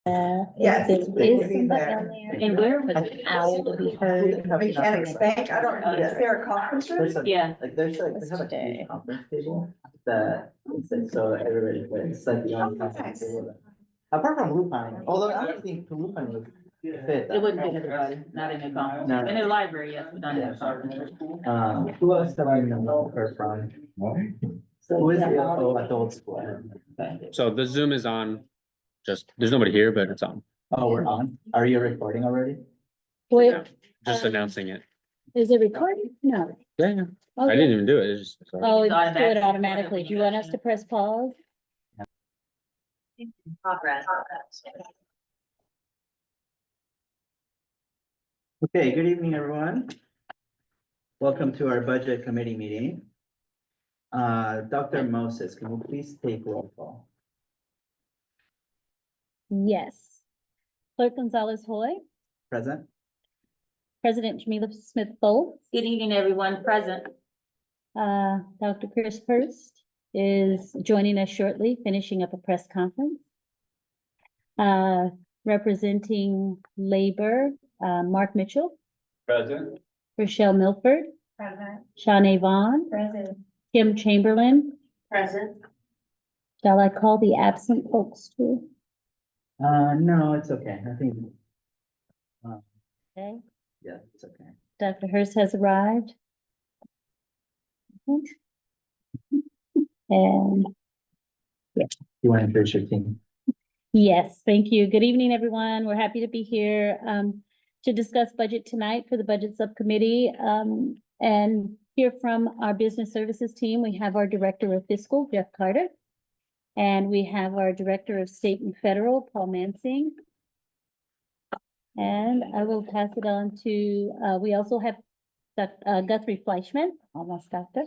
Yes, There they is would be somebody there. on there, and where for the owl to be heard. Mechanics Bank, I don't know, is there a conference room? Yeah. There's like, they have a huge conference table that, so everybody, it's like the only conference table. Apart from Lupine, although I don't think Lupine would fit. It wouldn't be everybody, not in the conference. No. In the library, yes, but not in the conference. Who else have I heard from? Who is the, adult school? So the Zoom is on, just, there's nobody here, but it's on, Oh, we're on. Are you recording already? Wait, just announcing it. is it recording? No. Yeah, yeah. I Okay. didn't even do it, it's just. Oh, it's do it automatically. Do you want us to press pause? Okay, good evening, everyone. Welcome to our budget committee meeting. Dr. Moses, can you please take roll call? Yes. Clerk Gonzalez Hoy, Present? President Jamila Smith Foltz. Good evening, everyone present. Dr. Chris Hurst is joining us shortly, finishing up a press conference. Representing Labor, Mark Mitchell, Present. Rochelle Milford, Present. Shawna Vaughn, Present. Kim Chamberlain. Present. Shall I call the absent folks too? No, it's okay. I think, Okay, yeah, it's okay. Dr. Hurst has arrived. And You want to introduce your team? yes, thank you. Good evening, everyone. We're happy to be here to discuss budget tonight for the budget subcommittee. And hear from our business services team. We have our Director of Fiscal, Jeff Carter. And we have our Director of State and Federal, Paul Mansing. And I will pass it on to, we also have Guthrie Fleischman, almost doctor,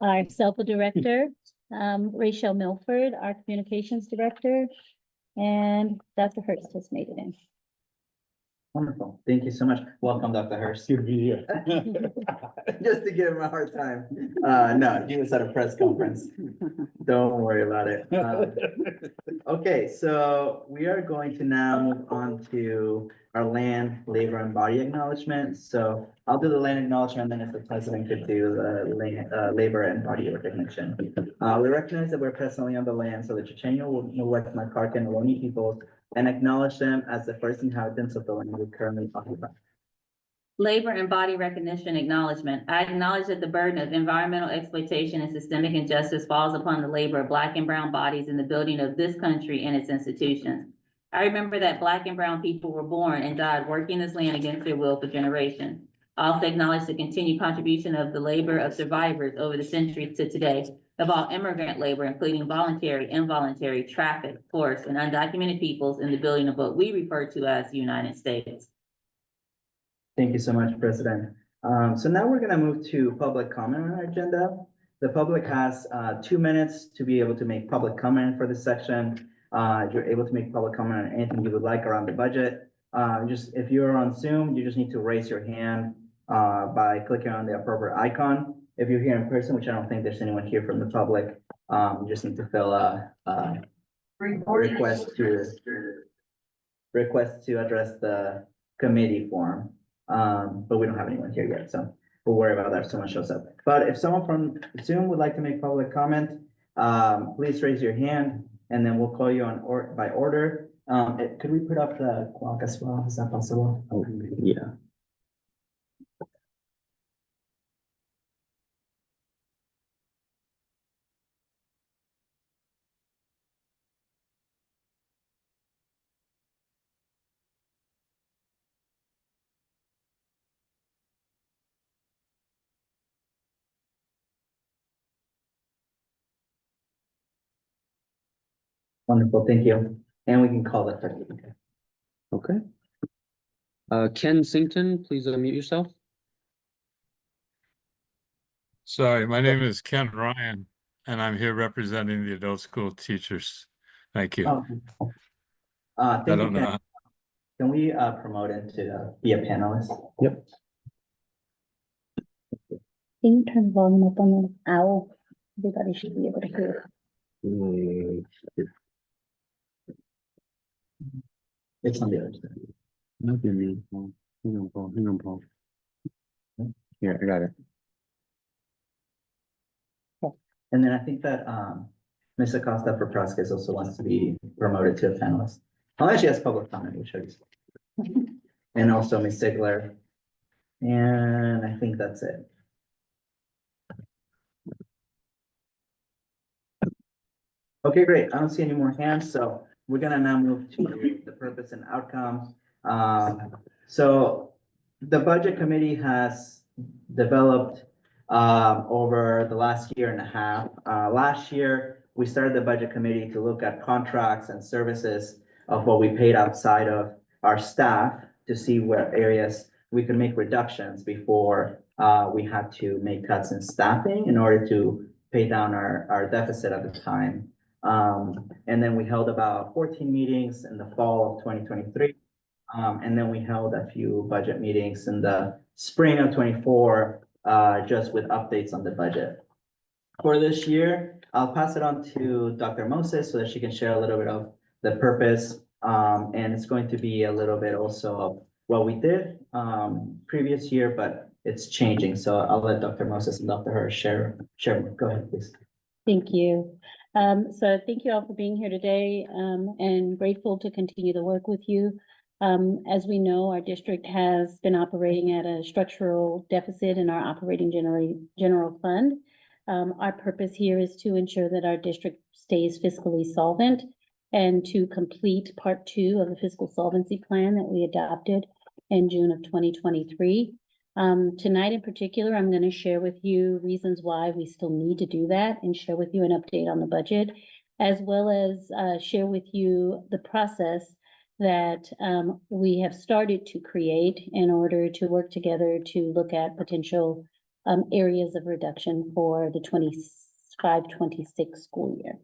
our SELPA Director, Rachel Milford, our Communications Director, and Dr. Hurst has made it in. Wonderful. Thank you so much. Welcome, Dr. Hurst. Good to be here. Just to give him a hard time. No, he was at a press conference. Don't worry about it. Okay, so we are going to now move on to our land, labor, and body acknowledgement. So I'll do the land acknowledgement, and then if the president could do the land, labor and body recognition. We recognize that we're presently on the land, so the Chochenyo, Nuwek, Makarka, and Ohlone peoples, and acknowledge them as the first inhabitants of the land we currently occupy. Labor and body recognition acknowledgement. I acknowledge that the burden of environmental exploitation and systemic injustice falls upon the labor of Black and brown bodies in the building of this country and its institutions. I remember that Black and brown people were born and died working this land against their will for generations. I also acknowledge the continued contribution of the labor of survivors over the centuries to today, of all immigrant labor, including voluntary, involuntary, trafficked, forced, and undocumented peoples in the building of what we refer to as the United States. Thank you so much, President. So now we're gonna move to public comment on our agenda. The public has 2 minutes to be able to make public comment for this section. If you're able to make public comment on anything you would like around the budget, just if you're on Zoom, you just need to raise your hand by clicking on the appropriate icon. If you're here in person, which I don't think there's anyone here from the public, you just need to fill a request to address the committee form. But we don't have anyone here yet, so we'll worry about that if someone shows up. But if someone from Zoom would like to make public comment, please raise your hand and then we'll call you on by order. Could we put up the clock as well? Is that possible? Oh, yeah. Wonderful, thank you. And we can call it. Okay. Ken Sington, please unmute yourself. Sorry, my name is Ken Ryan, and I'm here representing the adult school teachers. Thank you. Oh. I Thank you, don't Ken. know. Can we promote him to be a panelist? Yep. Can you turn the volume up on the owl? Everybody should be able to hear. It's on the other side. Not give me, Paul. Hang on, Paul, hang on, Paul. Yeah, I got it. And then I think that, Ms. Acosta Propraskis also wants to be promoted to a panelist. Unless she has public comment, which is. And also Ms. Sigler. And I think that's it. Okay, great. I don't see any more hands, so we're gonna now move to the purpose and outcomes. So the budget committee has developed over the last year and a half. Last year, we started the budget committee to look at contracts and services of what we paid outside of our staff to see where areas we could make reductions before we had to make cuts in staffing in order to pay down our deficit at the time. And then we held about 14 meetings in the fall of 2023. And then we held a few budget meetings in the spring of 24, just with updates on the budget. For this year, I'll pass it on to Dr. Moses so that she can share a little bit of the purpose. And it's going to be a little bit also of what we did previous year, but it's changing. So I'll let Dr. Moses and Dr. Hirsch share. Go ahead, please. Thank you. So thank you all for being here today, and grateful to continue the work with you. As we know, our district has been operating at a structural deficit in our operating general fund. Our purpose here is to ensure that our district stays fiscally solvent and to complete part 2 of the fiscal solvency plan that we adopted in June of 2023. Tonight in particular, I'm going to share with you reasons why we still need to do that and share with you an update on the budget, as well as share with you the process that we have started to create in order to work together to look at potential areas of reduction for the 25-26 school year.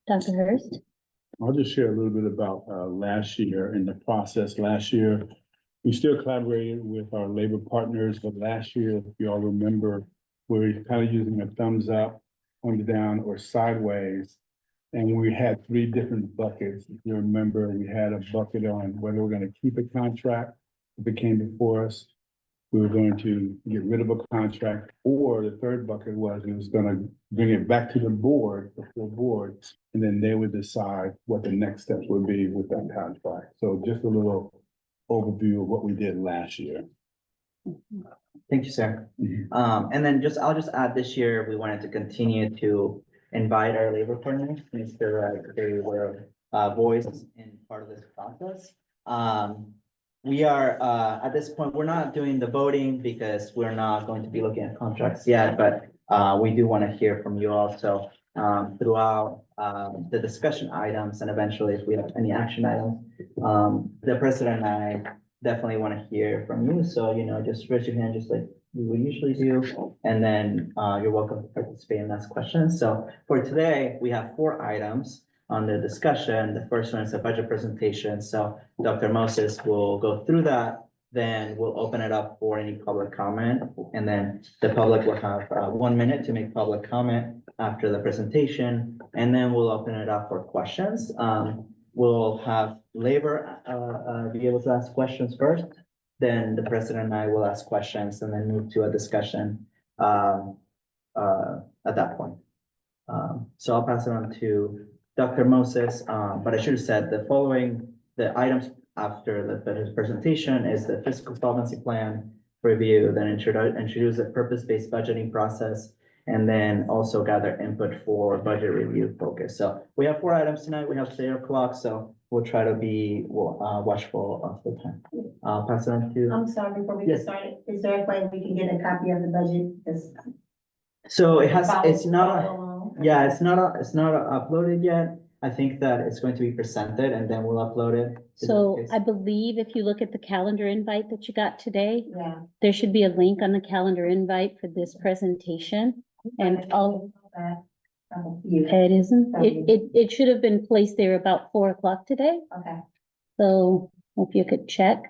Dr. Hurst? I'll just share a little bit about last year and the process. Last year, we still collaborated with our labor partners, but last year, if you all remember, we were kind of using a thumbs up, thumbs down, or sideways. And we had 3 different buckets. If you remember, we had a bucket on whether we're going to keep a contract if it came before us. We were going to get rid of a contract, or the third bucket was it was going to bring it back to the board, the full board, and then they would decide what the next steps would be with that contract. So just a little overview of what we did last year. Thank you, sir. And then I'll just add this year, we wanted to continue to invite our labor partners, Mr. They were voiced in part of this process. We are, at this point, we're not doing the voting because we're not going to be looking at contracts yet, but we do want to hear from you all. So throughout the discussion items and eventually if we have any action items, the president and I definitely want to hear from you. So, just raise your hand just like we would usually do. And then you're welcome to participate and ask questions. So for today, we have 4 items on the discussion. The first one is a budget presentation. So Dr. Moses will go through that. Then we'll open it up for any public comment. And then the public will have 1 minute to make public comment after the presentation. And then we'll open it up for questions. We'll have labor be able to ask questions first. Then the president and I will ask questions and then move to a discussion at that point. So I'll pass it on to Dr. Moses, but I should have said the items after the presentation is the fiscal solvency plan review, then introduce a purpose-based budgeting process, and then also gather input for budget review focus. So we have 4 items tonight. We have 3 o'clock, so we'll try to be watchful of the time. I'll pass it on to. I'm sorry, before we Yes. get started, is there a way we can get a copy of the budget? So it's not, Follow yeah, it's not uploaded yet. I think that it's going to be presented and then we'll upload it. So I believe if you look at the calendar invite that you got today, Yeah. there should be a link on the calendar invite for this presentation. And all, it isn't, it should have been placed there about 4 o'clock today. Okay. So if you could check,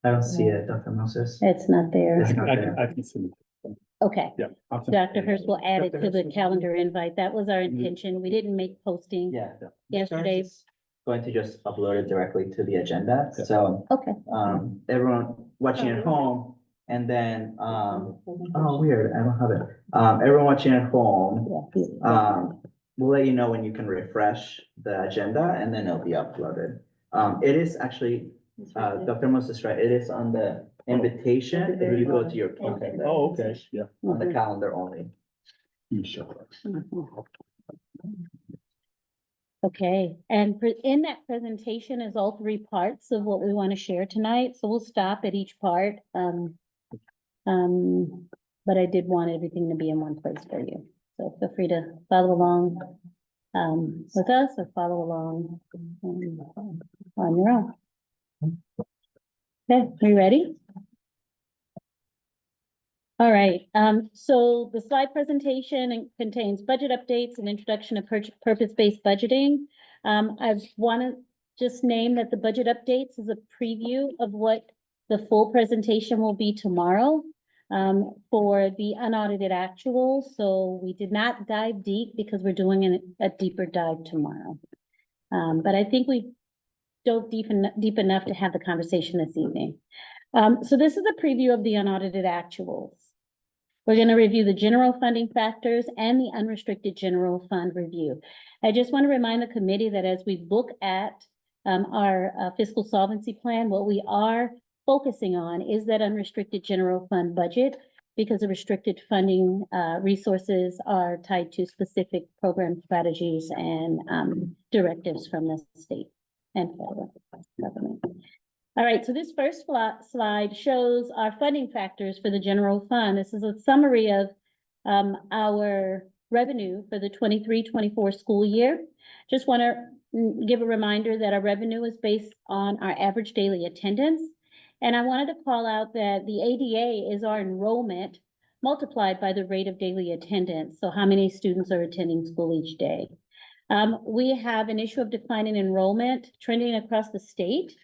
I don't see it, Dr. Moses. it's not there. It's not there. I can send it. Okay. Yeah. I'll send Dr. it. Hurst will add it Dr. to the Hurst. calendar invite. That was our intention. We didn't make posting Yeah. yesterday going to just upload it directly to the agenda, Yeah. so, Okay. everyone watching at home, and then, oh, weird, I don't have it. Everyone watching at home, Yeah. we'll let you know when you can refresh the agenda, and then it'll be uploaded. It is actually, Dr. Moses, right, it is on the invitation, if you go to your calendar, Oh, okay, yeah. on the calendar only. You show us. Okay, and in that presentation is all three parts of what we want to share tonight, so we'll stop at each part. But I did want everything to be in one place for you, so feel free to follow along with us or follow along on your own. Okay, are you ready? All right, so the slide presentation contains budget updates and introduction of purpose-based budgeting. I want to just name that the budget updates is a preview of what the full presentation will be tomorrow for the unaudited actuals. So we did not dive deep because we're doing a deeper dive tomorrow. But I think we dove deep enough to have the conversation this evening. So this is a preview of the unaudited actuals. We're going to review the general funding factors and the unrestricted general fund review. I just want to remind the committee that as we look at our fiscal solvency plan, what we are focusing on is that unrestricted general fund budget, because the restricted funding resources are tied to specific program strategies and directives from the state and federal government. All right, so this first slide shows our funding factors for the general fund. This is a summary of our revenue for the 23-24 school year. Just want to give a reminder that our revenue is based on our average daily attendance. And I wanted to call out that the ADA is our enrollment multiplied by the rate of daily attendance. So how many students are attending school each day? We have an issue of declining enrollment trending across the state.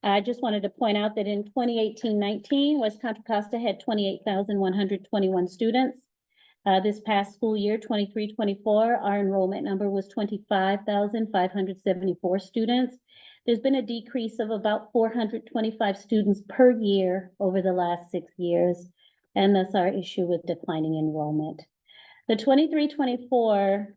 I just wanted to point out that in 2018-19, West Contra Costa had 28,121 students. This past school year, 23-24, our enrollment number was 25,574 students. There's been a decrease of about 425 students per year over the last 6 years, and that's our issue with declining enrollment. The 23-24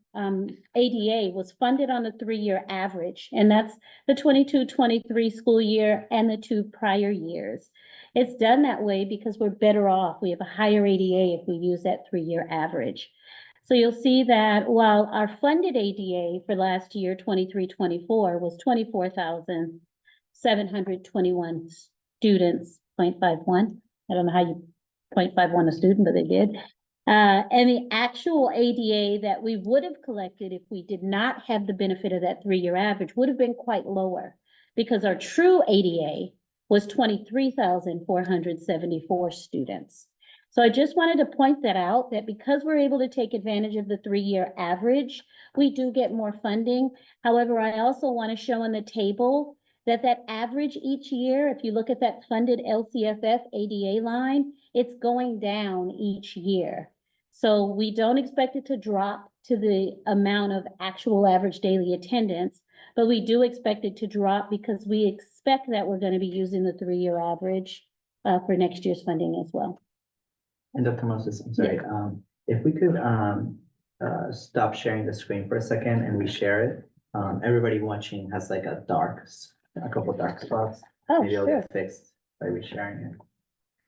ADA was funded on a 3-year average, and that's the 22-23 school year and the 2 prior years. It's done that way because we're better off. We have a higher ADA if we use that 3-year average. So you'll see that while our funded ADA for last year, 23-24, was 24,721 students, 0.51. I don't know how you 0.51 a student, but they did. And the actual ADA that we would have collected if we did not have the benefit of that 3-year average would have been quite lower, because our true ADA was 23,474 students. So I just wanted to point that out, that because we're able to take advantage of the 3-year average, we do get more funding. However, I also want to show on the table that that average each year, if you look at that funded LCFF ADA line, it's going down each year. So we don't expect it to drop to the amount of actual average daily attendance, but we do expect it to drop because we expect that we're going to be using the 3-year average for next year's funding as well. And Dr. Moses, I'm sorry, if we could stop sharing the screen for a second and we share it. Everybody watching has like a couple dark spots. Oh, Maybe it'll sure. get fixed by resharing it.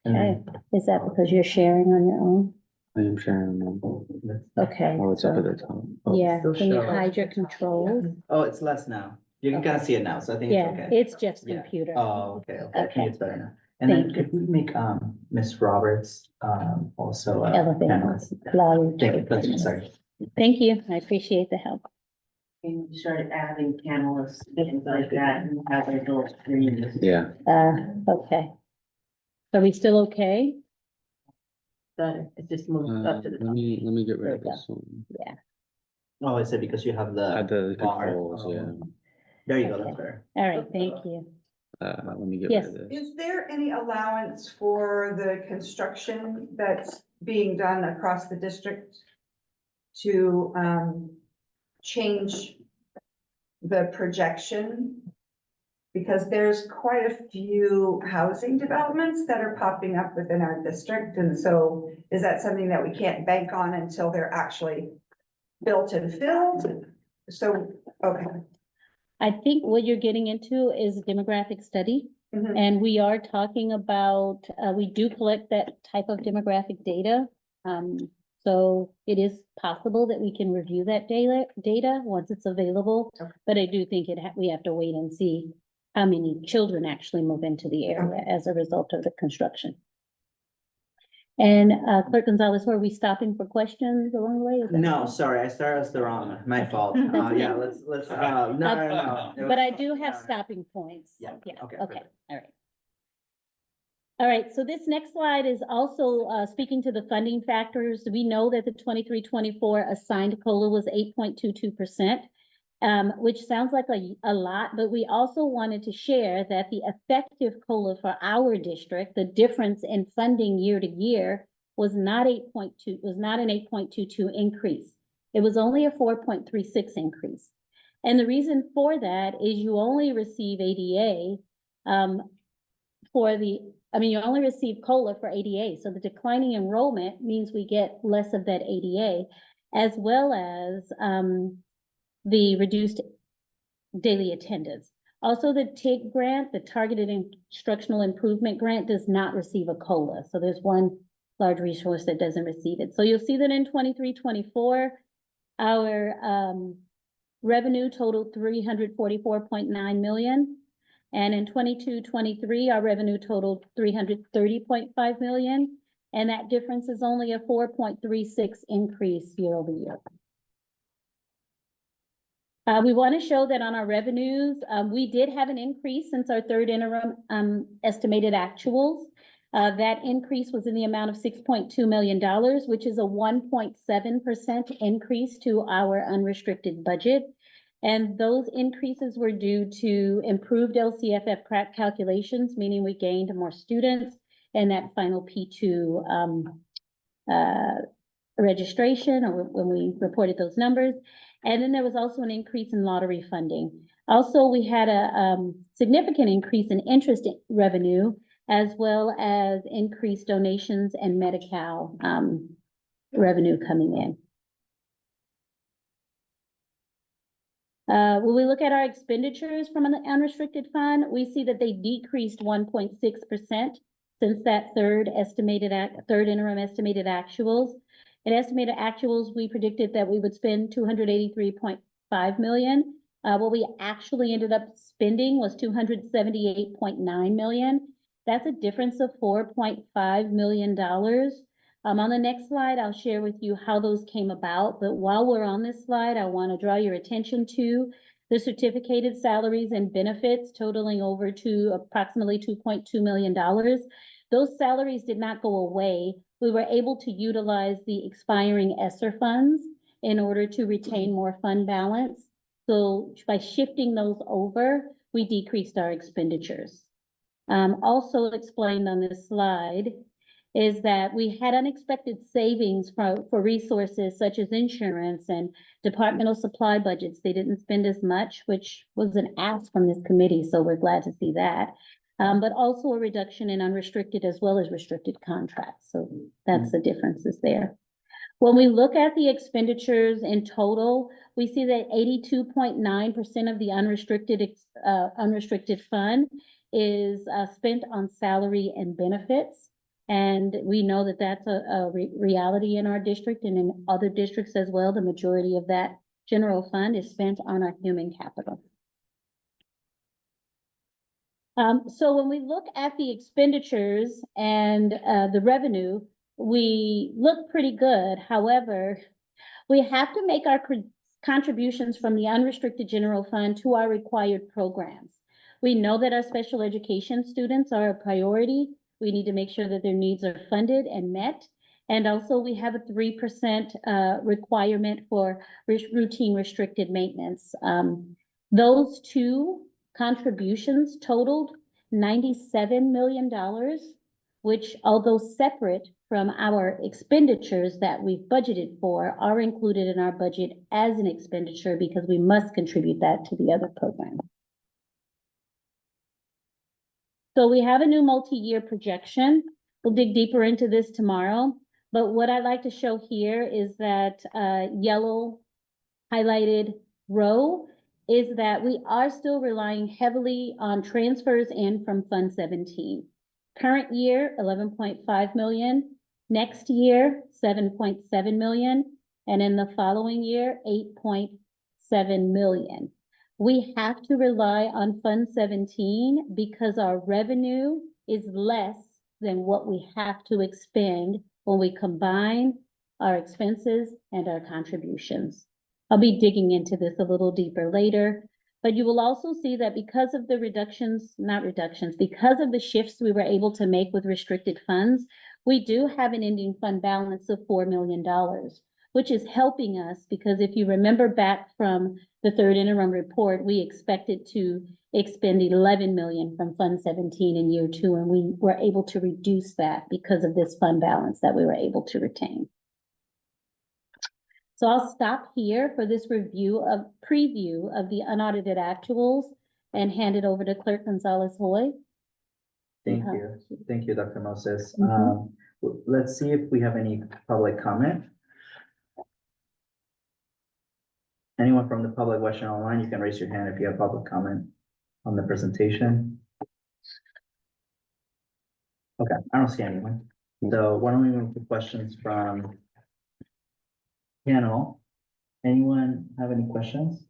And Okay. then Is that because you're sharing on your own? I am sharing them. Okay. Oh, it's up so- at the top. Oh, Yeah, still can you shows. hide your controls? Oh, it's less now. You can kind of see it now, so I think it's Yeah, okay. it's Jeff's Yeah. computer. Oh, okay, okay. I Okay. think it's better now. And then Thank you. could we make Miss Roberts also Elevate. panelist? Allow you Thank you, to- that's, sorry. Thank you. I appreciate the help. And we started adding panelists, things like that, and have their little screens. Yeah, Okay. Are we still okay? But it just moved up to the let top. me get rid There of we go. this one. Oh, I said because you have Add the the bar. controls, yeah. There you go, Okay. that's better. All right, thank you. Let me get rid Yes. of this. Is there any allowance for the construction that's being done across the district to change the projection? Because there's quite a few housing developments that are popping up within our district, and so is that something that we can't bank on until they're actually built and filled? So, okay. I think what you're getting into is a demographic study. Mhm. And we are talking about, we do collect that type of demographic data. So it is possible that we can review that data once it's available. Okay. But I do think we have to wait and see how many children actually move into the area as a result of the construction. And Clerk Gonzalez, were we stopping for questions along the way? Is that- No, sorry, I started us the wrong one. My fault. That's okay. Yeah, let's, no. It But I was- do have yeah. stopping points. Yeah, Yeah, okay, okay, perfect. all right. All right, so this next slide is also speaking to the funding factors. We know that the 23-24 assigned COLA was 8.22%, which sounds like a lot, but we also wanted to share that the effective COLA for our district, the difference in funding year to year, was not an 8.22 increase. It was only a 4.36 increase. And the reason for that is you only receive ADA you only receive COLA for ADA. So the declining enrollment means we get less of that ADA, as well as the reduced daily attendance. Also, the TIG grant, the Targeted Instructional Improvement Grant, does not receive a COLA. So there's one large resource that doesn't receive it. So you'll see that in 23-24, our revenue totaled $344.9 million. And in 22-23, our revenue totaled $330.5 million. And that difference is only a 4.36 increase year over year. We want to show that on our revenues, we did have an increase since our third interim estimated actuals. That increase was in the amount of $6.2 million, which is a 1.7% increase to our unrestricted budget. And those increases were due to improved LCFF calculations, meaning we gained more students in that final P2 registration, or when we reported those numbers. And then there was also an increase in lottery funding. Also, we had a significant increase in interest revenue, as well as increased donations and Medi-Cal revenue coming in. When we look at our expenditures from an unrestricted fund, we see that they decreased 1.6% since that third interim estimated actuals. In estimated actuals, we predicted that we would spend $283.5 million. What we actually ended up spending was $278.9 million. That's a difference of $4.5 million. On the next slide, I'll share with you how those came about. But while we're on this slide, I want to draw your attention to the certificated salaries and benefits totaling over to approximately $2.2 million. Those salaries did not go away. We were able to utilize the expiring ESSER funds in order to retain more fund balance. So by shifting those over, we decreased our expenditures. Also explained on this slide is that we had unexpected savings for resources such as insurance and departmental supply budgets. They didn't spend as much, which was an ask from this committee, so we're glad to see that. But also a reduction in unrestricted as well as restricted contracts. So that's the differences there. When we look at the expenditures in total, we see that 82.9% of the unrestricted fund is spent on salary and benefits. And we know that that's a reality in our district and in other districts as well. The majority of that general fund is spent on our human capital. So when we look at the expenditures and the revenue, we look pretty good. However, we have to make our contributions from the unrestricted general fund to our required programs. We know that our special education students are a priority. We need to make sure that their needs are funded and met. And also we have a 3% requirement for routine restricted maintenance. Those two contributions totaled $97 million, which, although separate from our expenditures that we've budgeted for are included in our budget as an expenditure because we must contribute that to the other program. So we have a new multi-year projection. We'll dig deeper into this tomorrow. But what I'd like to show here is that yellow highlighted row is that we are still relying heavily on transfers in from Fund 17. Current year, 11.5 million. Next year, 7.7 million. And in the following year, 8.7 million. We have to rely on Fund 17 because our revenue is less than what we have to expend when we combine our expenses and our contributions. I'll be digging into this a little deeper later, but you will also see that because of the because of the shifts we were able to make with restricted funds, we do have an ending fund balance of $4 million, which is helping us because if you remember back from the third interim report, we expected to expend 11 million from Fund 17 in year 2, and we were able to reduce that because of this fund balance that we were able to retain. So I'll stop here for this preview of the unaudited actuals and hand it over to Clerk Gonzalez-Hoy. Thank you. Thank you, Dr. Moses. Mhm. Let's see if we have any public comment. Anyone from the public watching online, you can raise your hand if you have public comment on the presentation. Okay, I don't see anyone. So why don't we move to questions from panel? Anyone have any questions?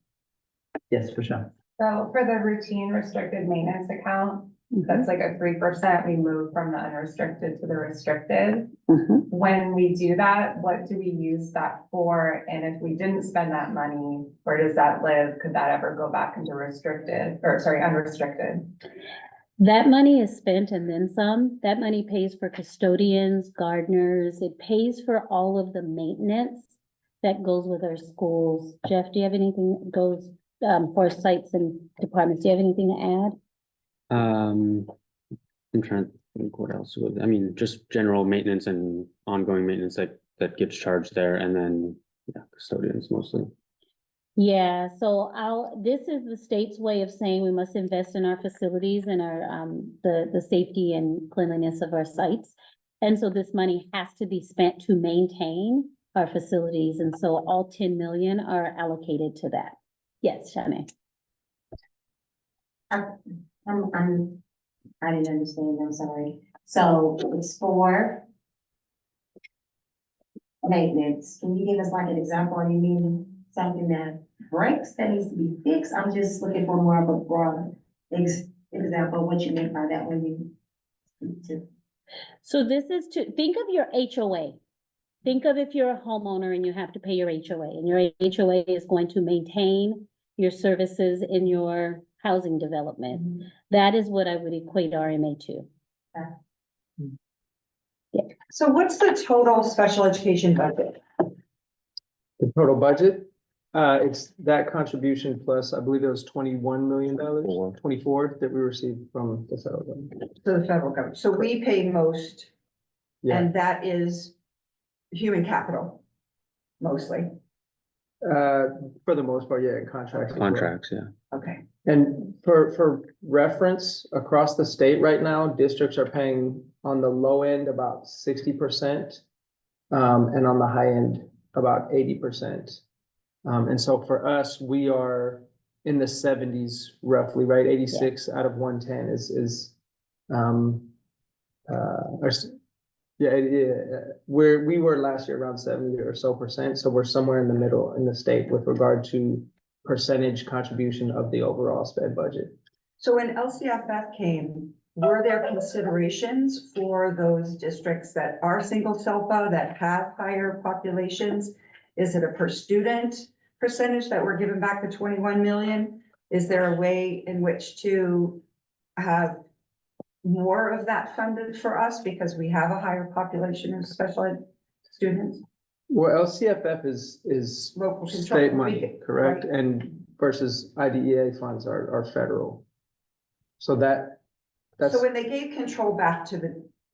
Yes, for sure. So for the routine restricted maintenance account, that's like a 3%, we move from the unrestricted to the restricted. Mhm. When we do that, what do we use that for? And if we didn't spend that money, where does that live? Could that ever go back into unrestricted? That money is spent and then some. That money pays for custodians, gardeners. It pays for all of the maintenance that goes with our schools. Jeff, do you have anything that goes for sites and departments? Do you have anything to add? I'm trying to think what else would, I mean, just general maintenance and ongoing maintenance that gets charged there, and then, yeah, custodians mostly. Yeah, so this is the state's way of saying we must invest in our facilities and our, the safety and cleanliness of our sites. And so this money has to be spent to maintain our facilities, and so all 10 million are allocated to that. Yes, Shanae. I didn't understand, I'm sorry. So it's for maintenance. Can you give us like an example? Or you mean something that breaks that needs to be fixed? I'm just looking for more of a broad example of what you mean by that when you speak to. So this is to, think of your HOA. Think of if you're a homeowner and you have to pay your HOA, and your HOA is going to maintain your services in your housing development. Mm-hmm. That is what I would equate RMA to. So what's the total special education budget? The total budget, it's that contribution plus, I believe it was $21 million, 24 that we received from the federal government. To the federal government. So we pay most, Yeah, and that is human capital, mostly. for the most part, yeah, contracts. as well. Contracts, yeah. Okay. And for reference, across the state right now, districts are paying on the low end about 60%. And on the high end, about 80%. And so for us, we are in the 70s roughly, right? 86 out of 110 is we were last year around 70 or so percent. So we're somewhere in the middle in the state with regard to percentage contribution of the overall sped budget. So when LCFF came, were there considerations for those districts that are single SELPA that have higher populations? Is it a per student percentage that we're giving back the 21 million? Is there a way in which to have more of that funded for us because we have a higher population of special ed students? Well, LCFF is Local control. state money, correct? Right. And versus IDEA funds are federal. So that's, So when they gave control back to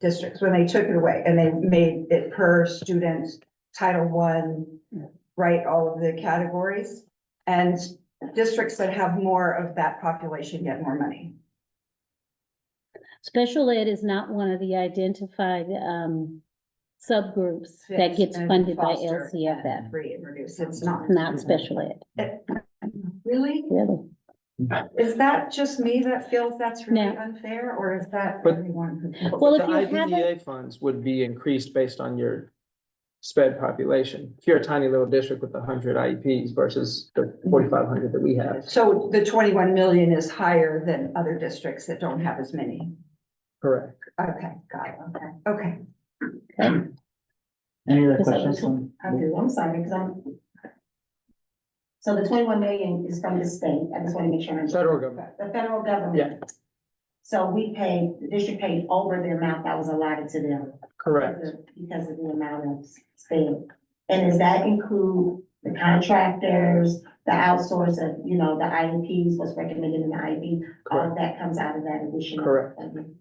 districts when they took it away and they made it per student, Title I, right, all of the categories. And districts that have more of that population get more money. Special ed is not one of the identified, subgroups that gets And funded by foster LCFF, and Free and reduce, it's not. not special ed, Really? really. Is that just me that feels that's really No. unfair, or is that But- everyone? Well, The if you haven't, IDEA funds would be increased based on your sped population. If you're a tiny little district with 100 IEPs versus the 4,500 that we have. So the 21 million is higher than other districts that don't have as many. Correct. Okay, got it, okay. Any other Yes, I questions? do. I do, I'm sorry, because so the 21 million is from the state, I just want to make sure. Federal government. The federal government. Yeah. So the district paid over the amount that was allotted to them. Correct. Because of the amount of spend. And does that include the contractors, the outsource of, the IEPs, what's recommended in the IEP? All of that comes out of that additional. Correct. funding.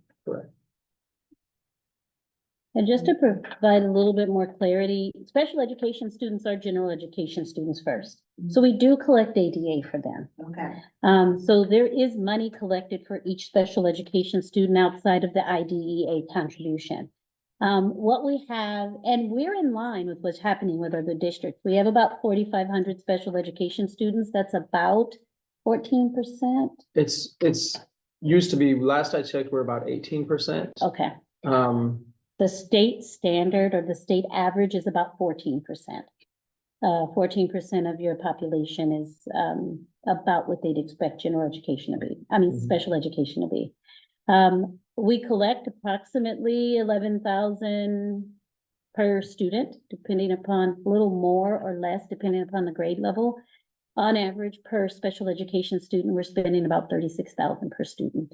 and just to provide a little bit more clarity, special education students are general education students first. So we do collect ADA for them. Okay, So there is money collected for each special education student outside of the IDEA contribution. What we have, and we're in line with what's happening with other districts. We have about 4,500 special education students. That's about 14%. It's used to be, last I checked, we're about 18%. Okay. Um, The state standard or the state average is about 14%. 14% of your population is, about what they'd expect general education to be, Mhm. special education to be. We collect approximately 11,000 per student, depending upon a little more or less, depending upon the grade level. On average, per special education student, we're spending about 36,000 per student.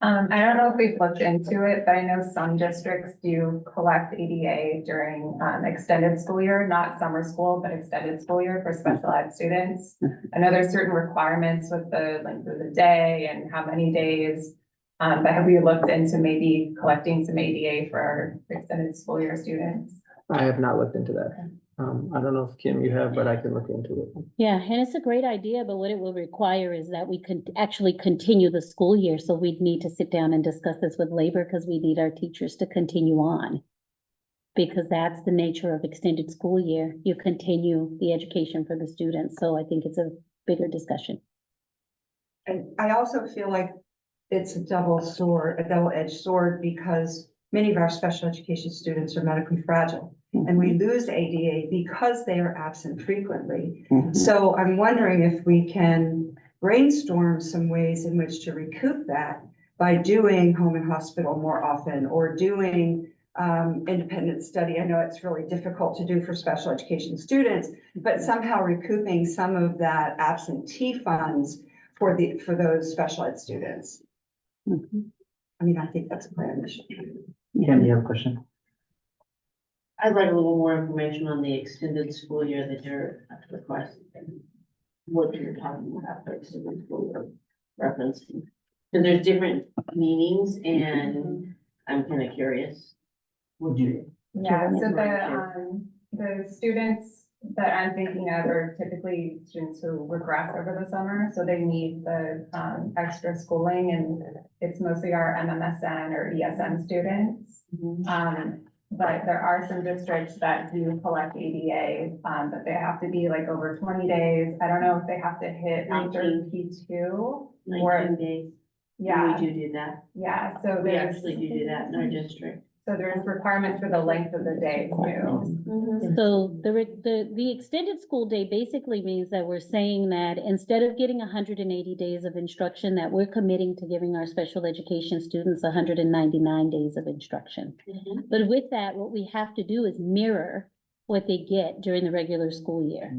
I don't know if we've looked into it, but I know some districts do collect ADA during, extended school year, not summer school, but extended school year for special ed students. I know there's certain requirements with the length of the day and how many days. But have we looked into maybe collecting some ADA for our extended school year students? I have not looked into that. I don't know if Kim, you have, but I can look into it. Yeah, and it's a great idea, but what it will require is that we could actually continue the school year. So we'd need to sit down and discuss this with labor because we need our teachers to continue on. Because that's the nature of extended school year. You continue the education for the students. So I think it's a bigger discussion. And I also feel like it's a double-edged sword, because many of our special education students are medically fragile. And we lose ADA because they are absent frequently. So I'm wondering if we can brainstorm some ways in which to recoup that by doing home and hospital more often, or doing independent study. I know it's really difficult to do for special education students, but somehow recouping some of that absentee funds for those special ed students. I mean, I think that's a plan. Kim, you have a question? I'd like a little more information on the extended school year that you're requesting. What you're talking about for extended school year referencing. And there's different meanings, and I'm kind of curious. Would you? Yeah, so the students that I'm thinking of are typically students who regress over the summer, so they need the extra schooling, and it's mostly our MMSN or ESN students. But there are some districts that do collect ADA, but they have to be like over 20 days. I don't know if they have to hit after 19. P2. 19 days. Yeah, We do that. yeah, so We there's, actually do that in our district. so there's requirements for the length of the day too. So the extended school day basically means that we're saying that instead of getting 180 days of instruction, that we're committing to giving our special education students 199 days of instruction. But with that, what we have to do is mirror what they get during the regular school year.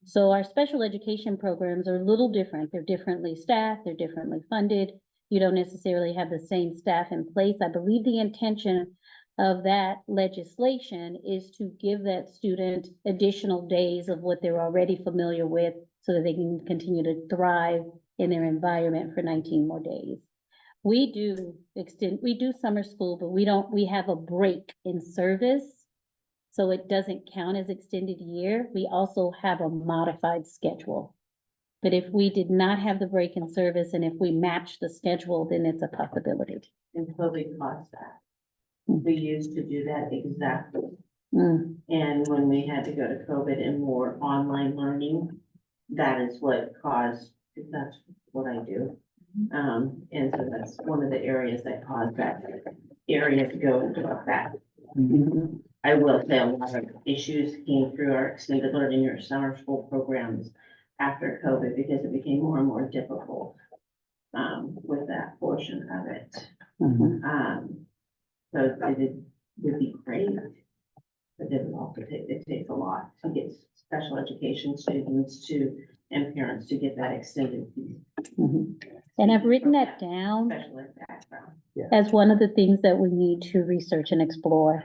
So our special education programs are a little different. They're differently staffed, they're differently funded. You don't necessarily have the same staff in place. I believe the intention of that legislation is to give that student additional days of what they're already familiar with so that they can continue to thrive in their environment for 19 more days. we do summer school, but we have a break in service. So it doesn't count as extended year. We also have a modified schedule. But if we did not have the break in service and if we match the schedule, then it's a possibility. And COVID caused that. We used to do that exactly. Mm, And when we had to go to COVID and more online learning, that is what caused, that's what I do. And so that's one of the areas that caused that area to go into that. I will say a lot of issues came through our extended learning or summer school programs after COVID because it became more and more difficult with that portion of it. So it would be great, but it would also it takes a lot to get special education students to and parents to get that extended piece. And I've written that down Special ed background. as one of the things that we need to research and explore.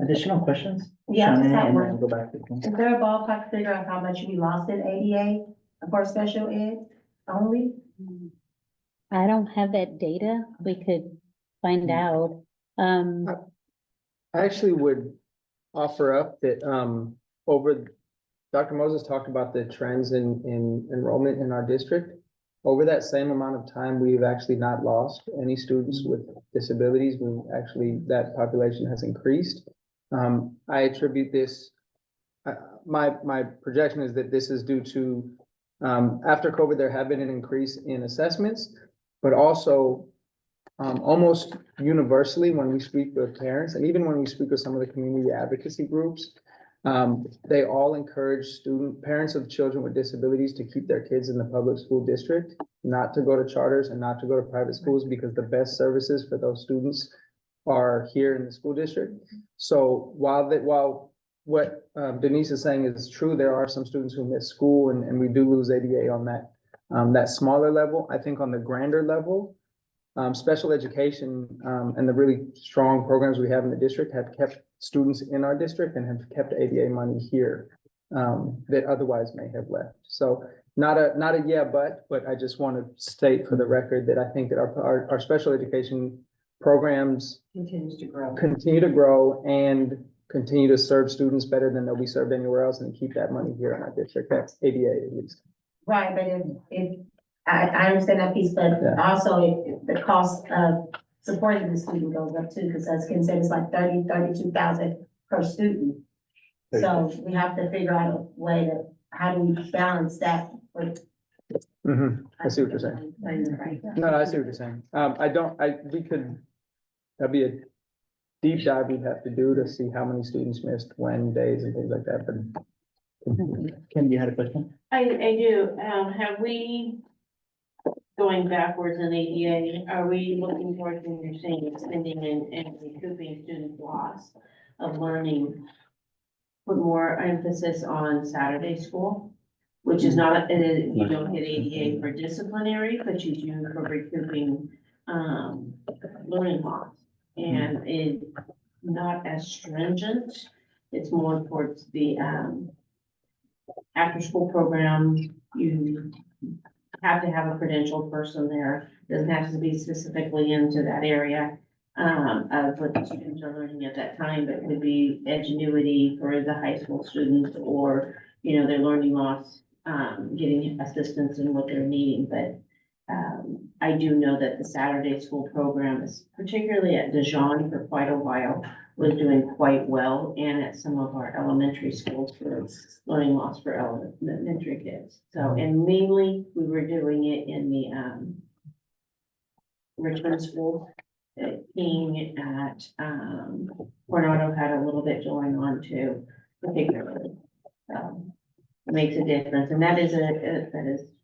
Additional questions? Yeah, I just Shanae, have and then one. we'll go back to Kim. Is there a ballpark figure on how much we lost in ADA for special ed only? I don't have that data. We could find out. I actually would offer up that, Dr. Moses talked about the trends in enrollment in our district. Over that same amount of time, we've actually not lost any students with disabilities. That population has increased. I attribute this, my projection is that this is due to, after COVID, there have been an increase in assessments, but also almost universally, when we speak with parents, and even when we speak with some of the community advocacy groups, they all encourage parents of children with disabilities to keep their kids in the public school district, not to go to charters and not to go to private schools, because the best services for those students are here in the school district. So while what Denise is saying is true, there are some students who miss school and we do lose ADA on that smaller level. I think on the grander level, special education and the really strong programs we have in the district have kept students in our district and have kept ADA money here that otherwise may have left. So not a yeah, but I just want to state for the record that I think that our special education programs Continues to grow. continue to grow and continue to serve students better than they'll be served anywhere else and keep that money here in our district. That's ADA at least. Right, but if, I understand that piece, but Yeah. also the cost of supporting the student goes up too, because as Kim said, it's like 32,000 per student. So we have to figure out a way to, how do we balance that with? I see what you're saying. No, I see what you're saying. That'd be a deep dive we'd have to do to see how many students missed when, days and things like that, but. Kim, you had a question? I do, have we, going backwards in ADA, are we looking towards, when you're saying extending and recouping student loss of learning? Put more emphasis on Saturday school, which is not, you don't get ADA for disciplinary, but you do for recouping, learning loss. And it not as stringent, it's more towards the, after-school program, you have to have a credentialed person there. Doesn't have to be specifically into that area of what the students are learning at that time, but it would be Edgenuity for the high school students or, you know, their learning loss, getting assistance in what they're needing. But I do know that the Saturday school program is particularly at Dijon for quite a while was doing quite well, and at some of our elementary schools for learning loss for elementary kids. So, and mainly we were doing it in the Richmond school. Being at Coronado had a little bit going on too, particularly. So it makes a difference, and that is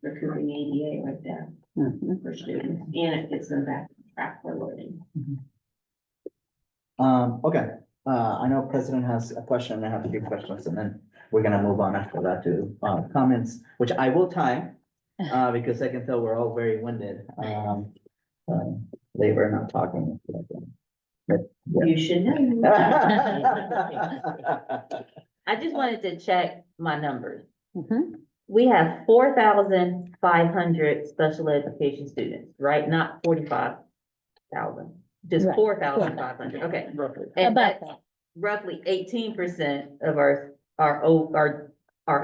recouping ADA right there for students, and it gets them back on track for learning. Okay, I know President has a question, and I have a few questions, and then we're gonna move on after that to comments, which I will time, because I can tell we're all very winded. Labor not talking. You should know. I just wanted to check my numbers. we have 4,500 special education students, right? Not 45,000, just Right. 4,500, okay. Roughly. And About that's that. roughly 18% of our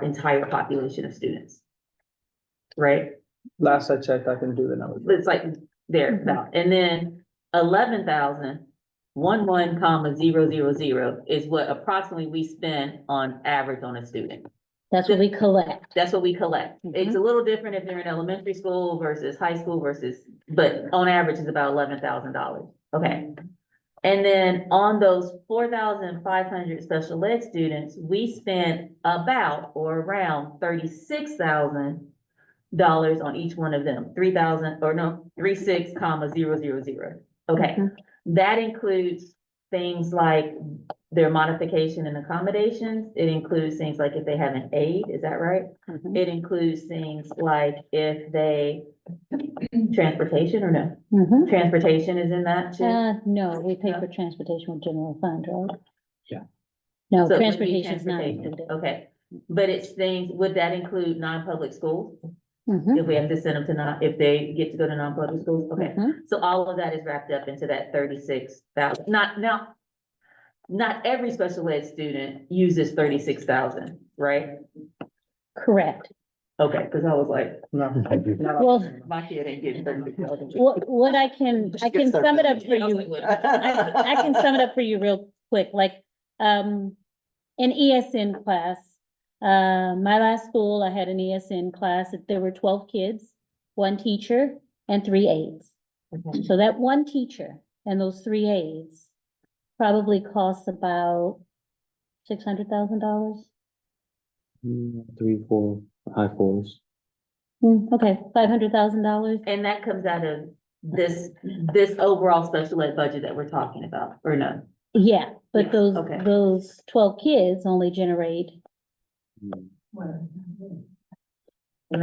entire population of students. Right? Last I checked, I can do the numbers. It's like there, Mhm. now, and then 11,000 is what approximately we spend on average on a student. That's what we collect. That's what we collect. It's a little different if they're in elementary school versus high school versus, but on average it's about $11,000. Okay. And then on those 4,500 special ed students, we spent about or around $36,000 on each one of them, 36 comma 000. Okay, Mhm. that includes things like their modification and accommodations. It includes things like if they have an aide, is that right? Mhm. It includes things like if they, transportation or no? Mhm. Transportation is in that too? No, we pay No. for transportation with general fund, right? Yeah. No, So it would be transportation is not transportation, included. okay. But it's things, would that include non-public schools? Mhm. If we have to send them to if they get to go to non-public schools, okay. Mhm. So all of that is wrapped up into that 36,000. Not every special ed student uses 36,000, right? Correct. Okay, because I was like, No. Well, my kid ain't getting 36,000. what I can sum it up for you. I can sum it up for you real quick, like, in ESN class. My last school, I had an ESN class, there were 12 kids, one teacher and 3 aides. Okay. So that one teacher and those 3 aides probably cost about $600,000. 3, 4, high fours. Okay, $500,000. And that comes out of this overall special ed budget that we're talking about, or no? Yeah, but Yes, those, okay. those 12 kids only generate Of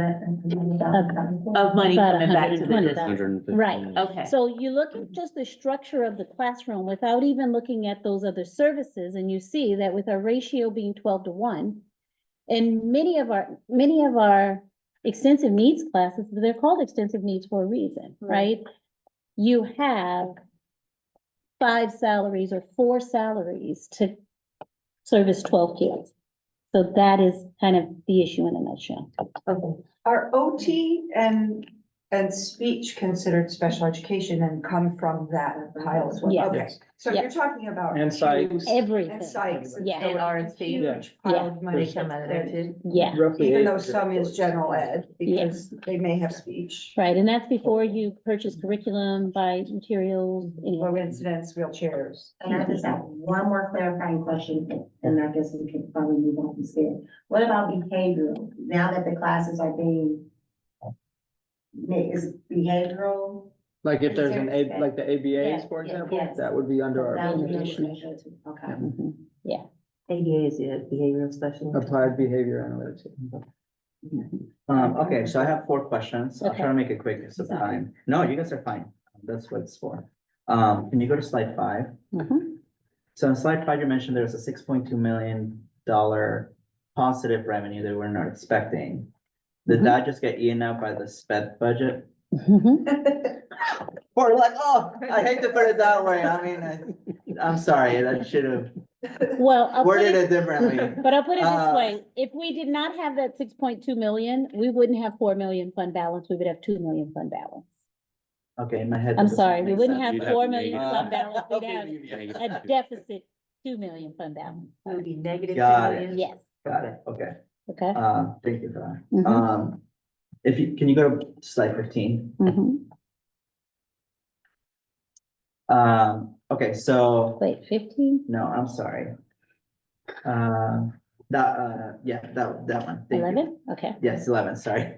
money about coming back to the 120,000. district. 150. Right. Okay. So you look at just the structure of the classroom without even looking at those other services, and you see that with our ratio being 12-1, and many of our extensive needs classes, they're called extensive needs for a reason, right? You have 5 salaries or 4 salaries to service 12 kids. So that is kind of the issue in a nutshell. Okay. Are OT and speech considered special education and come from that pile as well? Yes. Okay, so Yeah. you're talking about. And psychs. Everything. And psychs. Yeah. And RSP. Huge Yeah. pile of money. They come out of there too? Yeah, Roughly Even though 800. some is general ed, because they may have speech. right. And that's before you purchase curriculum, buy materials, Low anyway. incidence wheelchairs. And I just have one more clarifying question, and I guess we can probably move on instead. What about behavioral? Now that the classes are being, is behavioral? Like if there's an A, like the Yes, ABAs, for yes, example, yes. that would be under our That would be business. under special too. Okay. Mhm. Yeah. ABA is the behavioral specialist. Applied behavior analytics. Okay, so I have 4 questions. I'll try to make it quick because of Sorry. time. No, you guys are fine. That's what it's for. Can you go to slide 5? Mhm. So in slide 5, you mentioned there was a $6.2 million positive revenue that we're not expecting. Did Mhm. that just get eaten up by the sped budget? Mhm. Or like, oh, I hate to put it that way. I mean, I'm sorry, that should have Well, I'll put worded it, it differently. but I'll put it this Uh, way, if we did not have that 6.2 million, we wouldn't have 4 million fund balance, we would have 2 million fund balance. Okay, in my head. I'm that doesn't sorry, we make wouldn't sense. have You'd have 4 million negative. fund balance, we'd Okay, have yeah. a deficit 2 million fund balance. It would be negative 2 Got it. million? Yes, Got it, okay. okay. Thank you for that. Mhm. If you, can you go to slide 15? Mhm. Okay, so, Wait, 15, no, I'm sorry. That one. Thank you. 11, okay. Yes, 11, sorry.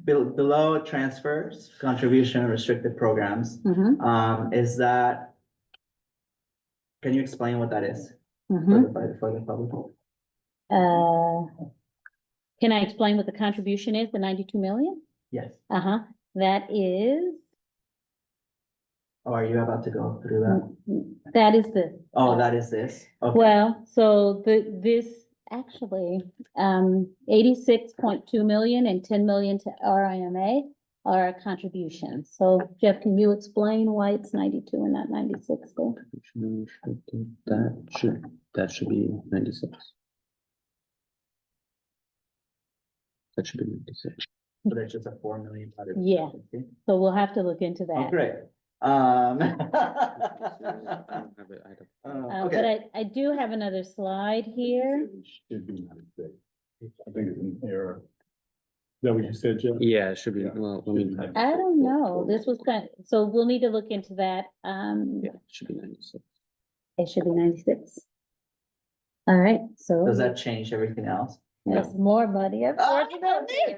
Below transfers, contribution, restricted programs, Mhm. is that? Can you explain what that is Mhm. for the public? Can I explain what the contribution is, the 92 million? Yes. That is, Oh, are you about to go through that? that is this. Oh, that is this? Okay. Well, so this actually, 86.2 million and 10 million to RIMA are our contributions. So Jeff, can you explain why it's 92 and not 96 there? That should be 96. That should be 96. So that's just a 4 million. Yeah. So we'll have to look into Oh, that. great. I don't have it, But Okay, I do have another slide here. Should be 96. I think it's an error. Is that what you said, Jeff? Yeah, it should be, Yeah. well, let me, I don't know. This was so we'll need to look into that. yeah, it should be 96. It should be 96. All right, so does that change everything else? there's more money, unfortunately.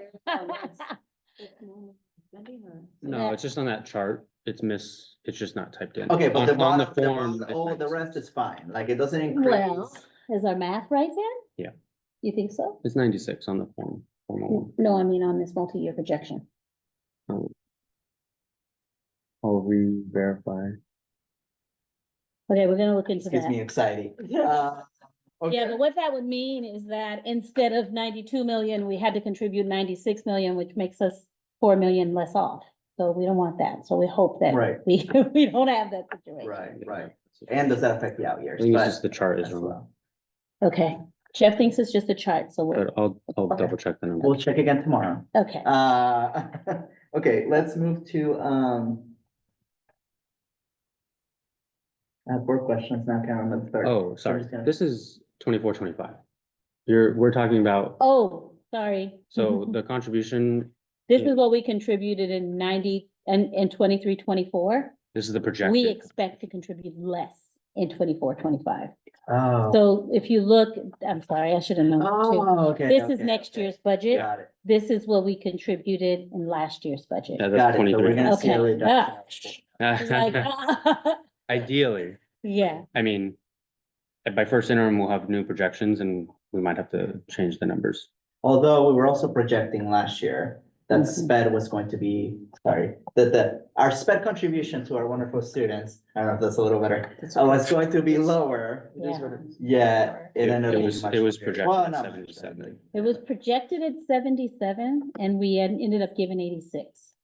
No, it's just on that chart. It's just not typed in. Okay, but the On the bottom, form. it's all the 96. rest is fine, like it doesn't increase. Well, is our math right then? Yeah. You think so? It's 96 on the form, formal one. No, I mean on this multi-year projection. I'll re-verify. Okay, we're gonna look into This gets me that. excited. Yeah, Okay. but what that would mean is that instead of 92 million, we had to contribute 96 million, which makes us 4 million less off. So we don't want that. So we hope that Right. we don't have that situation. Right. And does that affect the out I years? think it's But just the chart is as wrong, well. Okay, Jeff thinks it's just a chart, so we'll, but I'll Okay. double check the number. We'll check again tomorrow. okay. Okay, let's move to, I have 4 questions now, can't remember the third. Oh, So I'm sorry, just gonna- this is 24, 25. We're talking about, Oh, sorry. so the contribution, This is what we contributed in 90 and in 23, 24. this is the We projected. expect to contribute less in 24, 25. Oh. So if you look, I'm sorry, I should have known too. Oh, okay. This is okay, next okay. year's budget. Got it. This is what we contributed in last year's budget. Yeah, Got that's it. So we're 23. gonna see a Okay. reduction. It's like, Ideally, yeah, I mean, by first interim, we'll have new projections and we might have to change the numbers. Although we were also projecting last year that Mhm. sped was going to be, sorry, that our sped contribution to our wonderful students, I don't know if that's a little better, was going to be lower. yeah. Yeah, it ended up It being was- much it was bigger. projected Well, at not much, 77. It was projected at 77 and we ended up giving 86.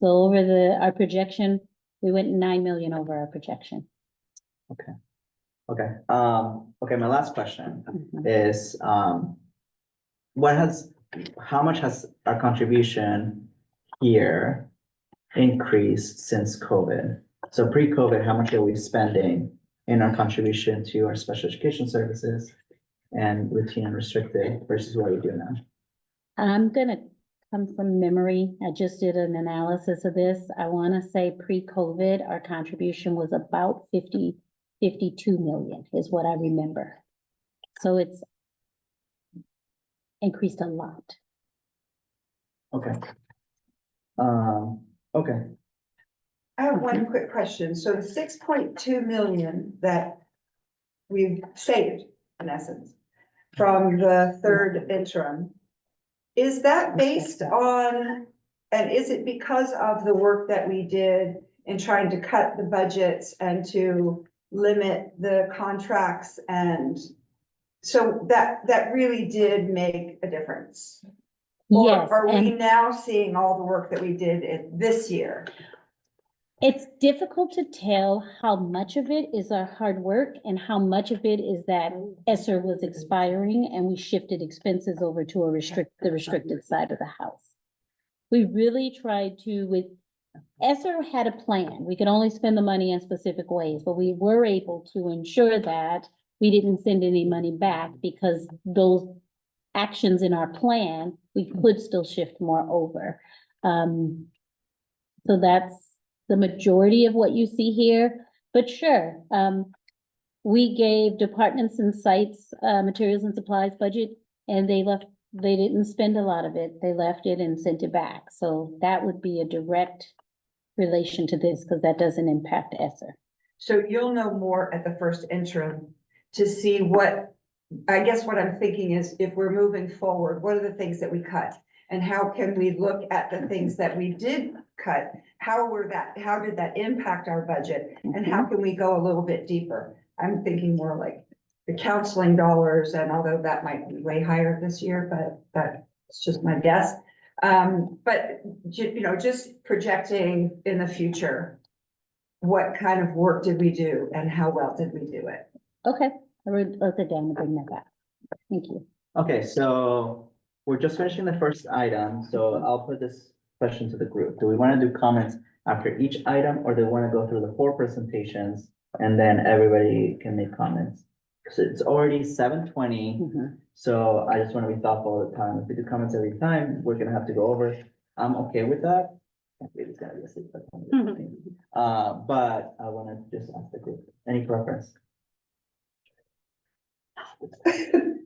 So over our projection, we went 9 million over our projection. Okay, okay, my last question Mhm. is, how much has our contribution here increased since COVID? So pre-COVID, how much are we spending in our contribution to our special education services and routine and restricted versus what we do now? I'm gonna come from memory. I just did an analysis of this. I wanna say pre-COVID, our contribution was about 52 million is what I remember. So it's increased a lot. Okay. Okay, I have one quick question. So the 6.2 million that we've saved, in essence, from the third interim, is that based on, and is it because of the work that we did in trying to cut the budgets and to limit the contracts? And so that really did make a difference. Or Yes, are we and now seeing all the work that we did this year? it's difficult to tell how much of it is our hard work and how much of it is that ESSER was expiring and we shifted expenses over to the restricted side of the house. We really tried to, ESSER had a plan. We could only spend the money in specific ways, but we were able to ensure that we didn't send any money back because those actions in our plan, we could still shift more over. So that's the majority of what you see here, but sure, we gave departments and sites, materials and supplies budget, and they didn't spend a lot of it. They left it and sent it back. So that would be a direct relation to this, because that doesn't impact ESSER. So you'll know more at the first interim to see what, I guess what I'm thinking is, if we're moving forward, what are the things that we cut? And how can we look at the things that we did cut? How did that impact our budget? And how can we go a little bit deeper? I'm thinking more like the counseling dollars, and although that might be way higher this year, but that's just my guess. But you know, just projecting in the future, what kind of work did we do and how well did we do it? Okay, I wrote it down and bring that back. Thank you. Okay, so we're just finishing the first item, so I'll put this question to the group. Do we want to do comments after each item, or do we want to go through the 4 presentations and then everybody can make comments? So it's already 7:20, so I just want to be thoughtful of the time. If we do comments every time, we're gonna have to go over. I'm okay with that. Can't believe it's gonna be a sleep. But I want to just ask the group, any preference?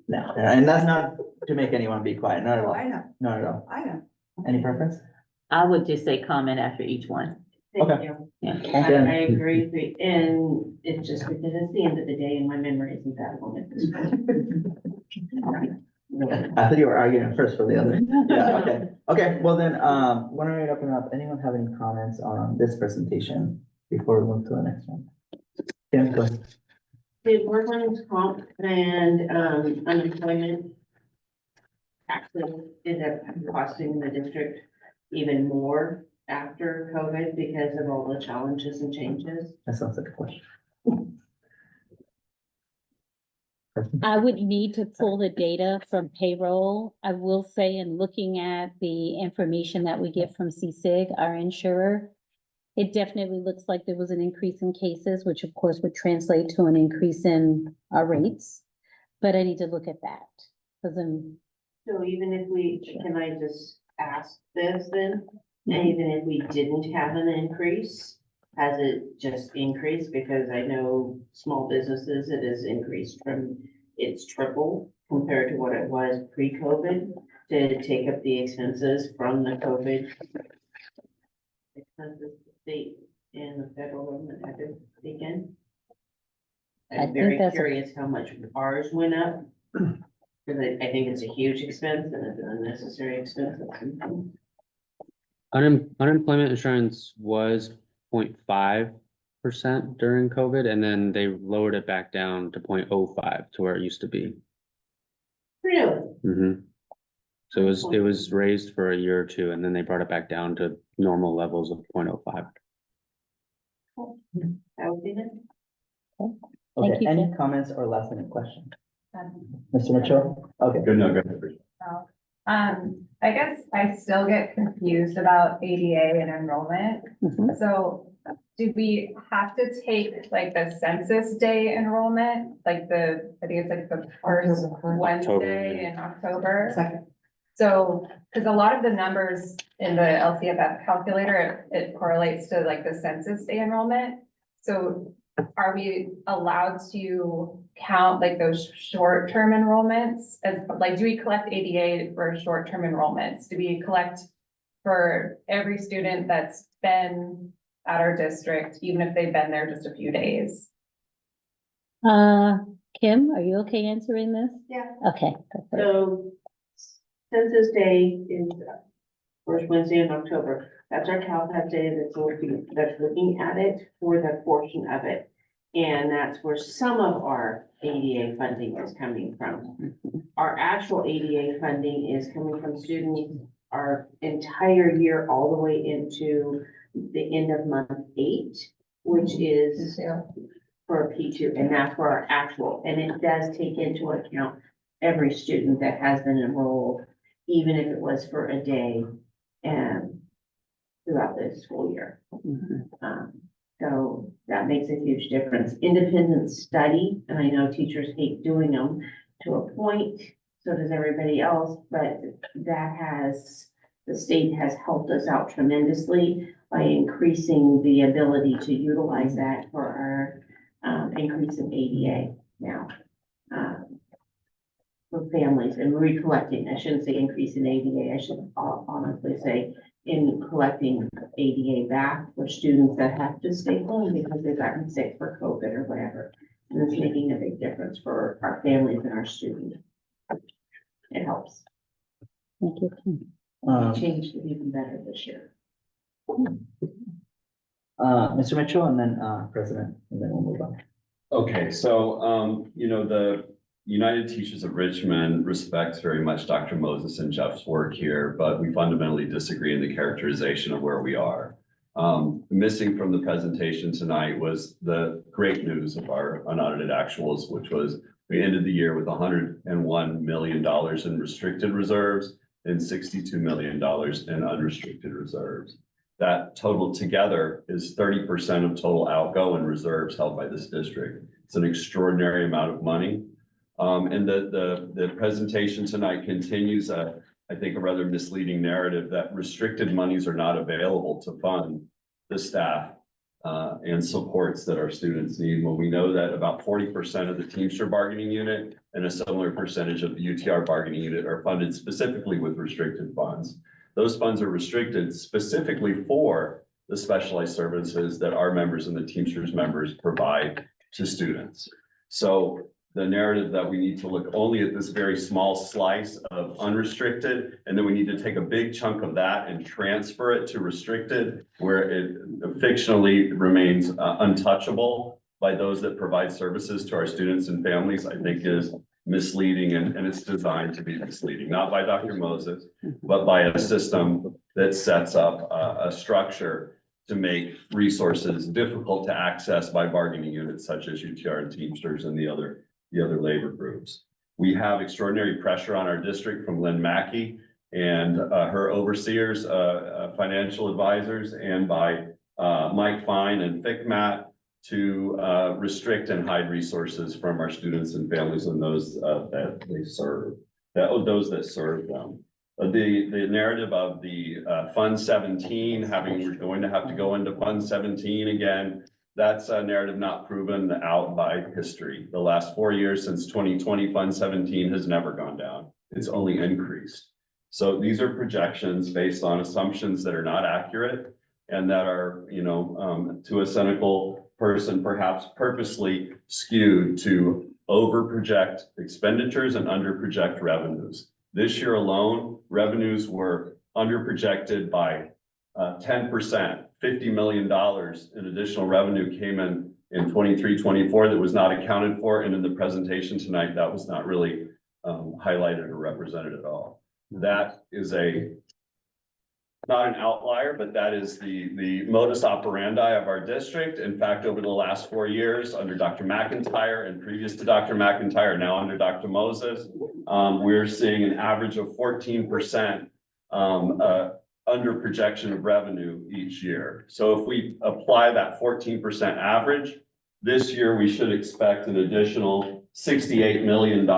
No, and that's not to make anyone be quiet, not at Oh, all, I know, not at all. I know. Any preference? I would just say comment after each one. Thank Okay. you. Yeah. I agree, and it's just because it's the end of the day and my memory isn't that long at this point. I thought you were arguing first for the other. Yeah, okay. Okay, well then, why don't we open up? Anyone have any comments on this presentation before we move to the next one? Yeah, go ahead. Did workman's comp and unemployment actually end up costing the district even more after COVID because of all the challenges and changes? That sounds like a question. I would need to pull the data from payroll. I will say, in looking at the information that we get from CSIG, our insurer, it definitely looks like there was an increase in cases, which of course would translate to an increase in our rates. But I need to look at that, because So even if can I just ask this then? And even if we didn't have an increase, has it just increased? Because I know small businesses, it has increased it's triple compared to what it was pre-COVID. Did it take up the expenses from the COVID expenses the state and the federal government had to take in? I I'm think very that's a- curious how much ours went up. Because I think it's a huge expense and it's an unnecessary expense. Unemployment insurance was 0.5% during COVID, and then they lowered it back down to 0.05 to where it used to be. Really? So it was raised for a year or two, and then they brought it back down to normal levels of 0.05. That would be it. Okay, you, any Jen. comments or last minute questions? Mr. Mitchell? Okay. Good, no, good. I guess I still get confused about ADA and enrollment. So do we have to take like the census day enrollment, like I think it's like the first Wednesday in October? Second. So, because a lot of the numbers in the LCFF calculator, it correlates to like the census day enrollment. So are we allowed to count like those short-term enrollments as, like, do we collect ADA for short-term enrollments? Do we collect for every student that's been at our district, even if they've been there just a few days? Kim, are you okay answering this? Yeah. Okay. go for it. So Census Day is first Wednesday in October. That's our CalPEP day that's looking at it for that portion of it. And that's where some of our ADA funding is coming from. Our actual ADA funding is coming from students our entire year, all the way into the end of month 8, which is for P2, and that's where our actual, and it does take into account every student that has been enrolled, even if it was for a day, throughout the school year. So that makes a huge difference. Independent study, and I know teachers hate doing them to a point, so does everybody else, but the state has helped us out tremendously by increasing the ability to utilize that for our increase in ADA now. For families and recollecting, I shouldn't say increase in ADA, I should honestly say in collecting ADA back for students that have to stay home because they've gotten sick for COVID or whatever. And it's making a big difference for our families and our students. It helps. Thank you, Kim. Changed it even better this year. Mr. Mitchell and then President, and then we'll move on. Okay, so, the United Teachers of Richmond respects very much Dr. Moses and Jeff's work here, but we fundamentally disagree in the characterization of where we are. Missing from the presentation tonight was the great news of our unaudited actuals, which was we ended the year with $101 million in restricted reserves and $62 million in unrestricted reserves. That total together is 30% of total outgo and reserves held by this district. It's an extraordinary amount of money. And the presentation tonight continues I think a rather misleading narrative that restricted monies are not available to fund the staff and supports that our students need, when we know that about 40% of the Teamster bargaining unit and a similar percentage of the UTR bargaining unit are funded specifically with restricted funds. Those funds are restricted specifically for the specialized services that our members and the Teamsters members provide to students. So the narrative that we need to look only at this very small slice of unrestricted, and then we need to take a big chunk of that and transfer it to restricted, where it fictionally remains untouchable by those that provide services to our students and families, I think is misleading, and it's designed to be misleading, not by Dr. Moses, but by a system that sets up a structure to make resources difficult to access by bargaining units such as UTR and Teamsters and the other labor groups. We have extraordinary pressure on our district from Lynn Mackey and her overseers, financial advisors, and by Mike Fine and FICMAT to restrict and hide resources from our students and families and those that they serve, those that serve them. The narrative of the Fund 17, we're going to have to go into Fund 17 again, that's a narrative not proven out by history. The last 4 years since 2020, Fund 17 has never gone down. It's only increased. So these are projections based on assumptions that are not accurate and that are, to a cynical person, perhaps purposely skewed to over project expenditures and under project revenues. This year alone, revenues were under projected by 10%, $50 million in additional revenue came in 23-24 that was not accounted for. And in the presentation tonight, that was not really highlighted or represented at all. That is not an outlier, but that is the modus operandi of our district. In fact, over the last 4 years under Dr. McIntyre and previous to Dr. McIntyre, now under Dr. Moses, we're seeing an average of 14% under projection of revenue each year. So if we apply that 14% average, this year we should expect an additional $68 million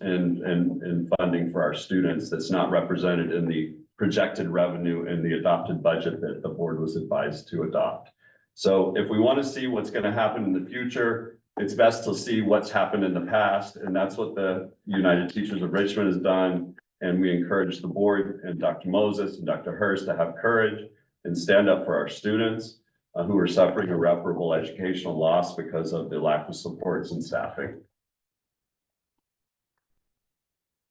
in funding for our students that's not represented in the projected revenue in the adopted budget that the board was advised to adopt. So if we want to see what's going to happen in the future, it's best to see what's happened in the past. And that's what the United Teachers of Richmond has done. And we encourage the board and Dr. Moses and Dr. Hurst to have courage and stand up for our students who are suffering irreparable educational loss because of the lack of supports and staffing.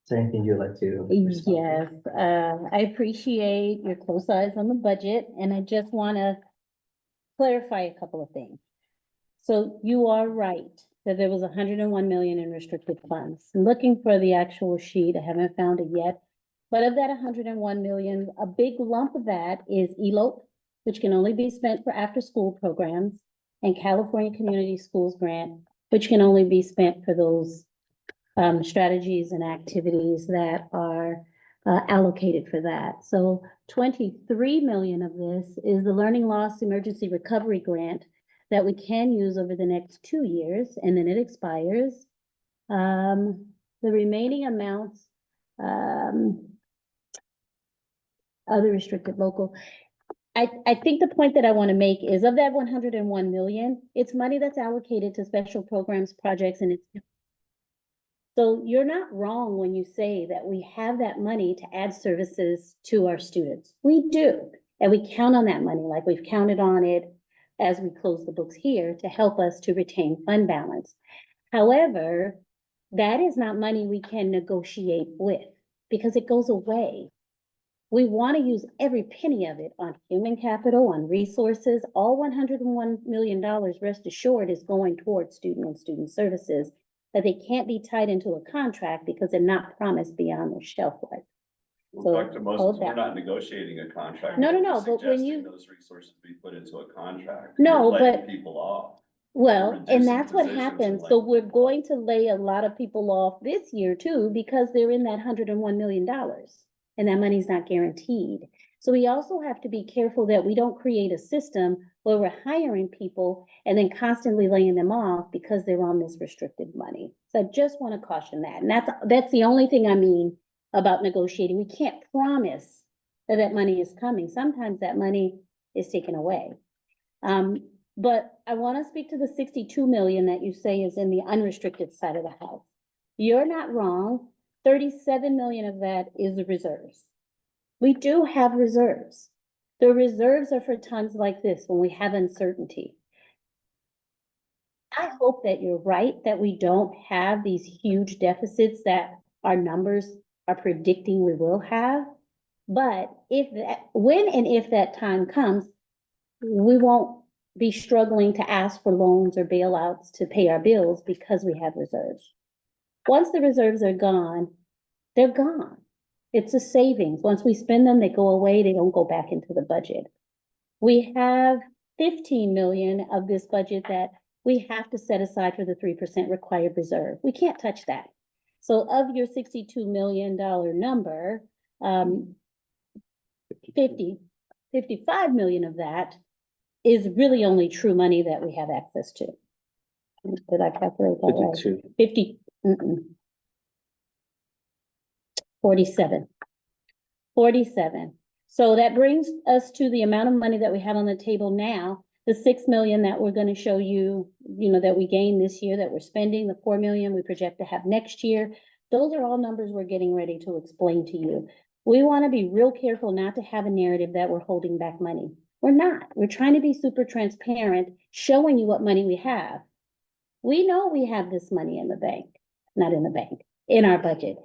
Is there anything you'd like to? Yes, I appreciate your close eyes on the budget, and I just want to clarify a couple of things. So you are right that there was 101 million in restricted funds. I'm looking for the actual sheet. I haven't found it yet. But of that 101 million, a big lump of that is ELOPE, which can only be spent for after-school programs, and California Community Schools Grant, which can only be spent for those strategies and activities that are allocated for that. So 23 million of this is the Learning Loss Emergency Recovery Grant that we can use over the next 2 years, and then it expires. The remaining amounts, other restricted local. I think the point that I want to make is of that 101 million, it's money that's allocated to special programs, projects, and it's. So you're not wrong when you say that we have that money to add services to our students. We do, and we count on that money like we've counted on it as we close the books here to help us to retain fund balance. However, that is not money we can negotiate with because it goes away. We want to use every penny of it on human capital, on resources. All $101 million, rest assured, is going towards student and student services, but they can't be tied into a contract because they're not promised beyond their shelf life. So, Dr. Moses, hold we're that. not negotiating a contract. No, no, We're no, but when suggesting you- Those resources be put into a contract. No, You're laying but- people off. Well, reducing and that's what positions and happens. So letting we're people going to lay a lot of people off this year too, because they're in that $101 million. And that money's not guaranteed. So we also have to be careful that we don't create a system where we're hiring people and then constantly laying them off because they're on this restricted money. So I just want to caution that. And that's the only thing I mean about negotiating. We can't promise that that money is coming. Sometimes that money is taken away. But I want to speak to the 62 million that you say is in the unrestricted side of the house. You're not wrong. 37 million of that is the reserves. We do have reserves. The reserves are for times like this when we have uncertainty. I hope that you're right, that we don't have these huge deficits that our numbers are predicting we will have. But when and if that time comes, we won't be struggling to ask for loans or bailouts to pay our bills because we have reserves. Once the reserves are gone, they're gone. It's a savings. Once we spend them, they go away. They don't go back into the budget. We have 15 million of this budget that we have to set aside for the 3% required reserve. We can't touch that. So of your $62 million number, 55 million of that is really only true money that we have access to. Did I calculate that right? 52. 47. So that brings us to the amount of money that we have on the table now, the 6 million that we're going to show you, that we gained this year that we're spending, the 4 million we project to have next year. Those are all numbers we're getting ready to explain to you. We want to be real careful not to have a narrative that we're holding back money. We're not. We're trying to be super transparent, showing you what money we have. We know we have this money in the bank, not in the bank, in our budget.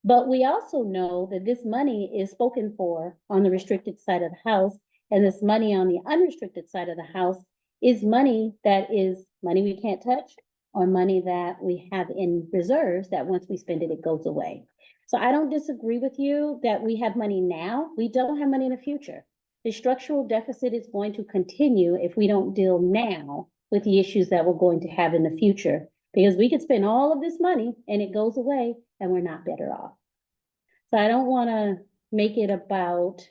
But we also know that this money is spoken for on the restricted side of the house, and this money on the unrestricted side of the house is money that is money we can't touch, or money that we have in reserves that once we spend it, it goes away. So I don't disagree with you that we have money now. We don't have money in the future. The structural deficit is going to continue if we don't deal now with the issues that we're going to have in the future, because we could spend all of this money and it goes away and we're not better off. So I don't want to make it about,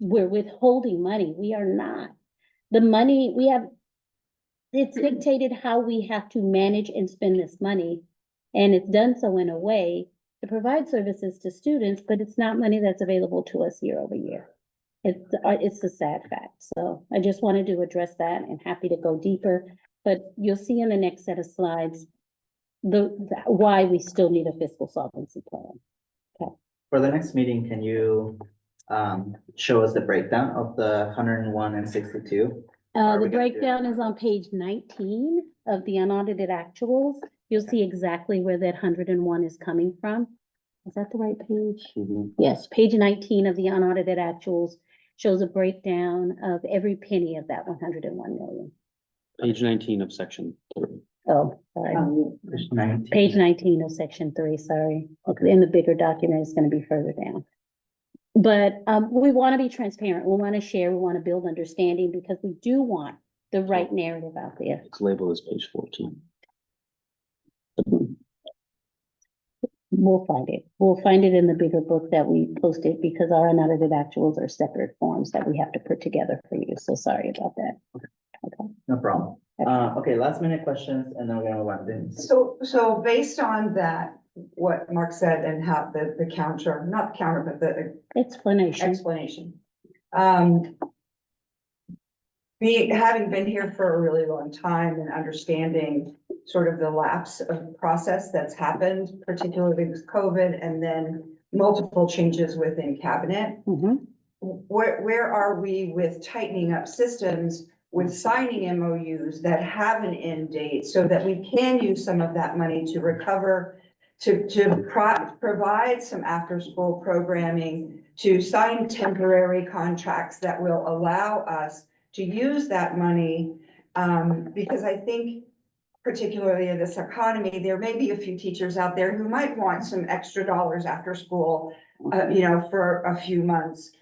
we're withholding money. We are not. The money we have, it's dictated how we have to manage and spend this money. And it's done so in a way to provide services to students, but it's not money that's available to us year over year. It's a sad fact. So I just wanted to address that and happy to go deeper, but you'll see in the next set of slides why we still need a fiscal solvency plan. For the next meeting, can you show us the breakdown of the 101 and 62? Are we The gonna do breakdown that? is on page 19 of the unaudited actuals. You'll see exactly where that 101 is coming from. Is that the right page? Mhm. Yes, page 19 of the unaudited actuals shows a breakdown of every penny of that 101 million. Page 19 of section 3. Oh, sorry. Page 19. Page 19 of section 3, sorry. Okay, in the bigger document, it's going to be further down. But we want to be transparent. We want to share. We want to build understanding because we do want the right narrative out there. It's labeled as page 14. We'll find it. We'll find it in the bigger book that we posted because our unaudited actuals are separate forms that we have to put together for you. So sorry about that. Okay. No problem. Okay, last minute questions and then we're gonna move on to this. So based on that, what Mark said and how the counter, not the counter, but the Explanation. explanation. Having been here for a really long time and understanding sort of the lapse of process that's happened, particularly with COVID and then multiple changes within cabinet. Mhm. Where are we with tightening up systems, with signing MOUs that have an end date so that we can use some of that money to recover provide some after-school programming, to sign temporary contracts that will allow us to use that money. Because I think particularly in this economy, there may be a few teachers out there who might want some extra dollars after school, for a few months.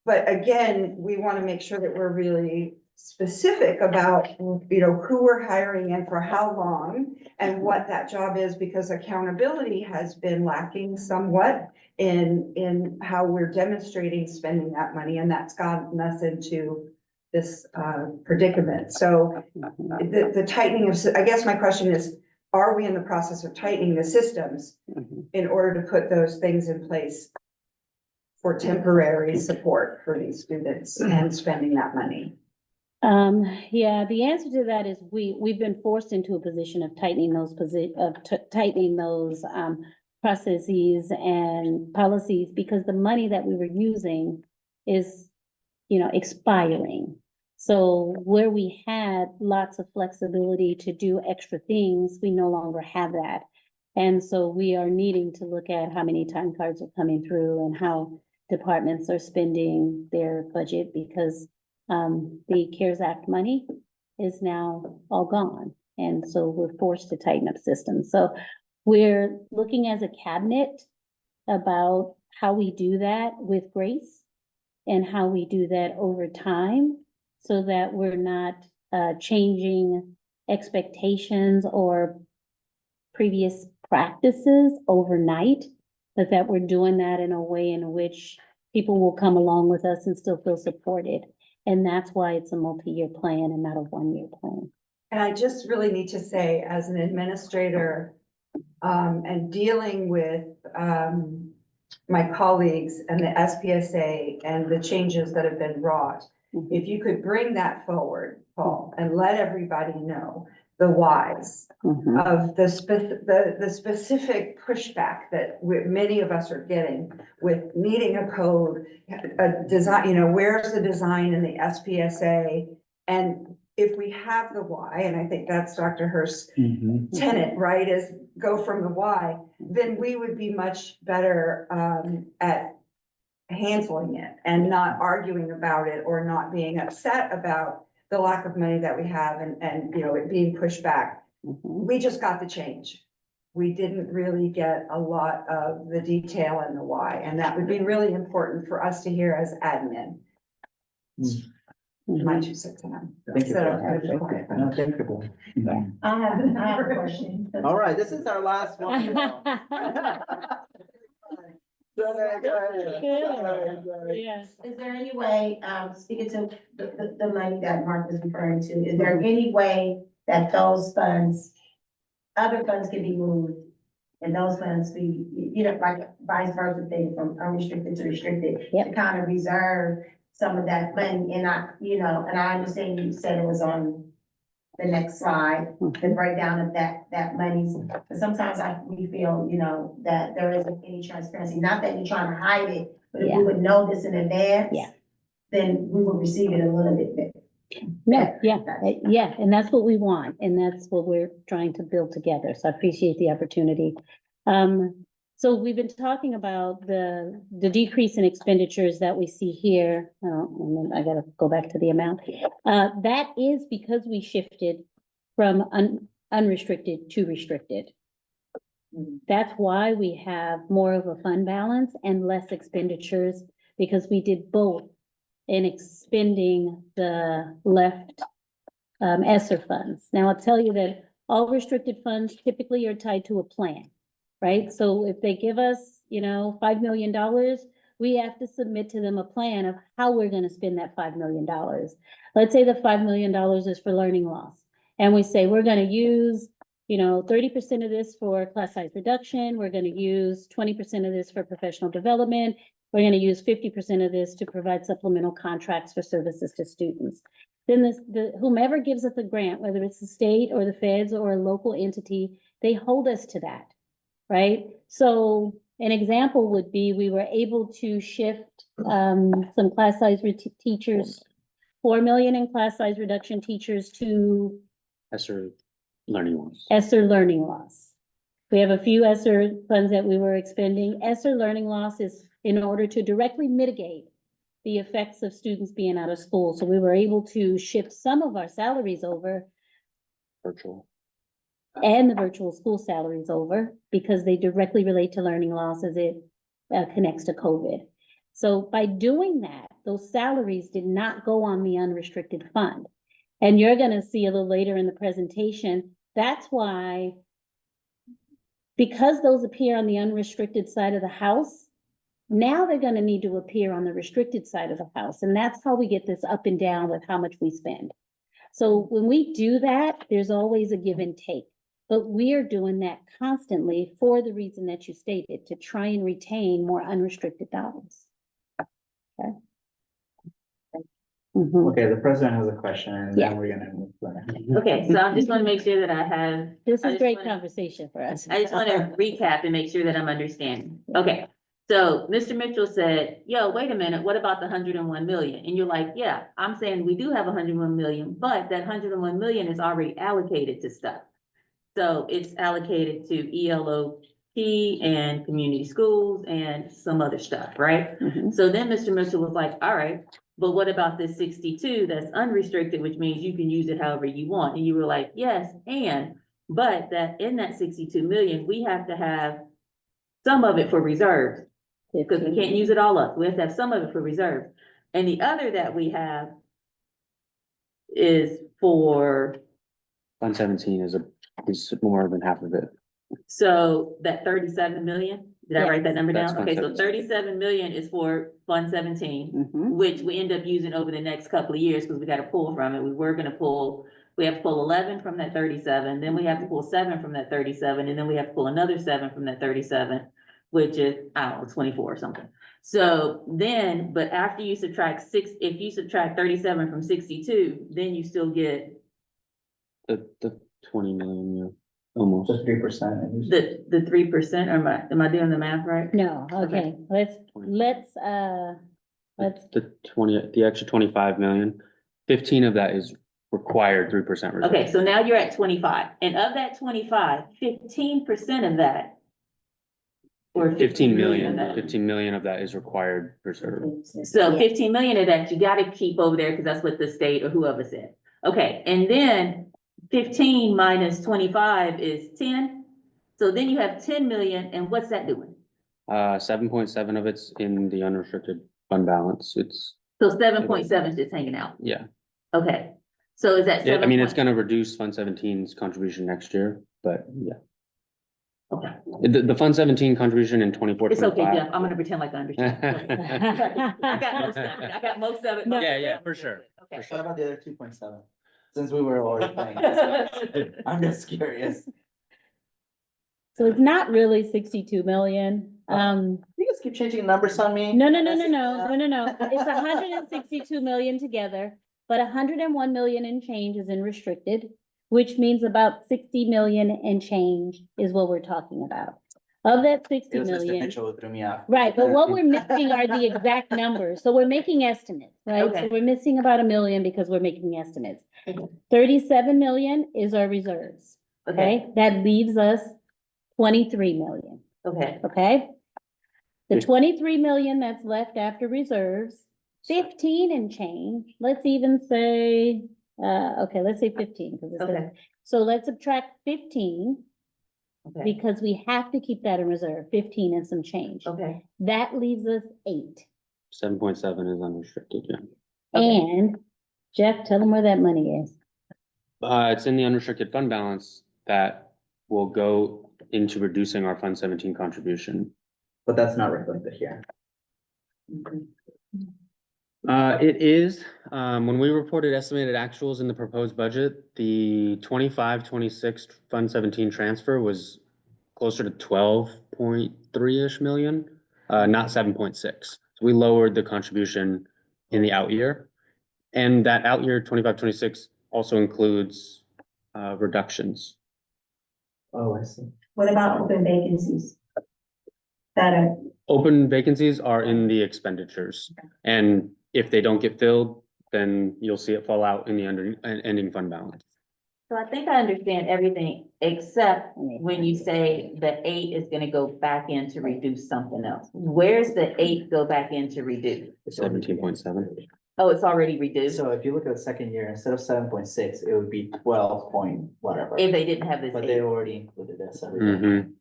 But again, we want to make sure that we're really specific about, who we're hiring and for how long and what that job is, because accountability has been lacking somewhat in how we're demonstrating spending that money, and that's gotten us into this predicament. So the tightening of, I guess my question is, are we in the process of tightening the systems in order to put those things in place for temporary support for these students and spending that money? Yeah, the answer to that is we've been forced into a position of tightening those processes and policies, because the money that we were using is, expiring. So where we had lots of flexibility to do extra things, we no longer have that. And so we are needing to look at how many time cards are coming through and how departments are spending their budget, because the CARES Act money is now all gone. And so we're forced to tighten up systems. So we're looking as a cabinet about how we do that with grace and how we do that over time, so that we're not changing expectations or previous practices overnight, but that we're doing that in a way in which people will come along with us and still feel supported. And that's why it's a multi-year plan and not a one-year plan. And I just really need to say, as an administrator, and dealing with, my colleagues and the SPSA and the changes that have been wrought, if you could bring that forward, Paul, and let everybody know the whys of the specific pushback that many of us are getting with needing a code, a design, where's the design in the SPSA? And if we have the why, and I think that's Dr. Hurst's tenet, right, is go from the why, then we would be much better at handling it and not arguing about it or not being upset about the lack of money that we have and it being pushed back. We just got the change. We didn't really get a lot of the detail and the why, and that would be really important for us to hear as admin. My 2 cents on that. Thank you. So, No, thank you. I have a question. All right, this is our last one. Yeah. Is there any way, speaking to the money that Mark was referring to, is there any way that those funds, other funds can be moved and those funds be, like vice versa thing from unrestricted to restricted, to kind of reserve some of that money? And I understand you said it was on the next slide, the breakdown of that money's, but sometimes we feel, that there isn't any transparency, not that you're trying to hide it, but if we would know this in advance, then we would receive it a little bit. Yeah, and that's what we want, and that's what we're trying to build together, so I appreciate the opportunity. So we've been talking about the decrease in expenditures that we see here. And then I gotta go back to the amount. That is because we shifted from unrestricted to restricted. That's why we have more of a fund balance and less expenditures, because we did both in expending the left ESSER funds. Now, I'll tell you that all restricted funds typically are tied to a plan. Right? So if they give us, $5 million, we have to submit to them a plan of how we're going to spend that $5 million. Let's say the $5 million is for learning loss. And we say, we're going to use, 30% of this for class size reduction. We're going to use 20% of this for professional development. We're going to use 50% of this to provide supplemental contracts for services to students. Then whomever gives us the grant, whether it's the state or the feds or a local entity, they hold us to that. Right? So an example would be, we were able to shift some class size teachers, 4 million in class size reduction teachers to ESSER learning loss. ESSER learning loss, We have a few ESSER funds that we were expending. ESSER learning loss is in order to directly mitigate the effects of students being out of school. So we were able to shift some of our salaries over Virtual. and the virtual school salaries over because they directly relate to learning loss as it connects to COVID. So by doing that, those salaries did not go on the unrestricted fund. And you're gonna see a little later in the presentation, that's why, because those appear on the unrestricted side of the house, now they're gonna need to appear on the restricted side of the house. And that's how we get this up and down with how much we spend. So when we do that, there's always a give and take. But we are doing that constantly for the reason that you stated, to try and retain more unrestricted dollars. Okay. Mhm. Okay, the president has a question and Yeah. then we're gonna move on. Okay, so I just want to make sure that I have, This I is just great wanna- conversation for us. I just want to recap and make sure that I'm understanding. Okay, so Mr. Mitchell said, yo, wait a minute, what about the 101 million? And you're like, yeah, I'm saying we do have 101 million, but that 101 million is already allocated to stuff. So it's allocated to ELOP and community schools and some other stuff, right? Mhm. So then Mr. Mitchell was like, all right, but what about this 62 that's unrestricted, which means you can use it however you want? And you were like, yes, but that in that 62 million, we have to have some of it for reserves, because we can't use it all up. We have to have some of it for reserves. And the other that we have is for, Fund 17 is more than half of it. so that 37 million, did I write that number That's down? Fund Okay, so 17. 37 million is for Fund 17. Mhm. Which we end up using over the next couple of years, because we gotta pull from it. We were gonna pull, we have to pull 11 from that 37, then we have to pull 7 from that 37, and then we have to pull another 7 from that 37, which is, I don't know, 24 or something. So then, but after you subtract if you subtract 37 from 62, then you still get The 20 million, yeah, almost. Just 3%. the 3%, or am I doing the math right? No, okay, let's, The extra 25 million, 15 of that is required 3% reserve. Okay, so now you're at 25, and of that 25, 15% of that, or 15 million, of that. 15 million of that is required reserve. So 15 million of that you gotta keep over there, because that's what the state or whoever said. Okay, and then 15 minus 25 is 10. So then you have 10 million, and what's that doing? 7.7 of it's in the unrestricted fund balance. It's, So 7.7 is just hanging out. yeah. Okay, so is that Yeah, 7? I mean, it's gonna reduce Fund 17's contribution next year, but yeah. Okay, The Fund 17 contribution in 24, it's okay, 25. Jeff, I'm gonna pretend like I understand. I got most of it, I got most of it. Yeah, for sure. Okay. What about the other 2.7? Since we were already playing. I'm just curious. So it's not really 62 million. You guys keep changing numbers on me. No. It's 162 million together, but 101 million in change is in restricted, which means about 60 million and change is what we're talking about. Of that 60 It was Mr. million. Mitchell who threw me off. Right, but what we're missing are the exact numbers, so we're making estimates, right? So Okay. we're missing about 1 million because we're making estimates. 37 million is our reserves, okay? That leaves us 23 million, Okay, okay? The 23 million that's left after reserves, 15 and change, let's even say, okay, let's say 15, because it says, Okay. so let's subtract 15, okay, because we have to keep that in reserve, 15 and some change. okay. That leaves us 8. 7.7 is unrestricted, yeah. And Jeff, tell them where that money is. It's in the unrestricted fund balance that will go into reducing our Fund 17 contribution. But that's not reflected here. It is, when we reported estimated actuals in the proposed budget, the 25-26 Fund 17 transfer was closer to 12.3-ish million, not 7.6. So we lowered the contribution in the out year. And that out year 25-26 also includes reductions. Oh, I see. What about open vacancies? That are, Open vacancies are in the expenditures, and if they don't get filled, then you'll see it fall out in the ending fund balance. So I think I understand everything, except when you say the 8 is gonna go back in to reduce something else. Where's the 8 go back in to reduce? 17.7. Oh, it's already reduced, So if you look at the second year, instead of 7.6, it would be 12 point whatever. if they didn't have this But they 8. already included this. Mhm.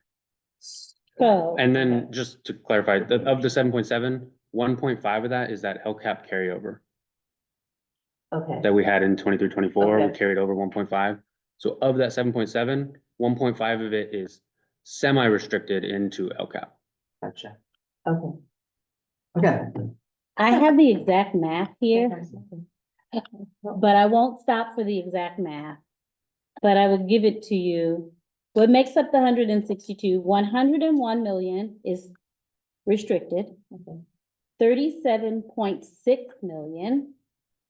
So, And then just to clarify, of the 7.7, 1.5 of that is that LCAP carryover Okay, that we had in 23-24. We Okay. carried over 1.5. So of that 7.7, 1.5 of it is semi-restricted into LCAP. Gotcha. okay. Okay. I have the exact math here, but I won't stop for the exact math. But I will give it to you. What makes up the 162, 101 million is restricted. 37.6 million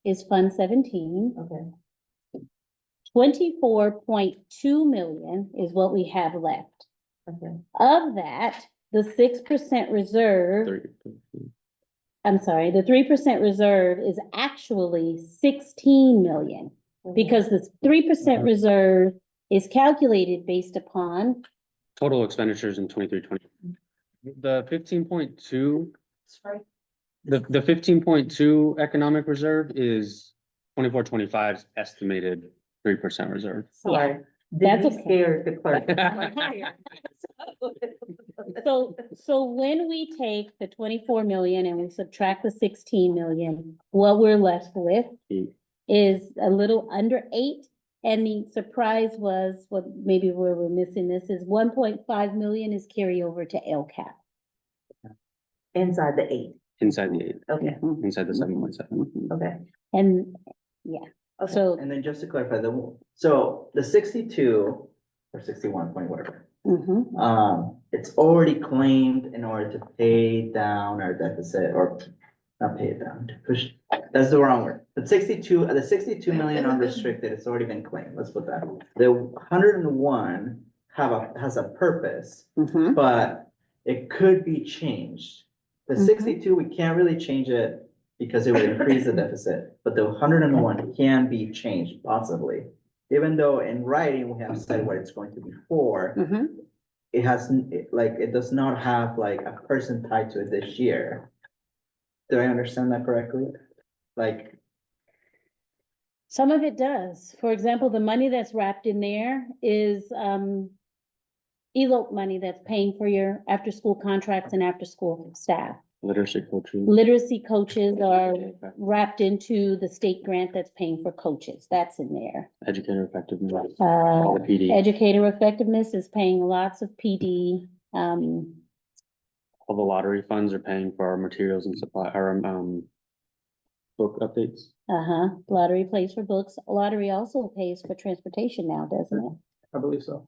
is Fund 17. Okay. 24.2 million is what we have left. Okay. Of that, the 6% reserve, 30. I'm sorry, the 3% reserve is actually 16 million. Because the 3% reserve is calculated based upon, Total expenditures in 23-24. The 15.2, the 15.2 economic reserve is 24-25's estimated 3% reserve. Sorry. That's Did you okay. scare the clerk? so when we take the 24 million and we subtract the 16 million, what we're left with is a little under 8. And the surprise was, what maybe where we're missing this is 1.5 million is carryover to LCAP. Inside the 8, Inside the 8, okay, inside the 7.7. okay. And, yeah, so, And then just to clarify, the 62 or 61 point whatever, it's already claimed in order to pay down our deficit or not pay it down, to push, that's the wrong word. But the 62 million unrestricted, it's already been claimed, let's put that. The 101 has a purpose, but it could be changed. The 62, we can't really change it because it would increase the deficit, but the 101 can be changed possibly. Even though in writing, we have said what it's going to be for, it has, it does not have like a person tied to it this year. Do I understand that correctly? Like, some of it does. For example, the money that's wrapped in there is, ELOP money that's paying for your after-school contracts and after-school staff. Literacy coaches. Literacy coaches are wrapped into the state grant that's paying for coaches. That's in there. Educator effectiveness. Uh, The PD. educator effectiveness is paying lots of PD. All the lottery funds are paying for our materials and supply, our, book updates. Lottery pays for books. Lottery also pays for transportation now, doesn't it? I believe so.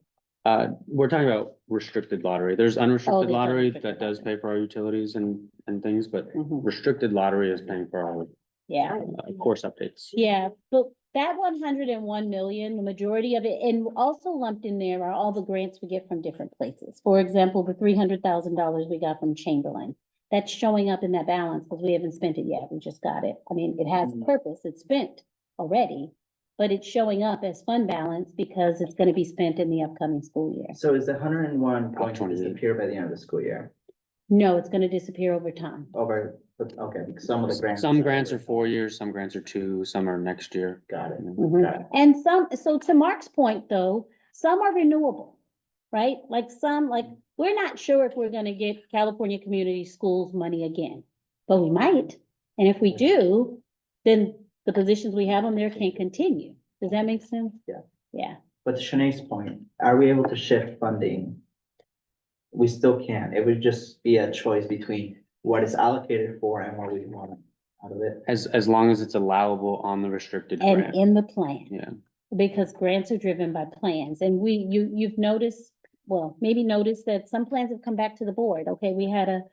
We're talking about restricted lottery. There's unrestricted there's lottery unrestricted that does pay for our utilities and things, but Mhm. restricted lottery is paying for our Yeah. course updates. Yeah, but that 101 million, the majority of it, and also lumped in there are all the grants we get from different places. For example, the $300,000 we got from Chamberlain. That's showing up in that balance because we haven't spent it yet. We just got it. I mean, it has a purpose. It's spent already. But it's showing up as fund balance because it's gonna be spent in the upcoming school year. so is the 101 going to 28. disappear by the end of the school year? No, it's gonna disappear over time. Okay, because some of the grants. Some grants are 4 years, some grants are 2, some are next year. Got it. Mhm. Got it. And some, so to Mark's point, though, some are renewable, right? Like some, like, we're not sure if we're gonna get California Community Schools money again, but we might. And if we do, then the positions we have on there can continue. Does that make sense? Yeah. Yeah. But to Shanae's point, are we able to shift funding? We still can. It would just be a choice between what is allocated for and what we want out of it. As long as it's allowable on the restricted And grant. in the plan. Yeah. Because grants are driven by plans, and you've noticed, well, maybe noticed that some plans have come back to the board. Okay, we had a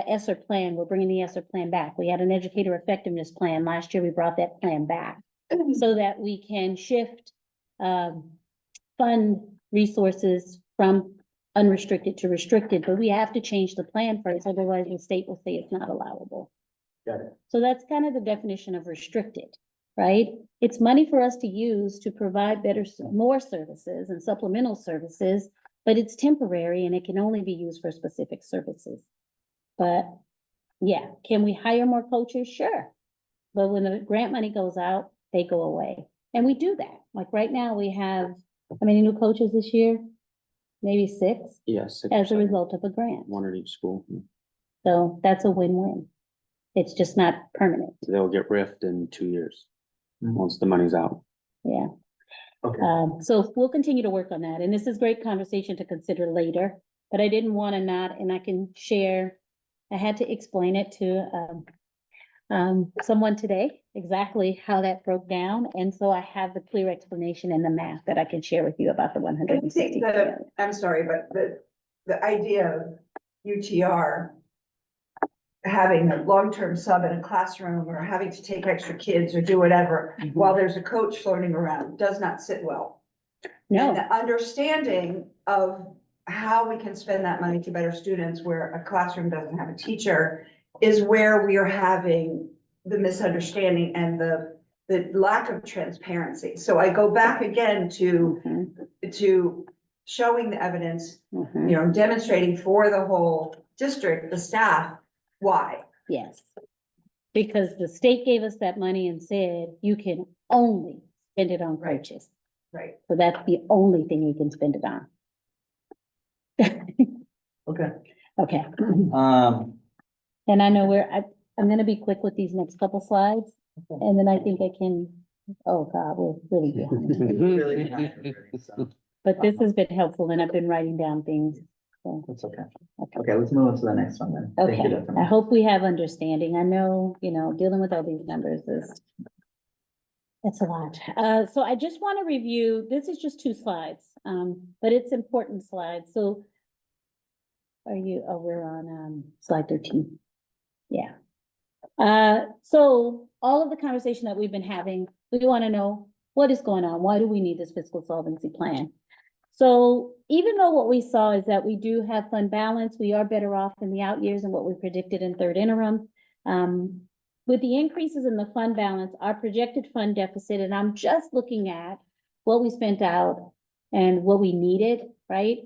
ESSER plan, we're bringing the ESSER plan back. We had an educator effectiveness plan. Last year, we brought that plan back. So that we can shift, fund resources from unrestricted to restricted, but we have to change the plan first, otherwise the state will say it's not allowable. Got it. So that's kind of the definition of restricted. right? It's money for us to use to provide more services and supplemental services, but it's temporary and it can only be used for specific services. But yeah, can we hire more coaches? Sure. But when the grant money goes out, they go away. And we do that. Like right now, we have, how many new coaches this year? Maybe 6 Yes. as a result of a grant. One at each school. So that's a win-win. It's just not permanent. They'll get riffed in 2 years, Mhm. once the money's out. Yeah. Okay. So we'll continue to work on that. And this is great conversation to consider later, but I didn't want to not, and I can share. I had to explain it to, someone today, exactly how that broke down. And so I have the clear explanation in the math that I can share with you about the one hundred I and think sixty. I'm sorry, but the idea of UTR having a long-term sub in a classroom or having to take extra kids or do whatever while there's a coach floating around does not sit well. And No, the understanding of how we can spend that money to better students where a classroom doesn't have a teacher is where we are having the misunderstanding and the lack of transparency. So I go back again to showing the evidence, demonstrating for the whole district, the staff, why. yes. Because the state gave us that money and said, you can only spend it on Right. coaches. Right. So that's the only thing we can spend it on. Okay. Okay, And I know I'm gonna be quick with these next couple slides, and then I think I can, oh God, we're really behind. really behind already, so But this has been helpful, and I've been writing down things, so, that's okay. okay. Okay, let's move on to the next one then. Thank you, Okay, Dr. I Moore. hope we have understanding. I know, dealing with all these numbers it's a lot. So I just want to review, this is just 2 slides, but it's important slides. So we're on, slide 13. Yeah. So all of the conversation that we've been having, we want to know what is going on? Why do we need this fiscal solvency plan? So even though what we saw is that we do have fund balance, we are better off in the out years than what we predicted in third interim. With the increases in the fund balance, our projected fund deficit, and I'm just looking at what we spent out and what we needed, right,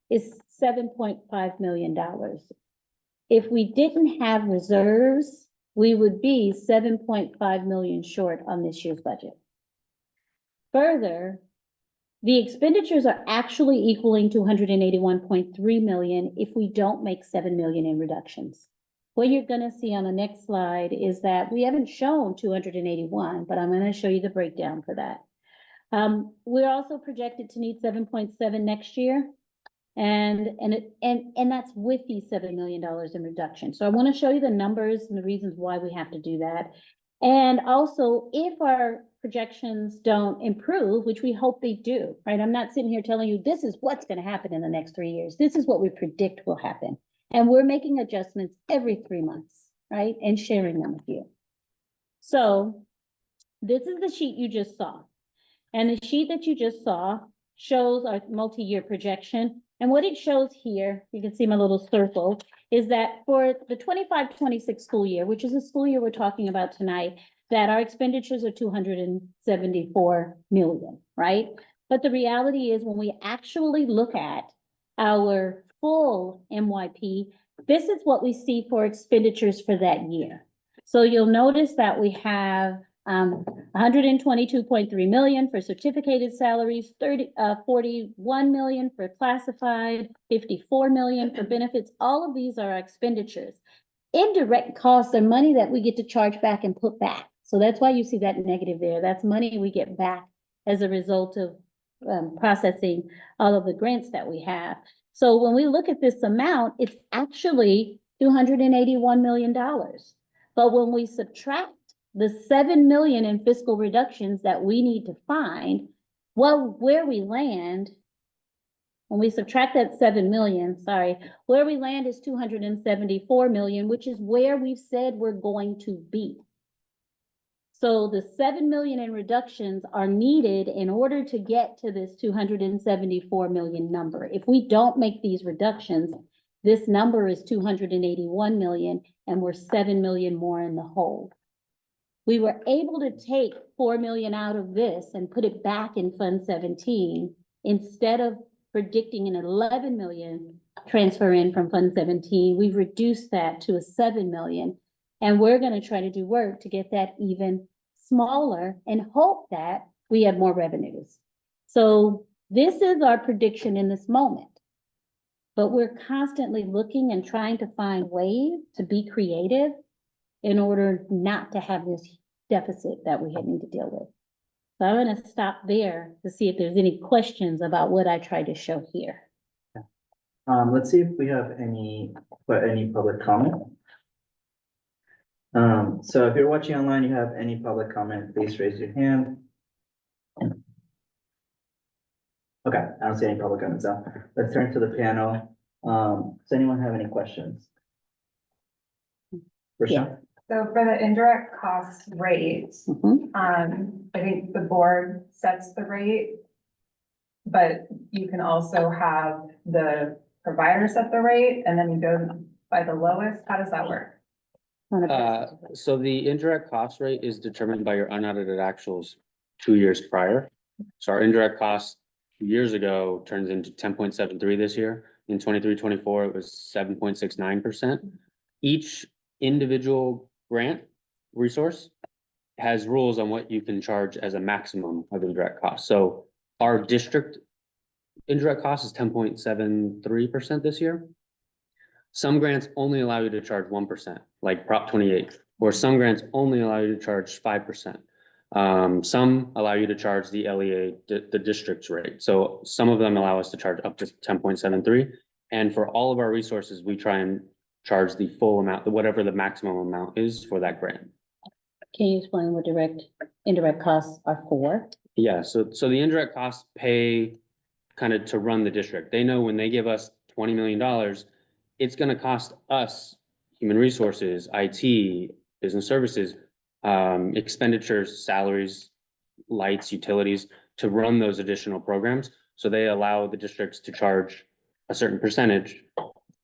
is $7.5 million. If we didn't have reserves, we would be 7.5 million short on this year's budget. Further, the expenditures are actually equaling 281.3 million if we don't make 7 million in reductions. What you're gonna see on the next slide is that we haven't shown 281, but I'm gonna show you the breakdown for that. We're also projected to need 7.7 next year. And that's with these $7 million in reduction. So I want to show you the numbers and the reasons why we have to do that. And also, if our projections don't improve, which we hope they do, right? I'm not sitting here telling you this is what's going to happen in the next 3 years. This is what we predict will happen. And we're making adjustments every 3 months, right? And sharing them with you. So this is the sheet you just saw. And the sheet that you just saw shows our multi-year projection. And what it shows here, you can see my little circle, is that for the 25-26 school year, which is the school year we're talking about tonight, that our expenditures are 274 million, right? But the reality is when we actually look at our full MYP, this is what we see for expenditures for that year. So you'll notice that we have 122.3 million for certificated salaries, 41 million for classified, 54 million for benefits. All of these are expenditures. Indirect costs are money that we get to charge back and put back. So that's why you see that negative there. That's money we get back as a result of processing all of the grants that we have. So when we look at this amount, it's actually $281 million. But when we subtract the 7 million in fiscal reductions that we need to find, well, where we land, when we subtract that 7 million, where we land is 274 million, which is where we've said we're going to be. So the 7 million in reductions are needed in order to get to this 274 million number. If we don't make these reductions, this number is 281 million, and we're 7 million more in the hole. We were able to take 4 million out of this and put it back in Fund 17 instead of predicting an 11 million transfer in from Fund 17. We've reduced that to a 7 million. And we're gonna try to do work to get that even smaller and hope that we have more revenues. So this is our prediction in this moment. But we're constantly looking and trying to find ways to be creative in order not to have this deficit that we need to deal with. So I'm gonna stop there to see if there's any questions about what I tried to show here. Let's see if we have any public comment. So if you're watching online, you have any public comment, please raise your hand. Okay, I don't see any public comments, so let's turn to the panel. Does anyone have any questions? Rashawn? So for the indirect cost rate, Mhm. I think the board sets the rate. But you can also have the provider set the rate and then you go by the lowest. How does that work? So the indirect cost rate is determined by your unaudited actuals 2 years prior. So our indirect cost 2 years ago turns into 10.73 this year. In 23-24, it was 7.69%. Each individual grant resource has rules on what you can charge as a maximum of indirect cost. So our district indirect cost is 10.73% this year. Some grants only allow you to charge 1%, like Prop 28, or some grants only allow you to charge 5%. Some allow you to charge the LEA, the district's rate. So some of them allow us to charge up to 10.73. And for all of our resources, we try and charge the full amount, whatever the maximum amount is for that grant. Can you explain what indirect costs are for? Yeah, so the indirect costs pay kind of to run the district. They know when they give us $20 million, it's gonna cost us, human resources, IT, business services, expenditures, salaries, lights, utilities, to run those additional programs. So they allow the districts to charge a certain percentage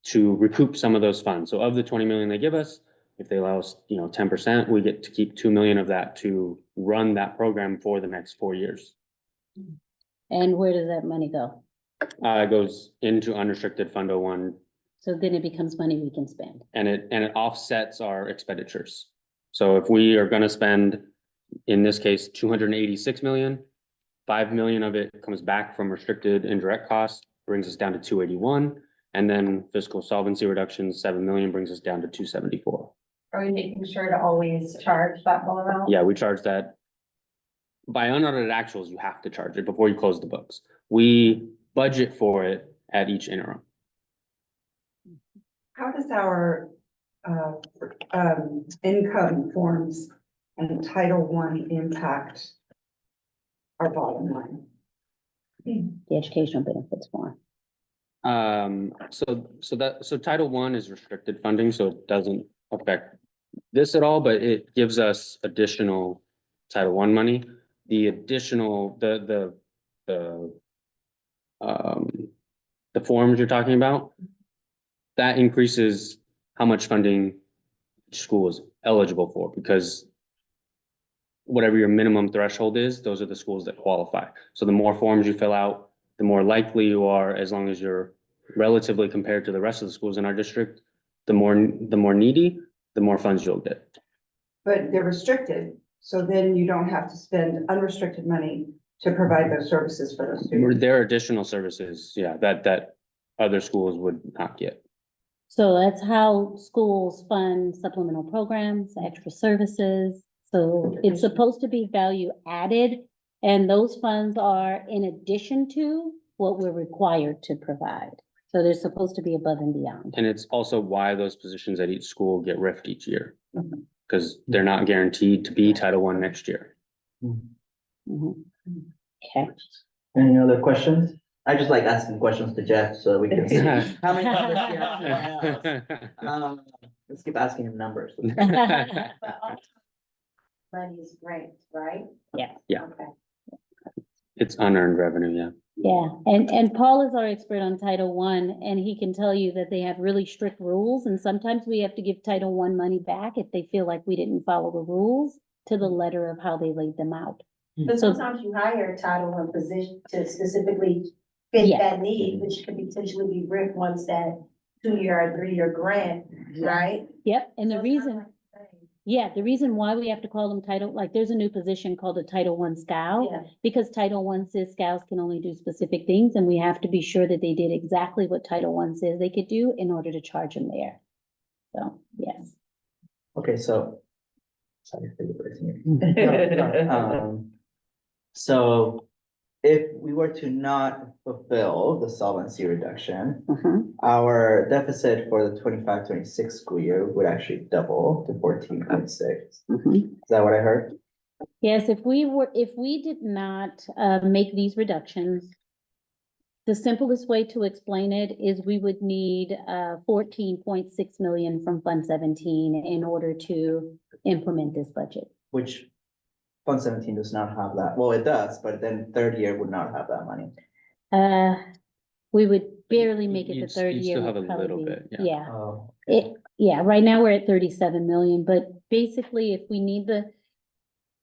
to recoup some of those funds. So of the 20 million they give us, if they allow us, 10%, we get to keep 2 million of that to run that program for the next 4 years. And where does that money go? It goes into unrestricted Fund 01, So then it becomes money we can spend. and it offsets our expenditures. So if we are gonna spend, in this case, 286 million, 5 million of it comes back from restricted indirect costs, brings us down to 281. And then fiscal solvency reduction, 7 million brings us down to 274. Are we making sure to always charge that full amount? Yeah, we charge that. By unaudited actuals, you have to charge it before you close the books. We budget for it at each interim. How does our income forms and Title I impact our bottom line? The educational benefits form. So Title I is restricted funding, so it doesn't affect this at all, but it gives us additional Title I money. The additional, the forms you're talking about, that increases how much funding each school is eligible for, because whatever your minimum threshold is, those are the schools that qualify. So the more forms you fill out, the more likely you are, as long as you're relatively compared to the rest of the schools in our district, the more needy, the more funds you'll get. But they're restricted, so then you don't have to spend unrestricted money to provide those services for those students. There are additional services, yeah, that other schools would not get. So that's how schools fund supplemental programs, extra services. So it's supposed to be value added, and those funds are in addition to what we're required to provide. So they're supposed to be above and beyond. And it's also why those positions at each school get riffed each year, because they're not guaranteed to be Title I next year. Mhm. Okay. Any other questions? I just like asking questions to Jeff so we can see how many numbers he has in my house. Let's keep asking him numbers. Money is grant, right? Yeah. Yeah. Okay. It's unearned revenue, yeah. Yeah, and Paul is our expert on Title I, and he can tell you that they have really strict rules, and sometimes we have to give Title I money back if they feel like we didn't follow the rules to the letter of how they laid them out. But So- sometimes you hire a Title I position to specifically fit Yes. that need, which could potentially be ripped once that 2-year or 3-year grant, right? Yep, and the So it's kinda reason, like the same. yeah, the reason why we have to call them title, like, there's a new position called a Title I scout. Yeah. Because Title I says scouts can only do specific things, and we have to be sure that they did exactly what Title I says they could do in order to charge them there. So, yes. Okay, so. Sorry for the So if we were to not fulfill the solvency reduction, our deficit for the 25-26 school year would actually double to 14.6. Is that what I heard? Yes, if we did not, make these reductions, the simplest way to explain it is we would need, 14.6 million from Fund 17 in order to implement this budget. Which Fund 17 does not have that. Well, it does, but then third year would not have that money. We would barely make it the You'd- third you'd year. still have would a probably little be- bit, yeah. Yeah, Oh. yeah, right now we're at 37 million, but basically if we need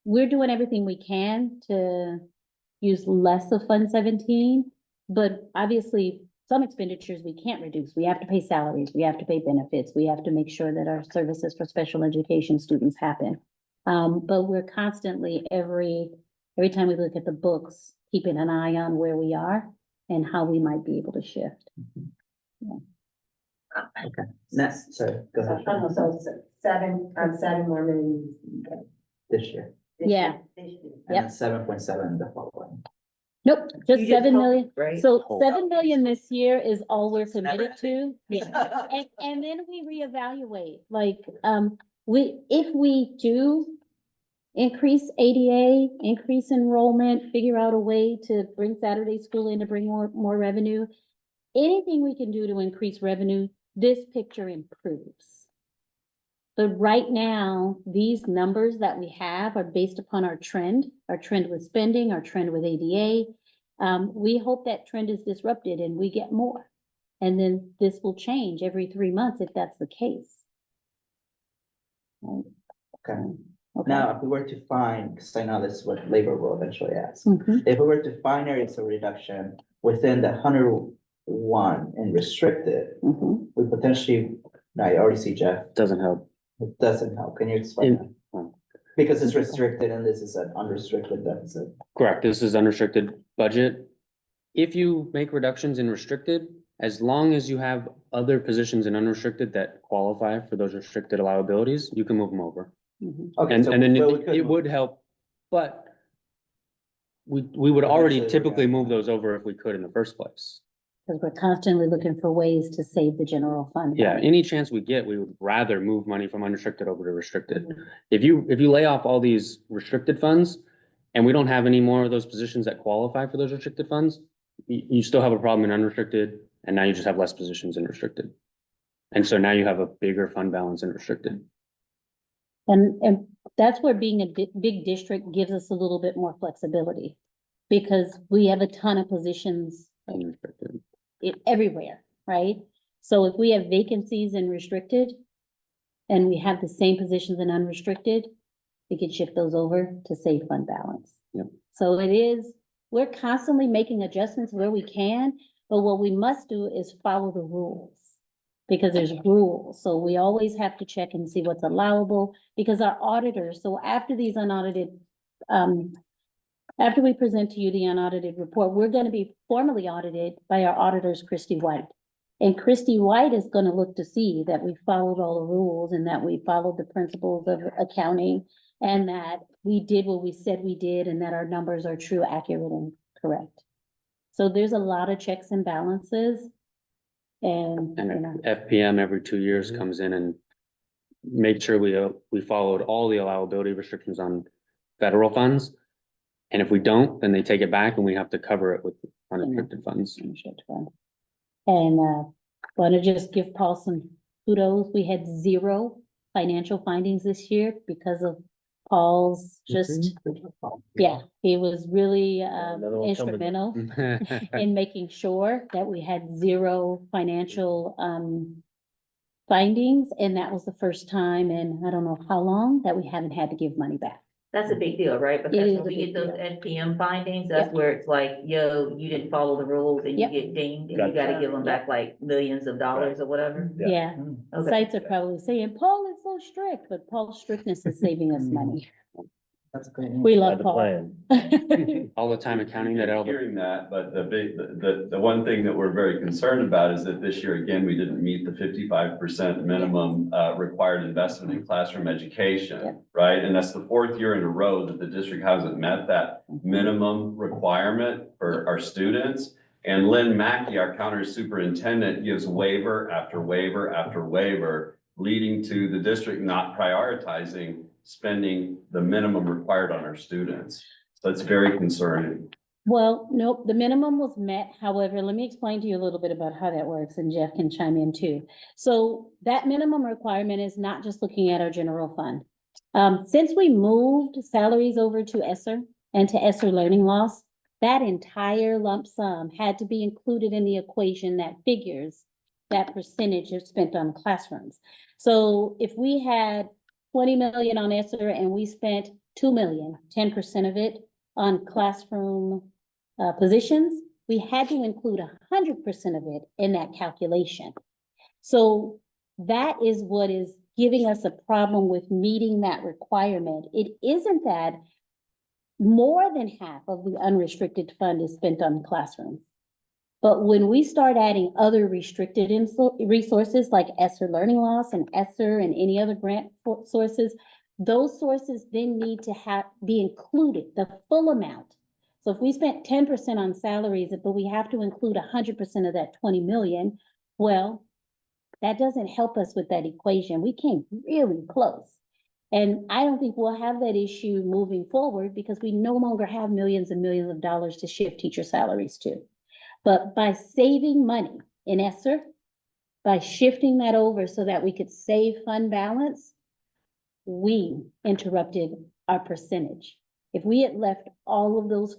we're doing everything we can to use less of Fund 17, but obviously some expenditures we can't reduce. We have to pay salaries, we have to pay benefits, we have to make sure that our services for special education students happen. But we're constantly, every time we look at the books, keeping an eye on where we are and how we might be able to shift. Next, sorry, go ahead. So it's 7 more million. This year. this Yeah. year, this year. And Yep. then 7.7 the following. Nope, just You 7 hope, million. Right? So Hope. 7 million this year is all we're committed to. Yeah. Yeah. And then we reevaluate, like, if we do increase ADA, increase enrollment, figure out a way to bring Saturday school in to bring more revenue. Anything we can do to increase revenue, this picture improves. But right now, these numbers that we have are based upon our trend with spending, our trend with ADA. We hope that trend is disrupted and we get more. And then this will change every 3 months if that's the case. Right. Okay. Okay. Now, if we were to find, because I know this is what labor will eventually ask, Mhm. if we were to find areas of reduction within the 101 and restricted, Mhm. we potentially, now I already see Jeff, Doesn't help. it doesn't help. Can you explain that? well, Because it's restricted and this is an unrestricted deficit. Correct, this is unrestricted budget. If you make reductions in restricted, as long as you have other positions in unrestricted that qualify for those restricted allowabilities, you can move them over. Mhm. Okay, And so. then well, we could it move- would help, but we would already Eventually we're typically gonna- move those over if we could in the first place. Cause we're constantly looking for ways to save the general fund. Yeah, balance. any chance we get, we would rather move money from unrestricted over to restricted. If you lay off all these restricted funds and we don't have any more of those positions that qualify for those restricted funds, you still have a problem in unrestricted and now you just have less positions in restricted. And so now you have a bigger fund balance in restricted. And that's where being a big district gives us a little bit more flexibility. Because we have a ton of positions Unrestricted. everywhere, right? So if we have vacancies in restricted and we have the same positions in unrestricted, we could shift those over to save fund balance. Yep. So we're constantly making adjustments where we can, but what we must do is follow the rules. Because there's rules, so we always have to check and see what's allowable, because our auditors, so after these unaudited, after we present to you the unaudited report, we're gonna be formally audited by our auditors, Christy White. And Christy White is gonna look to see that we followed all the rules and that we followed the principles of accounting and that we did what we said we did and that our numbers are true, accurate, and correct. So there's a lot of checks and balances. And, you know, And FPM every 2 years comes in and made sure we followed all the allowability restrictions on federal funds. And if we don't, then they take it back and we have to cover it with unrestricted funds. And, wanna just give Paul some kudos. We had 0 financial findings this year because of Paul's just, yeah, he was really, Another one coming. instrumental in making sure that we had 0 financial, findings. And that was the first time in, I don't know how long, that we haven't had to give money back. That's a big deal, right? It Because is when a we big get those deal. FPM findings, that's Yep. where it's like, yo, you didn't follow the rules and you Yep. get dinged and you Gotcha. gotta give them Yep. back like millions of dollars or whatever. Yeah, Okay. sites are probably saying, Paul is so strict, but Paul's strictness is saving us money. That's great. We love Paul. All the time accounting that Albert. Hearing that, but the one thing that we're very concerned about is that this year, again, we didn't meet the 55% minimum required investment in classroom education, right? And that's the fourth year in a row that the district hasn't met that minimum requirement for our students. And Lynn Mackey, our counter superintendent, gives waiver after waiver after waiver, leading to the district not prioritizing spending the minimum required on our students. So it's very concerning. Well, nope, the minimum was met. However, let me explain to you a little bit about how that works, and Jeff can chime in too. So that minimum requirement is not just looking at our general fund. Since we moved salaries over to ESSER and to ESSER learning loss, that entire lump sum had to be included in the equation that figures that percentage is spent on classrooms. So if we had 20 million on ESSER and we spent 2 million, 10% of it on classroom positions, we had to include 100% of it in that calculation. So that is what is giving us a problem with meeting that requirement. It isn't that more than half of the unrestricted fund is spent on classrooms. But when we start adding other restricted resources like ESSER learning loss and ESSER and any other grant sources, those sources then need to be included, the full amount. So if we spent 10% on salaries, but we have to include 100% of that 20 million, well, that doesn't help us with that equation. We came really close. And I don't think we'll have that issue moving forward because we no longer have millions and millions of dollars to shift teacher salaries to. But by saving money in ESSER, by shifting that over so that we could save fund balance, we interrupted our percentage. If we had left all of those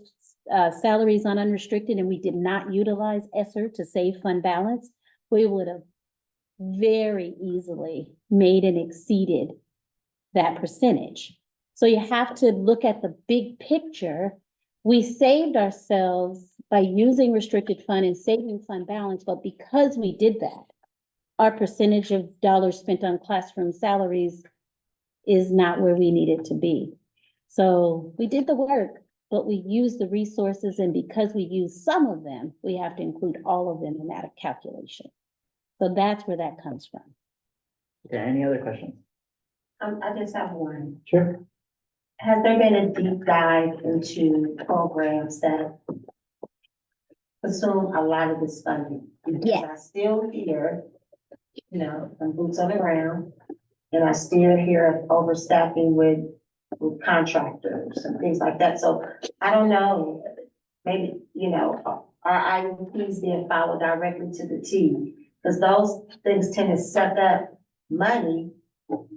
salaries on unrestricted and we did not utilize ESSER to save fund balance, we would have very easily made and exceeded that percentage. So you have to look at the big picture. We saved ourselves by using restricted fund and saving fund balance, but because we did that, our percentage of dollars spent on classroom salaries is not where we need it to be. So we did the work, but we used the resources, and because we used some of them, we have to include all of them in that calculation. So that's where that comes from. Okay, any other questions? I just have one. Sure. Has there been a deep dive into programs that consume a lot of this funding? Because I still hear, you know, some boots on the ground, and I still hear of overstaffing with contractors and things like that. So I don't know, maybe, you know, are IEPs being followed directly to the T? Because those things tend to suck up money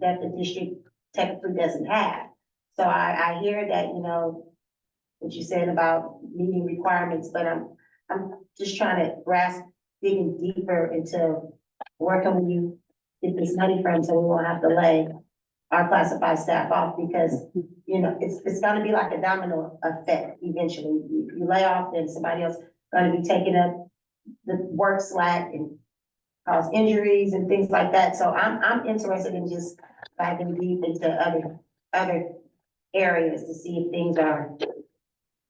that the district technically doesn't have. So I hear that, you know, what you said about meeting requirements, but I'm just trying to grasp, digging deeper into where can we get this money from so we won't have to lay our classified staff off, because, you know, it's gonna be like a domino effect eventually. You lay off, then somebody else gonna be taking up the work slack and cause injuries and things like that. So I'm interested in just diving deep into other areas to see if things are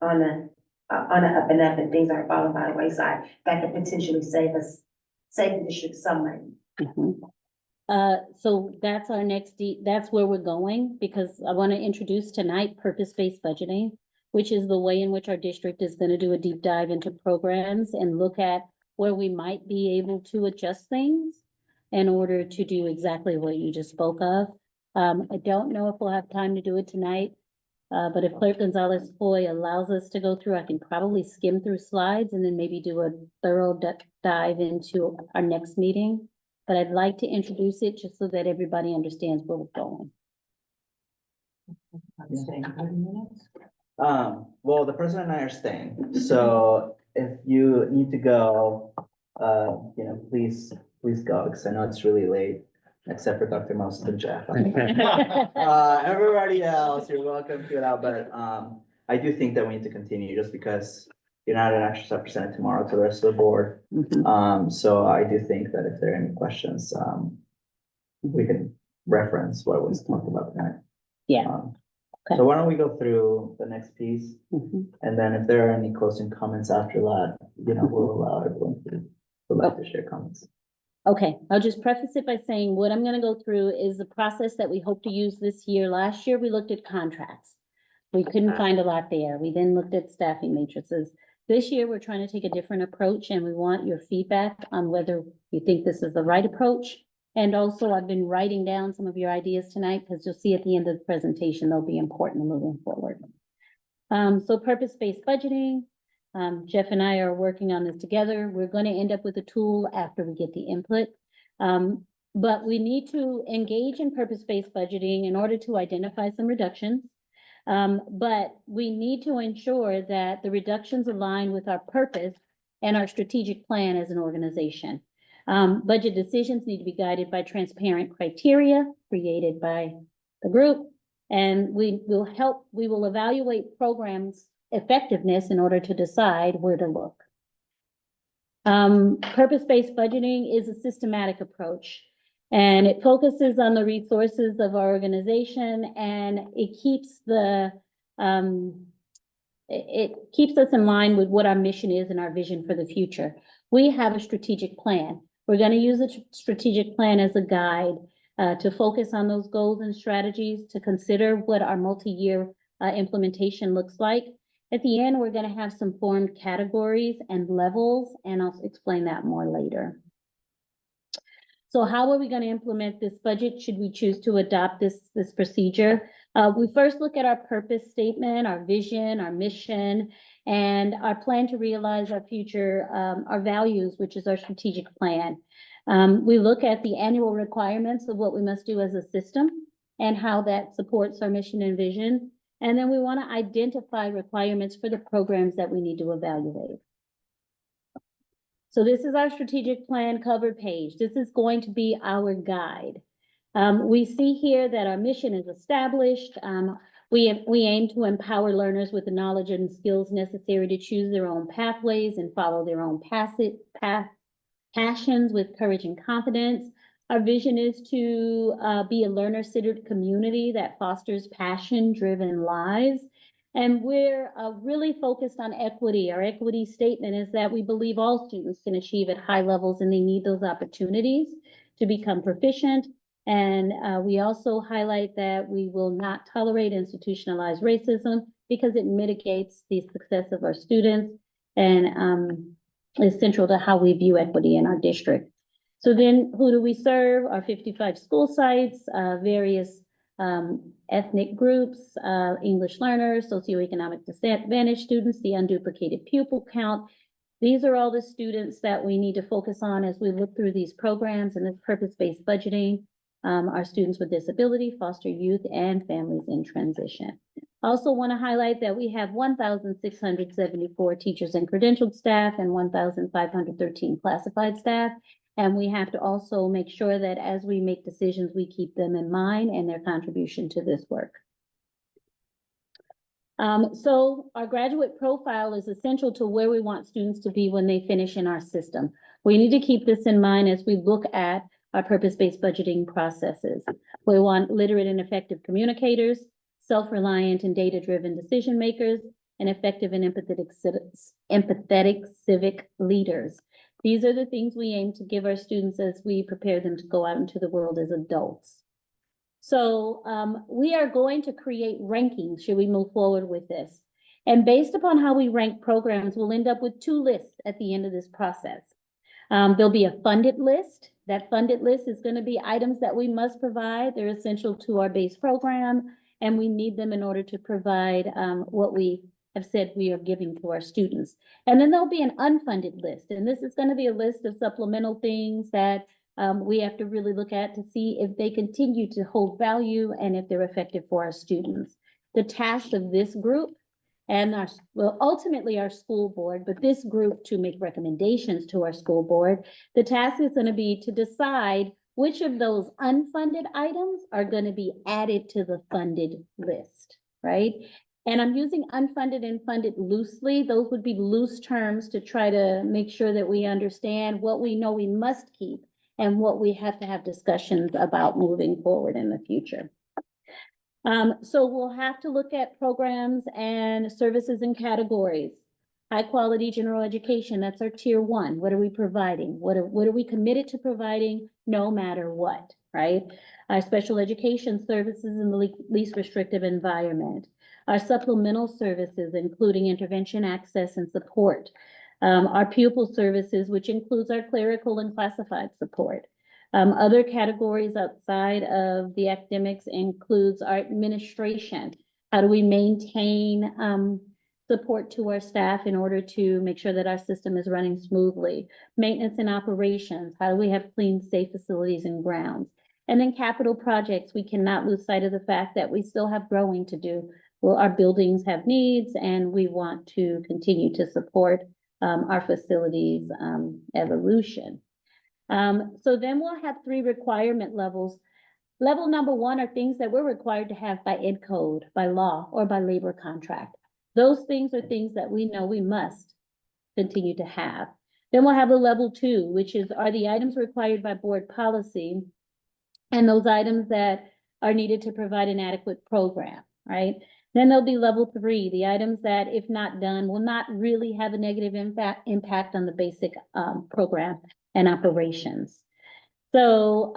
on the up and up and things aren't falling by the wayside that could potentially save the district some money. So that's our next that's where we're going, because I want to introduce tonight purpose-based budgeting, which is the way in which our district is going to do a deep dive into programs and look at where we might be able to adjust things in order to do exactly what you just spoke of. I don't know if we'll have time to do it tonight, but if Clerk Gonzalez Foy allows us to go through, I can probably skim through slides and then maybe do a thorough dive into our next meeting. But I'd like to introduce it just so that everybody understands where we're going. Well, the president and I are staying, so if you need to go, you know, please go, because I know it's really late. except for Dr. Moses and Jeff. Everybody else, you're welcome to it out, but, I do think that we need to continue just because you're not an actual represented tomorrow to the rest of the board. So I do think that if there are any questions, we can reference what was talked about tonight. Yeah. So why don't we go through the next piece? And then if there are any closing comments after that, we'll allow everyone to would like to share comments. Okay, I'll just preface it by saying what I'm gonna go through is the process that we hope to use this year. Last year, we looked at contracts. We couldn't find a lot there. We then looked at staffing matrices. This year, we're trying to take a different approach and we want your feedback on whether you think this is the right approach. And also, I've been writing down some of your ideas tonight because you'll see at the end of the presentation, they'll be important moving forward. So purpose-based budgeting. Jeff and I are working on this together. We're going to end up with a tool after we get the input. But we need to engage in purpose-based budgeting in order to identify some reductions. But we need to ensure that the reductions align with our purpose and our strategic plan as an organization. Budget decisions need to be guided by transparent criteria created by the group. And we will evaluate programs' effectiveness in order to decide where to look. Purpose-based budgeting is a systematic approach, and it focuses on the resources of our organization, and it keeps us in line with what our mission is and our vision for the future. We have a strategic plan. We're going to use a strategic plan as a guide to focus on those goals and strategies, to consider what our multi-year implementation looks like. At the end, we're going to have some formed categories and levels, and I'll explain that more later. So how are we going to implement this budget? Should we choose to adopt this procedure? We first look at our purpose statement, our vision, our mission, and our plan to realize our future, our values, which is our strategic plan. We look at the annual requirements of what we must do as a system and how that supports our mission and vision. And then we want to identify requirements for the programs that we need to evaluate. So this is our strategic plan cover page. This is going to be our guide. We see here that our mission is established. We aim to empower learners with the knowledge and skills necessary to choose their own pathways and follow their own passions with courage and confidence. Our vision is to be a learner-centered community that fosters passion-driven lives. And we're really focused on equity. Our equity statement is that we believe all students can achieve at high levels and they need those opportunities to become proficient. And we also highlight that we will not tolerate institutionalized racism because it mitigates the success of our students and is central to how we view equity in our district. So then who do we serve? Our 55 school sites, various ethnic groups, English learners, socioeconomic disadvantaged students, the unduplicated pupil count. These are all the students that we need to focus on as we look through these programs and this purpose-based budgeting. Our students with disability, foster youth, and families in transition. Also want to highlight that we have 1,674 teachers and credentialed staff and 1,513 classified staff. And we have to also make sure that as we make decisions, we keep them in mind and their contribution to this work. So our graduate profile is essential to where we want students to be when they finish in our system. We need to keep this in mind as we look at our purpose-based budgeting processes. We want literate and effective communicators, self-reliant and data-driven decision makers, and effective and empathetic civic leaders. These are the things we aim to give our students as we prepare them to go out into the world as adults. So we are going to create rankings should we move forward with this. And based upon how we rank programs, we'll end up with 2 lists at the end of this process. There'll be a funded list. That funded list is going to be items that we must provide. They're essential to our base program, and we need them in order to provide what we have said we are giving to our students. And then there'll be an unfunded list, and this is going to be a list of supplemental things that we have to really look at to see if they continue to hold value and if they're effective for our students. The task of this group and ultimately our school board, but this group to make recommendations to our school board, the task is going to be to decide which of those unfunded items are gonna be added to the funded list, right? And I'm using unfunded and funded loosely. Those would be loose terms to try to make sure that we understand what we know we must keep and what we have to have discussions about moving forward in the future. So we'll have to look at programs and services and categories. High quality general education, that's our tier one. What are we providing? What are we committed to providing no matter what, right? Our special education services in the least restrictive environment. Our supplemental services, including intervention, access, and support. Our pupil services, which includes our clerical and classified support. Other categories outside of the academics includes our administration. How do we maintain support to our staff in order to make sure that our system is running smoothly? Maintenance and operations. How do we have clean, safe facilities and grounds? And then capital projects. We cannot lose sight of the fact that we still have growing to do. Well, our buildings have needs and we want to continue to support our facilities evolution. So then we'll have 3 requirement levels. Level number 1 are things that we're required to have by ed code, by law, or by labor contract. Those things are things that we know we must continue to have. Then we'll have a level 2, which are the items required by board policy and those items that are needed to provide an adequate program, right? Then there'll be level 3, the items that, if not done, will not really have a negative impact on the basic program and operations. So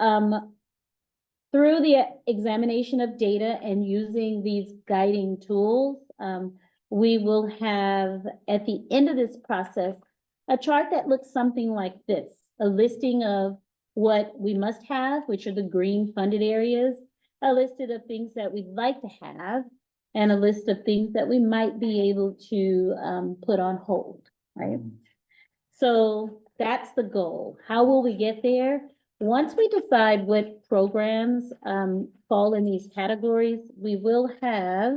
through the examination of data and using these guiding tools, we will have, at the end of this process, a chart that looks something like this, a listing of what we must have, which are the green funded areas, a list of things that we'd like to have, and a list of things that we might be able to put on hold, right? So that's the goal. How will we get there? Once we decide what programs fall in these categories, we will have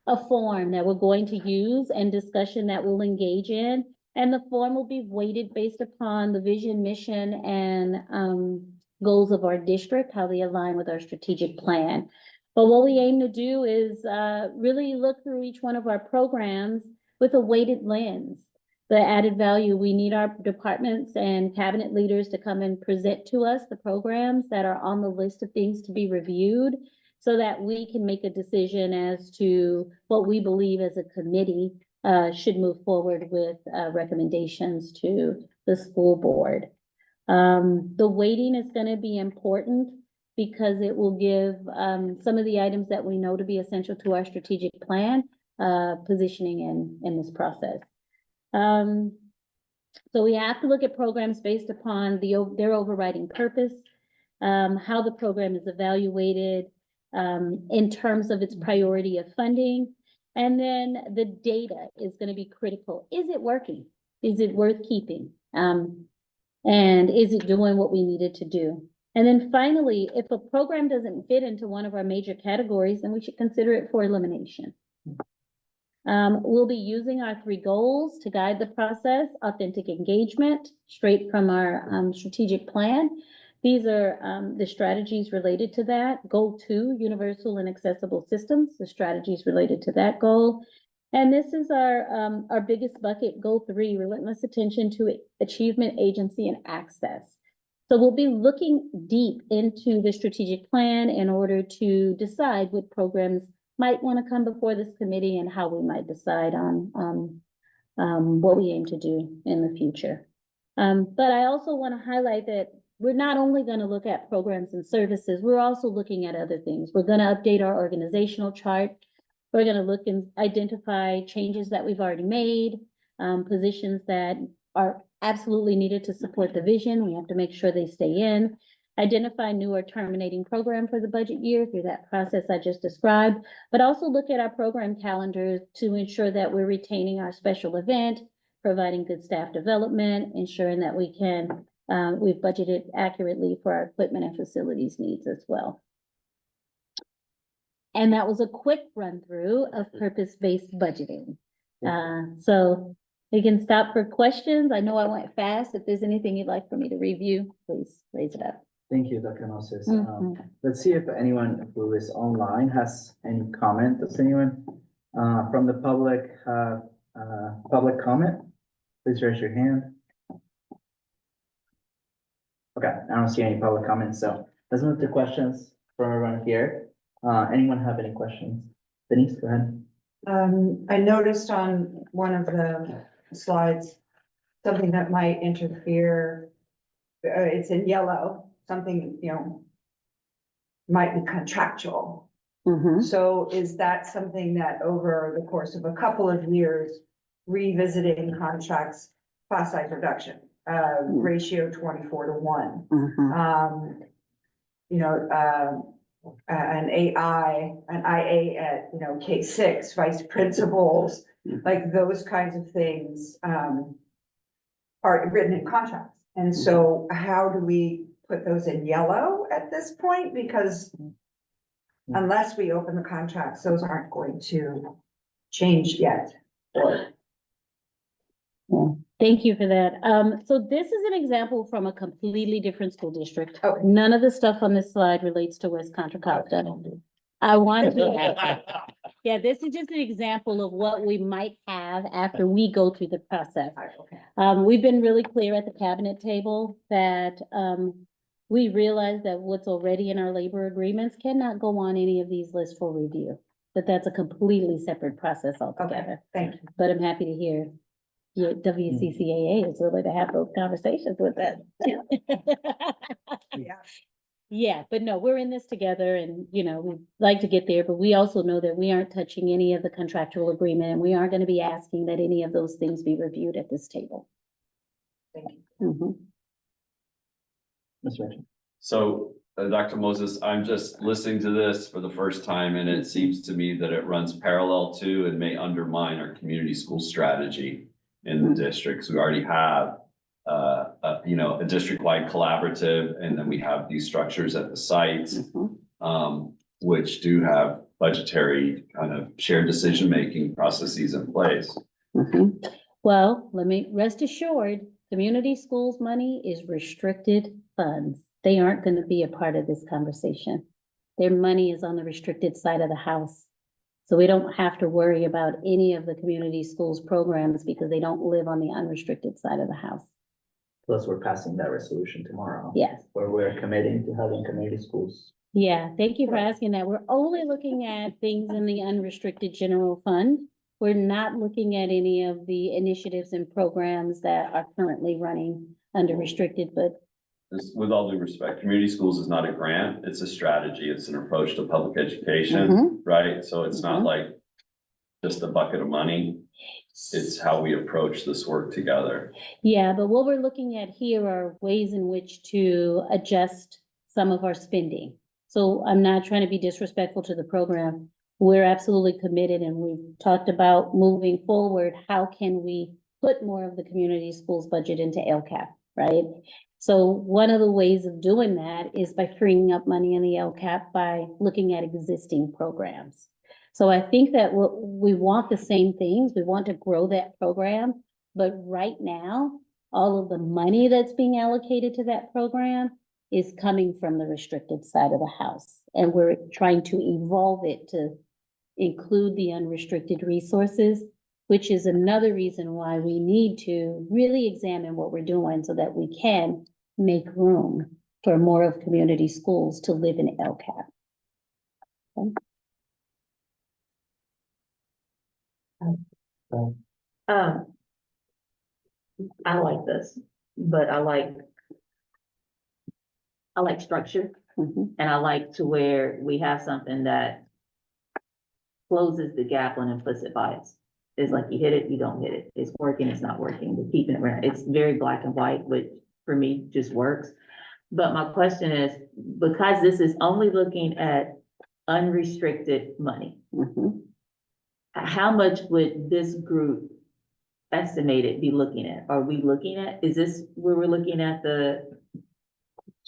a form that we're going to use and discussion that we'll engage in. And the form will be weighted based upon the vision, mission, and goals of our district, how they align with our strategic plan. But what we aim to do is really look through each one of our programs with a weighted lens. The added value, we need our departments and cabinet leaders to come and present to us the programs that are on the list of things to be reviewed so that we can make a decision as to what we believe as a committee should move forward with recommendations to the school board. The weighting is going to be important because it will give some of the items that we know to be essential to our strategic plan positioning in this process. So we have to look at programs based upon their overriding purpose, how the program is evaluated in terms of its priority of funding, and then the data is going to be critical. Is it working? Is it worth keeping? And is it doing what we need it to do? And then finally, if a program doesn't fit into one of our major categories, then we should consider it for elimination. We'll be using our 3 goals to guide the process: authentic engagement, straight from our strategic plan. These are the strategies related to that. Goal 2, universal and accessible systems, the strategies related to that goal. And this is our biggest bucket, goal 3, relentless attention to achievement, agency, and access. So we'll be looking deep into the strategic plan in order to decide what programs might want to come before this committee and how we might decide on what we aim to do in the future. But I also want to highlight that we're not only going to look at programs and services, we're also looking at other things. We're going to update our organizational chart. We're going to look and identify changes that we've already made, positions that are absolutely needed to support the vision. We have to make sure they stay in. Identify new or terminating program for the budget year through that process I just described, but also look at our program calendar to ensure that we're retaining our special event, providing good staff development, ensuring that we've budgeted accurately for our equipment and facilities needs as well. And that was a quick run through of purpose-based budgeting. So we can stop for questions. I know I went fast. If there's anything you'd like for me to review, please raise it up. Thank you, Dr. Moses. Mhm. Let's see if anyone who is online has any comment. Does anyone from the public have public comment? Please raise your hand. Okay, I don't see any public comments, so let's move to questions from everyone here. Anyone have any questions? Denise, go ahead. I noticed on one of the slides, something that might interfere. It's in yellow, something, might be contractual. Mhm. So is that something that over the course of a couple of years, revisiting contracts, class size reduction, ratio 24:1? Mhm. An IA at, K6, vice principals, like those kinds of things, are written in contracts. And so how do we put those in yellow at this point? Because unless we open the contracts, those aren't going to change yet. Thank you for that. So this is an example from a completely different school district. Okay. None of the stuff on this slide relates to West Contra Costa. I want to, yeah, this is just an example of what we might have after we go through the process. We've been really clear at the cabinet table that, we realize that what's already in our labor agreements cannot go on any of these lists for review. But that's a completely separate process altogether. Thank you. But I'm happy to hear your WCCAA is willing to have those conversations with us. Yeah. Yeah, but no, we're in this together and, we'd like to get there, but we also know that we aren't touching any of the contractual agreement and we aren't gonna be asking that any of those things be reviewed at this table. Thank you. Mhm. Ms. Richard. So, Dr. Moses, I'm just listening to this for the first time, and it seems to me that it runs parallel to and may undermine our community school strategy in the districts. We already have a district-wide collaborative, and then we have these structures at the sites, which do have budgetary kind of shared decision-making processes in place. Well, let me rest assured, community schools money is restricted funds. They aren't gonna be a part of this conversation. Their money is on the restricted side of the house. So we don't have to worry about any of the community schools programs because they don't live on the unrestricted side of the house. Plus, we're passing that resolution tomorrow. Yes. Where we're committing to having community schools. Yeah, thank you for asking that. We're only looking at things in the unrestricted general fund. We're not looking at any of the initiatives and programs that are currently running under restricted, but With all due respect, community schools is not a grant, it's a strategy, it's an approach to public education, Mhm. right? So it's not Mhm. like just a bucket of money. It's how we approach this work together. yeah, but what we're looking at here are ways in which to adjust some of our spending. So I'm not trying to be disrespectful to the program. We're absolutely committed and we've talked about moving forward. How can we put more of the community schools budget into LCAP, right? So one of the ways of doing that is by freeing up money in the LCAP by looking at existing programs. So I think that we want the same things. We want to grow that program. But right now, all of the money that's being allocated to that program is coming from the restricted side of the house. And we're trying to evolve it to include the unrestricted resources, which is another reason why we need to really examine what we're doing so that we can make room for more of community schools to live in LCAP. Okay. I like this, but I like structure Mhm. and I like to where we have something that closes the gap on implicit bias. It's like you hit it, you don't hit it. It's working, it's not working. We're keeping it around. It's very black and white, which for me just works. But my question is, because this is only looking at unrestricted money, Mhm. how much would this group estimated be looking at? Are we looking at, is this where we're looking at the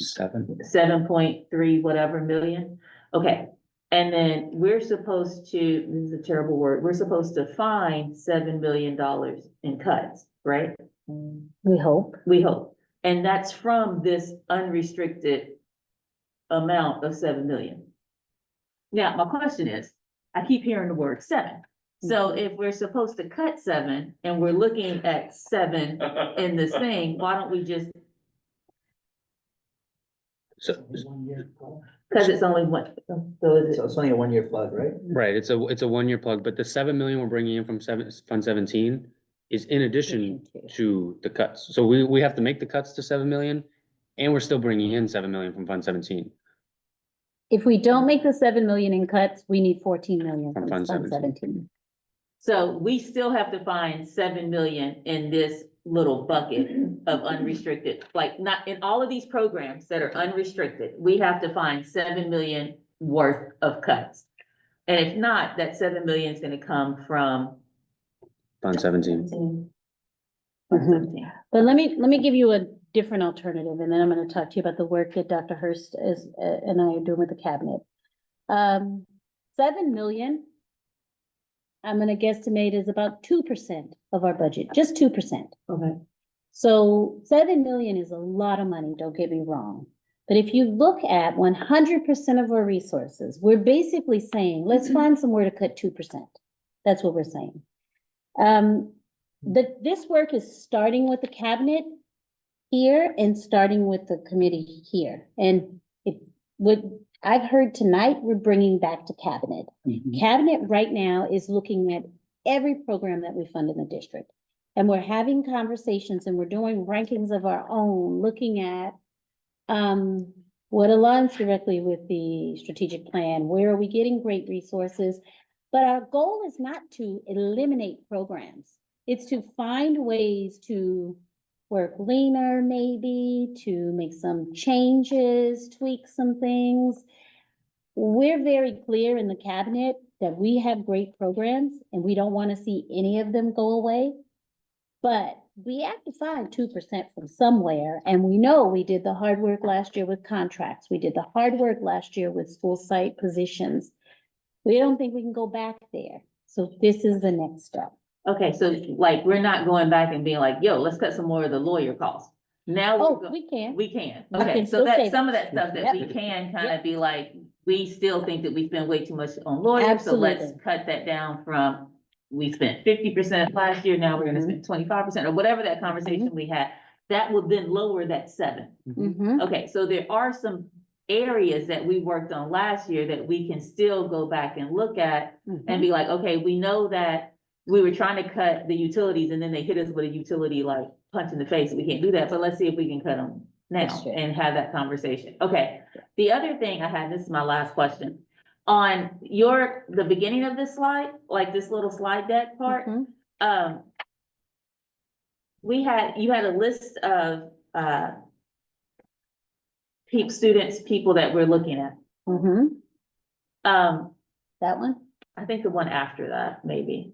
7.3 whatever million? Okay, and then we're supposed to, this is a terrible word, we're supposed to find $7 million in cuts, right? We hope. We hope. And that's from this unrestricted amount of 7 million. Now, my question is, I keep hearing the word 7. So if we're supposed to cut 7 and we're looking at 7 in this thing, why don't we just, So, cause it's only one, so is So it? it's only a 1-year plug, right? right, it's a 1-year plug, but the 7 million we're bringing in from Fund 17 is in addition to the cuts. So we have to make the cuts to 7 million, and we're still bringing in 7 million from Fund 17. If we don't make the 7 million in cuts, we need 14 million From from Fund Fund 17. 17. So we still have to find 7 million in this little bucket of unrestricted, like not in all of these programs that are unrestricted, we have to find 7 million worth of cuts. And if not, that 7 million is gonna come from Fund 17. Mhm. But let me give you a different alternative, and then I'm gonna talk to you about the work that Dr. Hurst is, and I are doing with the cabinet. 7 million, I'm gonna guesstimate is about 2% of our budget, just 2%. Okay. So 7 million is a lot of money, don't get me wrong. But if you look at 100% of our resources, we're basically saying, let's find somewhere to cut 2%. That's what we're saying. This work is starting with the cabinet here and starting with the committee here. And what I've heard tonight, we're bringing back to cabinet. Cabinet right now is looking at every program that we fund in the district. And we're having conversations and we're doing rankings of our own, looking at what aligns directly with the strategic plan, where are we getting great resources? But our goal is not to eliminate programs. It's to find ways to work leaner, maybe, to make some changes, tweak some things. We're very clear in the cabinet that we have great programs and we don't want to see any of them go away. But we have to find 2% from somewhere, and we know we did the hard work last year with contracts. We did the hard work last year with school site positions. We don't think we can go back there. So this is the next step. Okay, so like, we're not going back and being like, yo, let's cut some more of the lawyer costs. Now, Oh, we can. we can, We okay, can so still that's save some of it. that stuff that we Yep. can kind Yep. of be like, we still think that we spend way too much on lawyers, so let's Absolutely. cut that down from, we spent 50% last year, now we're gonna spend 25%, or whatever that conversation we had. That would then lower that 7. Mhm. Okay, so there are some areas that we worked on last year that we can still go back and look at and be like, okay, we know that we were trying to cut the utilities and then they hit us with a utility like punch in the face. We can't do that, but let's see if we can cut them now That's true. and have that conversation. Okay, the other thing I had, this is my last question. On the beginning of this slide, like this little slide deck part, Mhm. you had a list of, people that we're looking at. Mhm. Um, That one? I think the one after that, maybe.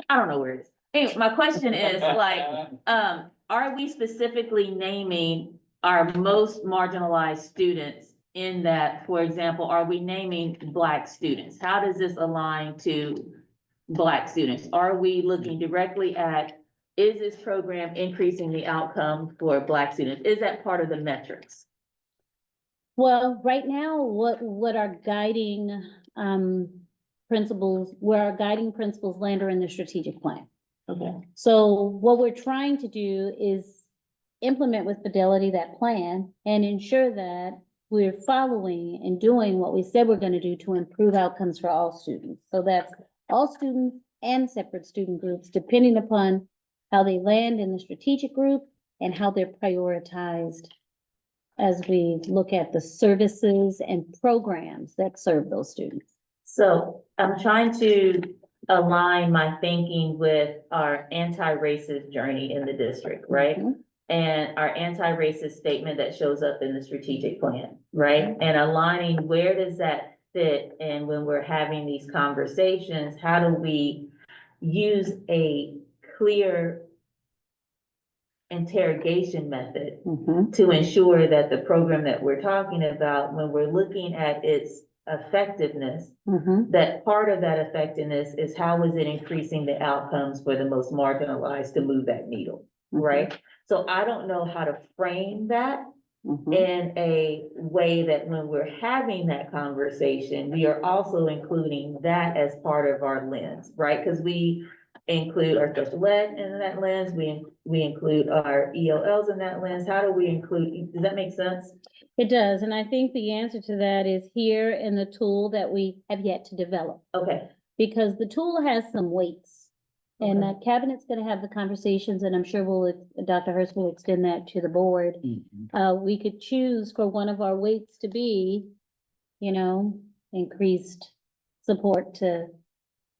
I don't know where it is. Anyway, my question is like, are we specifically naming our most marginalized students in that, for example, are we naming Black students? How does this align to Black students? Are we looking directly at, is this program increasing the outcome for Black students? Is that part of the metrics? Well, right now, what our guiding principles, where our guiding principles land are in the strategic plan. Okay. So what we're trying to do is implement with fidelity that plan and ensure that we're following and doing what we said we're going to do to improve outcomes for all students. So that's all students and separate student groups, depending upon how they land in the strategic group and how they're prioritized as we look at the services and programs that serve those students. So I'm trying to align my thinking with our anti-racist journey in the district, right? And our anti-racist statement that shows up in the strategic plan, right? And aligning where does that fit? And when we're having these conversations, how do we use a clear interrogation method to ensure that the program that we're talking about, when we're looking at its effectiveness, that part of that effectiveness is how is it increasing the outcomes for the most marginalized to move that needle, right? So I don't know how to frame that Mhm. in a way that when we're having that conversation, we are also including that as part of our lens, right? Because we include our special ed in that lens, we include our ELLs in that lens. How do we include, does that make sense? It does, and I think the answer to that is here in the tool that we have yet to develop. Okay, Because the tool has some weights. And Okay. the cabinet's gonna have the conversations, and I'm sure Dr. Hurst will extend that to the board. We could choose for one of our weights to be, increased support to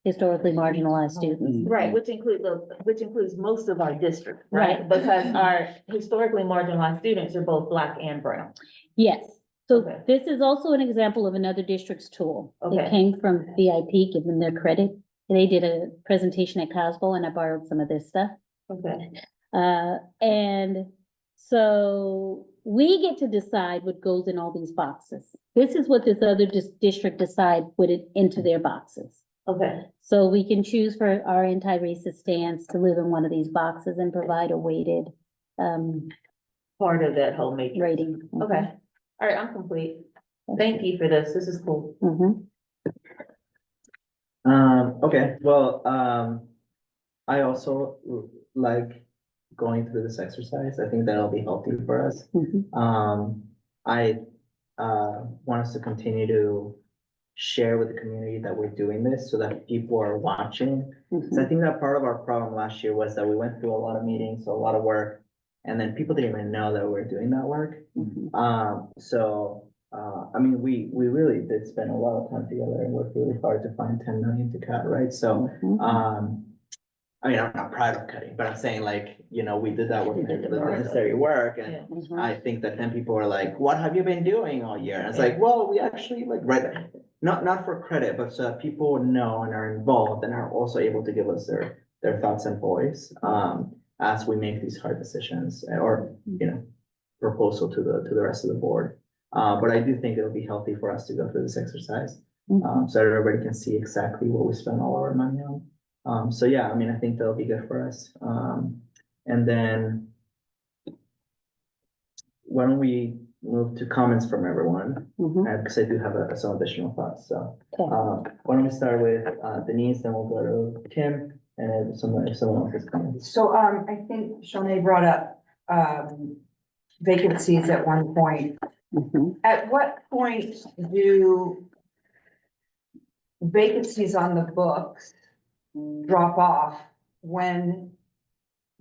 historically marginalized students. right, which includes most of our district, right? Right. Because our historically marginalized students are both Black and brown. Yes, so Okay. this is also an example of another district's tool. It Okay. came from VIP, give them their credit. They did a presentation at Cosmo and I borrowed some of this stuff. Okay, And so we get to decide what goes in all these boxes. This is what this other district decide put it into their boxes. okay, So we can choose for our anti-racist stance to live in one of these boxes and provide a weighted part of that whole matrix. rating. Okay, all right, I'm complete. Thank you for this. This is cool. Mhm. Okay, well, I also like going through this exercise. I think that'll be healthy for us. Mhm. I want us to continue to share with the community that we're doing this so that people are watching. So I think that part of our problem last year was that we went through a lot of meetings, a lot of work, and then people didn't even know that we're doing that work. I mean, we really did spend a lot of time together and worked really hard to find 10 million to cut, right? So, I mean, I'm not proud of cutting, but I'm saying like, we did that work, the necessary work, and I think that then people are like, what have you been doing all year? And it's like, well, we actually like, right, not for credit, but so that people know and are involved and are also able to give us their thoughts and voice, as we make these hard decisions or, proposal to the rest of the board. But I do think it'll be healthy for us to go through this exercise, so everybody can see exactly what we spend all our money on. So yeah, I mean, I think that'll be good for us. And then why don't we move to comments from everyone? Because I do have some additional thoughts, so. Why don't we start with Denise, then we'll go to Kim, and then someone else is coming. So, I think Shanae brought up, vacancies at one point. At what point do vacancies on the books drop off when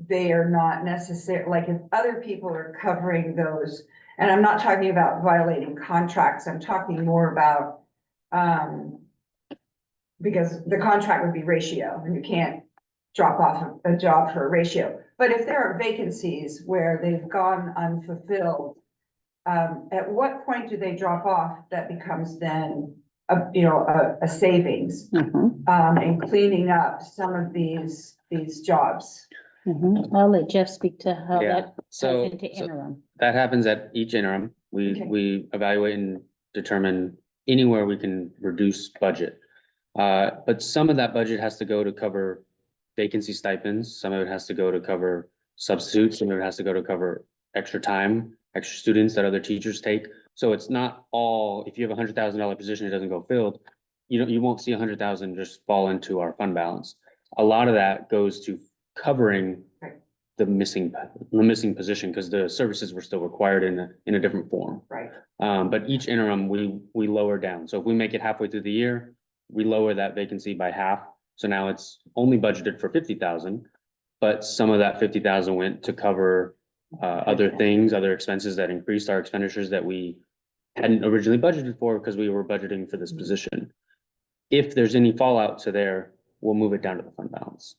they are not necessary, like if other people are covering those? And I'm not talking about violating contracts, I'm talking more about, because the contract would be ratio and you can't drop off a job for a ratio. But if there are vacancies where they've gone unfulfilled, at what point do they drop off that becomes then a savings, in cleaning up some of these jobs? I'll let Jeff speak to how Yeah, that so- goes into so- interim. That happens at each interim. Okay. We evaluate and determine anywhere we can reduce budget. But some of that budget has to go to cover vacancy stipends, some of it has to go to cover substitutes, some of it has to go to cover extra time, extra students that other teachers take. So it's not all, if you have $100,000 position, it doesn't go filled, you won't see 100,000 just fall into our fund balance. A lot of that goes to covering the missing position, because the services were still required in a different form. Right. But each interim, we lower down. So if we make it halfway through the year, we lower that vacancy by half. So now it's only budgeted for 50,000, but some of that 50,000 went to cover other things, other expenses that increased our expenditures that we hadn't originally budgeted for because we were budgeting for this position. If there's any fallout to there, we'll move it down to the fund balance.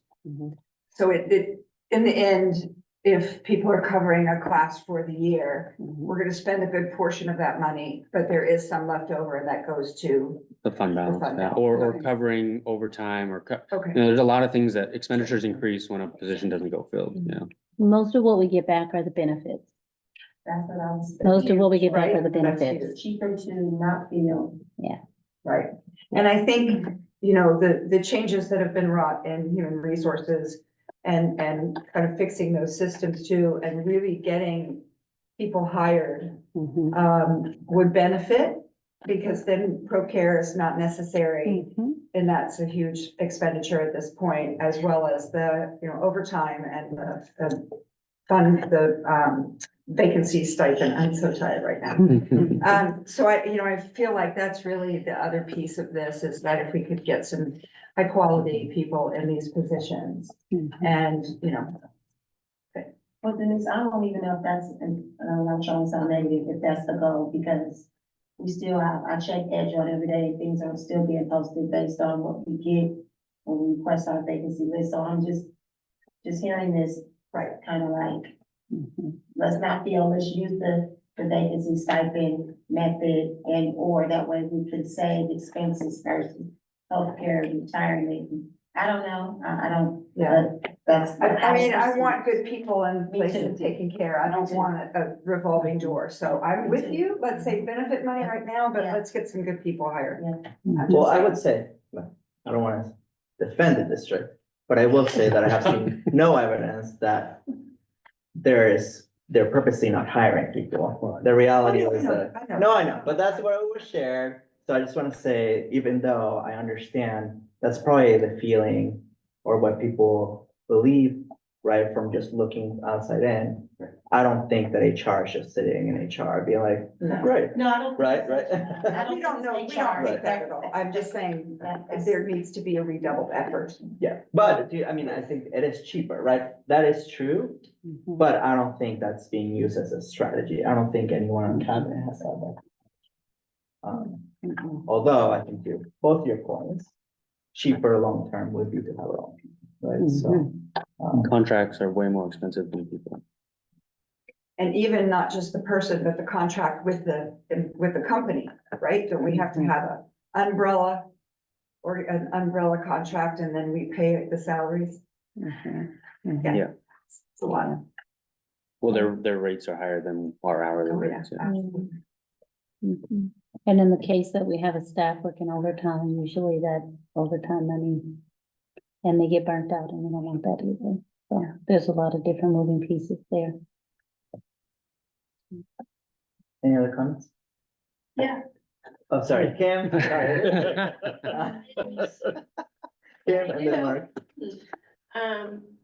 So in the end, if people are covering a class for the year, we're gonna spend a good portion of that money, but there is some left over and that goes to, The fund balance, fund yeah, balance, or okay. covering overtime okay. there's a lot of things that expenditures increase when a position doesn't go filled, Most of what we get back are the benefits. That's what I was. Most of what we get back are the Right, that's benefits. It's cheaper to not feel. Right, and I think, the changes that have been wrought in human resources and kind of fixing those systems too, and really getting people hired, would benefit, because then ProCare is not necessary. And that's a huge expenditure at this point, as well as the, overtime and the fund, the vacancy stipend. I'm so tired right now. So I feel like that's really the other piece of this, is that if we could get some high quality people in these positions and, Well, Denise, I don't even know if that's, and I'm not trying to sound negative, if that's the goal, because we still have, I check Edge on every day, things are still being posted based on what we get when we request our vacancy list, so I'm just hearing this, right, kind of like, let's not feel, let's use the vacancy stipend method, and, or that way we could save expenses versus healthcare, retirement. I don't know, I don't, but that's. I mean, I want good people in Me place too. and taken care. I don't too. want a revolving door. So I'm Me with too. you. Let's say benefit money right now, but Yeah. let's get some good people hired. Yeah. I'm Well, just I saying. would say, I don't wanna defend the district, but I will say that I have seen no evidence that they're purposely not hiring people. The reality is that, I know. no, I know, but that's what was shared. So I just wanna say, even though I understand, that's probably the feeling or what people believe, right, from just looking outside in. I don't think that HR is just sitting in HR being like, great, No, I don't. right, right? I don't We don't know, we think don't it's think that at all. I'm just saying there needs to be a redoubled effort. Yeah, but I mean, I think it is cheaper, right? That is true, but I don't think that's being used as a strategy. I don't think anyone on cabinet has said that. Although I think both your points, cheaper long-term would be to have our own, right? So. Contracts are way more expensive than people. And even not just the person, but the contract with the company, right? Don't we have to have a umbrella or an umbrella contract, and then we pay the salaries? Yeah. It's a lot. Oh, Well, their rates are higher than our hourly Oh, yeah, rates. Yeah. absolutely. And in the case that we have a staff working overtime, usually that overtime money, and they get burnt out, and we don't want that either. So there's a lot of different moving pieces there. Any other comments? Yeah. Oh, sorry, Kim. Sorry. Kim and then Mark.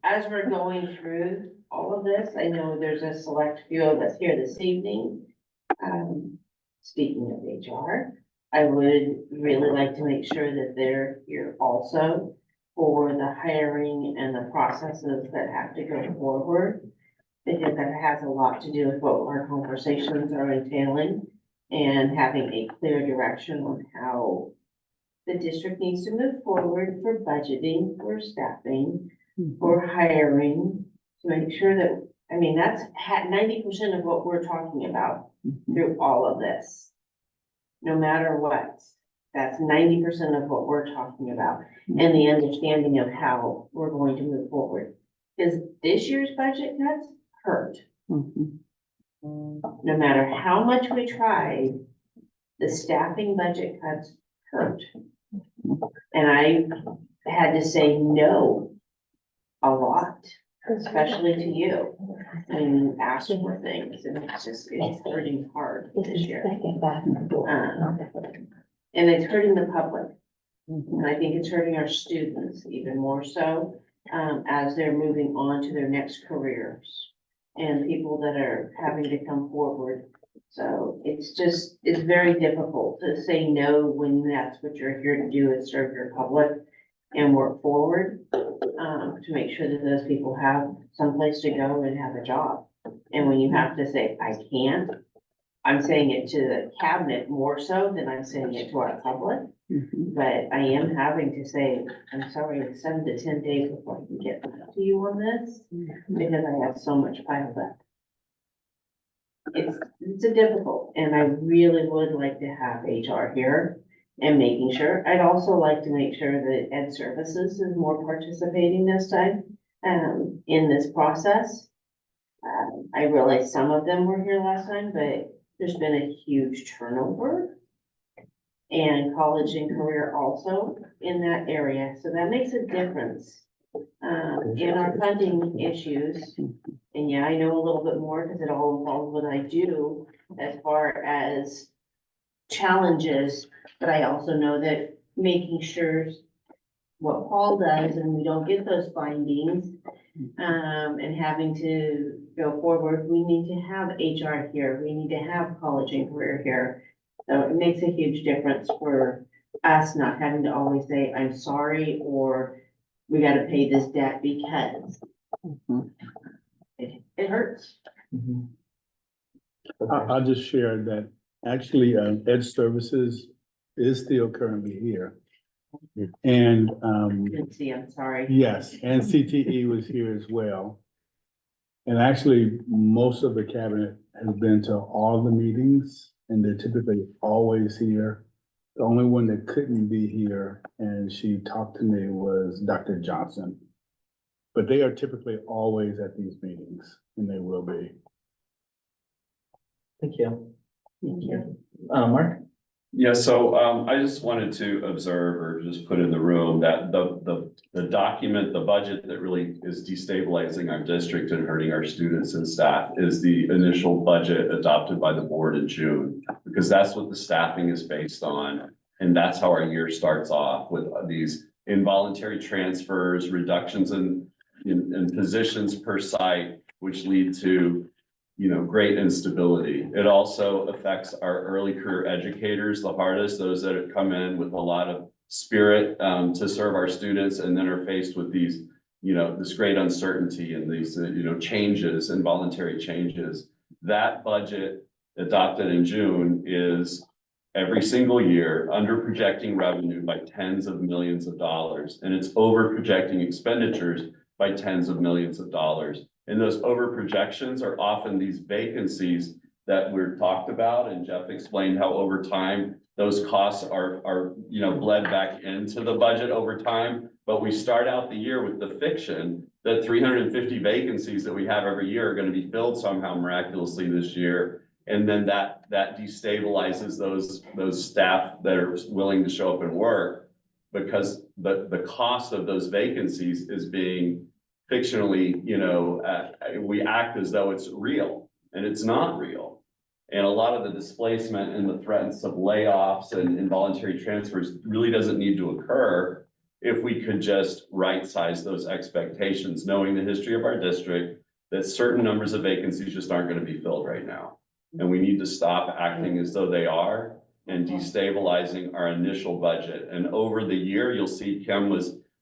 As we're going through all of this, I know there's a select few of us here this evening. Speaking of HR, I would really like to make sure that they're here also for the hiring and the processes that have to go forward. Because that has a lot to do with what our conversations are entailing and having a clear direction on how the district needs to move forward for budgeting, for staffing, for hiring, to make sure that, I mean, that's 90% of what we're talking about through all of this. No matter what, that's 90% of what we're talking about, and the understanding of how we're going to move forward. Because this year's budget cuts hurt. No matter how much we tried, the staffing budget cuts hurt. And I had to say no a lot, especially to you, when you asked for things, and it's hurting hard this year. And it's hurting the public. And I think it's hurting our students even more so, as they're moving on to their next careers. And people that are having to come forward. So it's very difficult to say no when that's what you're here to do, is serve your public and work forward. To make sure that those people have someplace to go and have a job. And when you have to say, I can't, I'm saying it to the cabinet more so than I'm saying it to our public. But I am having to say, I'm sorry, it's 7 to 10 days before I can get back to you on this, because I have so much piled up. It's a difficult, and I really would like to have HR here and making sure. I'd also like to make sure that Ed Services is more participating this time, in this process. I realize some of them were here last time, but there's been a huge turnover. And college and career also in that area, so that makes a difference. In our funding issues And yeah, I know a little bit more because it all involves what I do as far as challenges, but I also know that making sure what Paul does and we don't get those findings, and having to go forward, we need to have HR here, we need to have college and career here. So it makes a huge difference for us not having to always say, I'm sorry, or we gotta pay this debt because it hurts. I'll just share that actually, Ed Services is still currently here. And, Didn't see, I'm sorry. yes, and CTE was here as well. And actually, most of the cabinet has been to all the meetings and they're typically always here. The only one that couldn't be here and she talked to me was Dr. Johnson. But they are typically always at these meetings and they will be. Thank you. Thank you. Mark? Yeah, so I just wanted to observe or just put in the room that the document, the budget that really is destabilizing our district and hurting our students and staff is the initial budget adopted by the board in June, because that's what the staffing is based on. And that's how our year starts off, with these involuntary transfers, reductions in positions per site, which lead to, you know, great instability. It also affects our early career educators the hardest, those that come in with a lot of spirit to serve our students and then are faced with these, you know, this great uncertainty and these, you know, changes, involuntary changes. That budget adopted in June is every single year under projecting revenue by tens of millions of dollars, and it's over projecting expenditures by tens of millions of dollars. And those over projections are often these vacancies that we're talked about, and Jeff explained how over time, those costs are, you know, bled back into the budget over time. But we start out the year with the fiction that 350 vacancies that we have every year are going to be filled somehow miraculously this year. And then that destabilizes those staff that are willing to show up and work, because the cost of those vacancies is being fictionally, you know, we act as though it's real, and it's not real. And a lot of the displacement and the threats of layoffs and involuntary transfers really doesn't need to occur if we could just right-size those expectations, knowing the history of our district, that certain numbers of vacancies just aren't going to be filled right now. And we need to stop acting as though they are and destabilizing our initial budget. And over the year, you'll see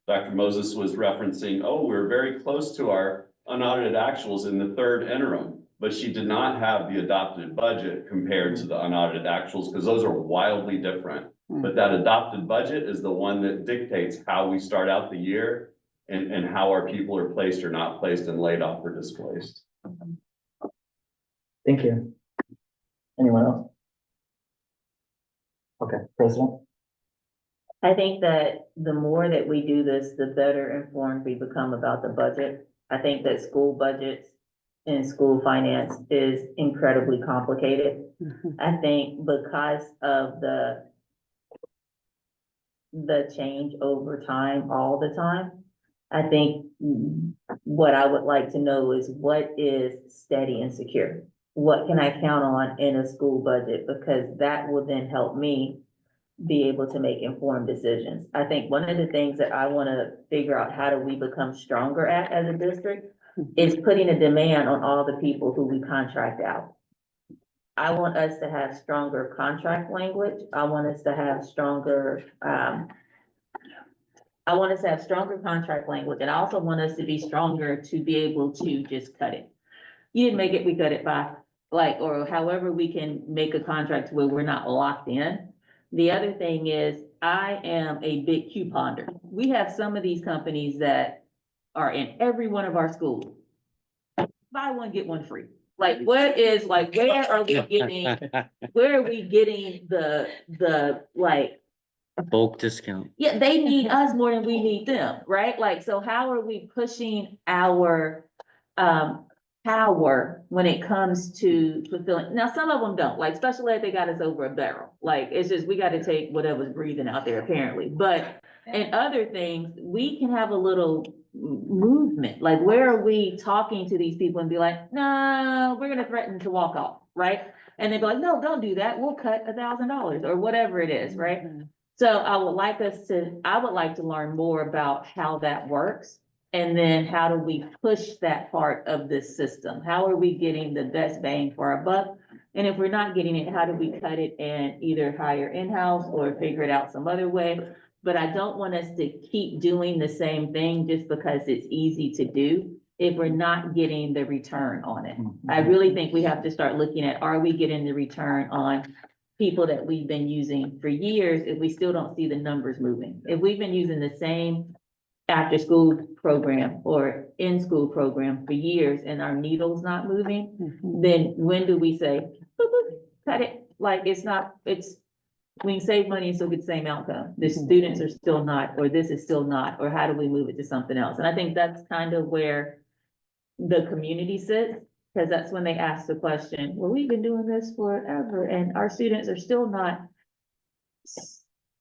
Dr. Moses was referencing, oh, we're very close to our unaudited actuals in the third interim, but she did not have the adopted budget compared to the unaudited actuals, because those are wildly different. But that adopted budget is the one that dictates how we start out the year and how our people are placed or not placed and laid off or displaced. Thank you. Anyone else? Okay, President? I think that the more that we do this, the better informed we become about the budget. I think that school budgets and school finance is incredibly complicated. I think because of the change over time, all the time, I think what I would like to know is what is steady and secure? What can I count on in a school budget? Because that will then help me be able to make informed decisions. I think one of the things that I want to figure out how do we become stronger at as a district is putting a demand on all the people who we contract out. I want us to have stronger contract language. I want us to have stronger, contract language. And I also want us to be stronger to be able to just cut it. You didn't make it, we cut it by or however we can make a contract where we're not locked in. The other thing is I am a big couponer. We have some of these companies that are in every one of our schools. Buy one, get one free. Where are we getting the Bulk discount. yeah, they need us more than we need them, right? So how are we pushing our power when it comes to fulfilling? Now, some of them don't, special ed, they got us over a barrel. It's just, we got to take whatever's breathing out there apparently. But in other things, we can have a little movement? Like, where are we talking to these people and be like, no, we're gonna threaten to walk off, right? And they'd be like, no, don't do that. We'll cut $1,000 or whatever it is, right? So I would like to learn more about how that works. And then how do we push that part of this system? How are we getting the best bang for our buck? And if we're not getting it, how do we cut it and either hire in-house or figure it out some other way? But I don't want us to keep doing the same thing just because it's easy to do if we're not getting the return on it. I really think we have to start looking at, are we getting the return on people that we've been using for years if we still don't see the numbers moving? If we've been using the same after-school program or in-school program for years and our needle's not moving, then when do we say, boop, boop, cut it? Like, we can save money and still get the same outcome. The students are still not, or this is still not, or how do we move it to something else? And I think that's kind of where the community sits, because that's when they ask the question, well, we've been doing this forever and our students are still not.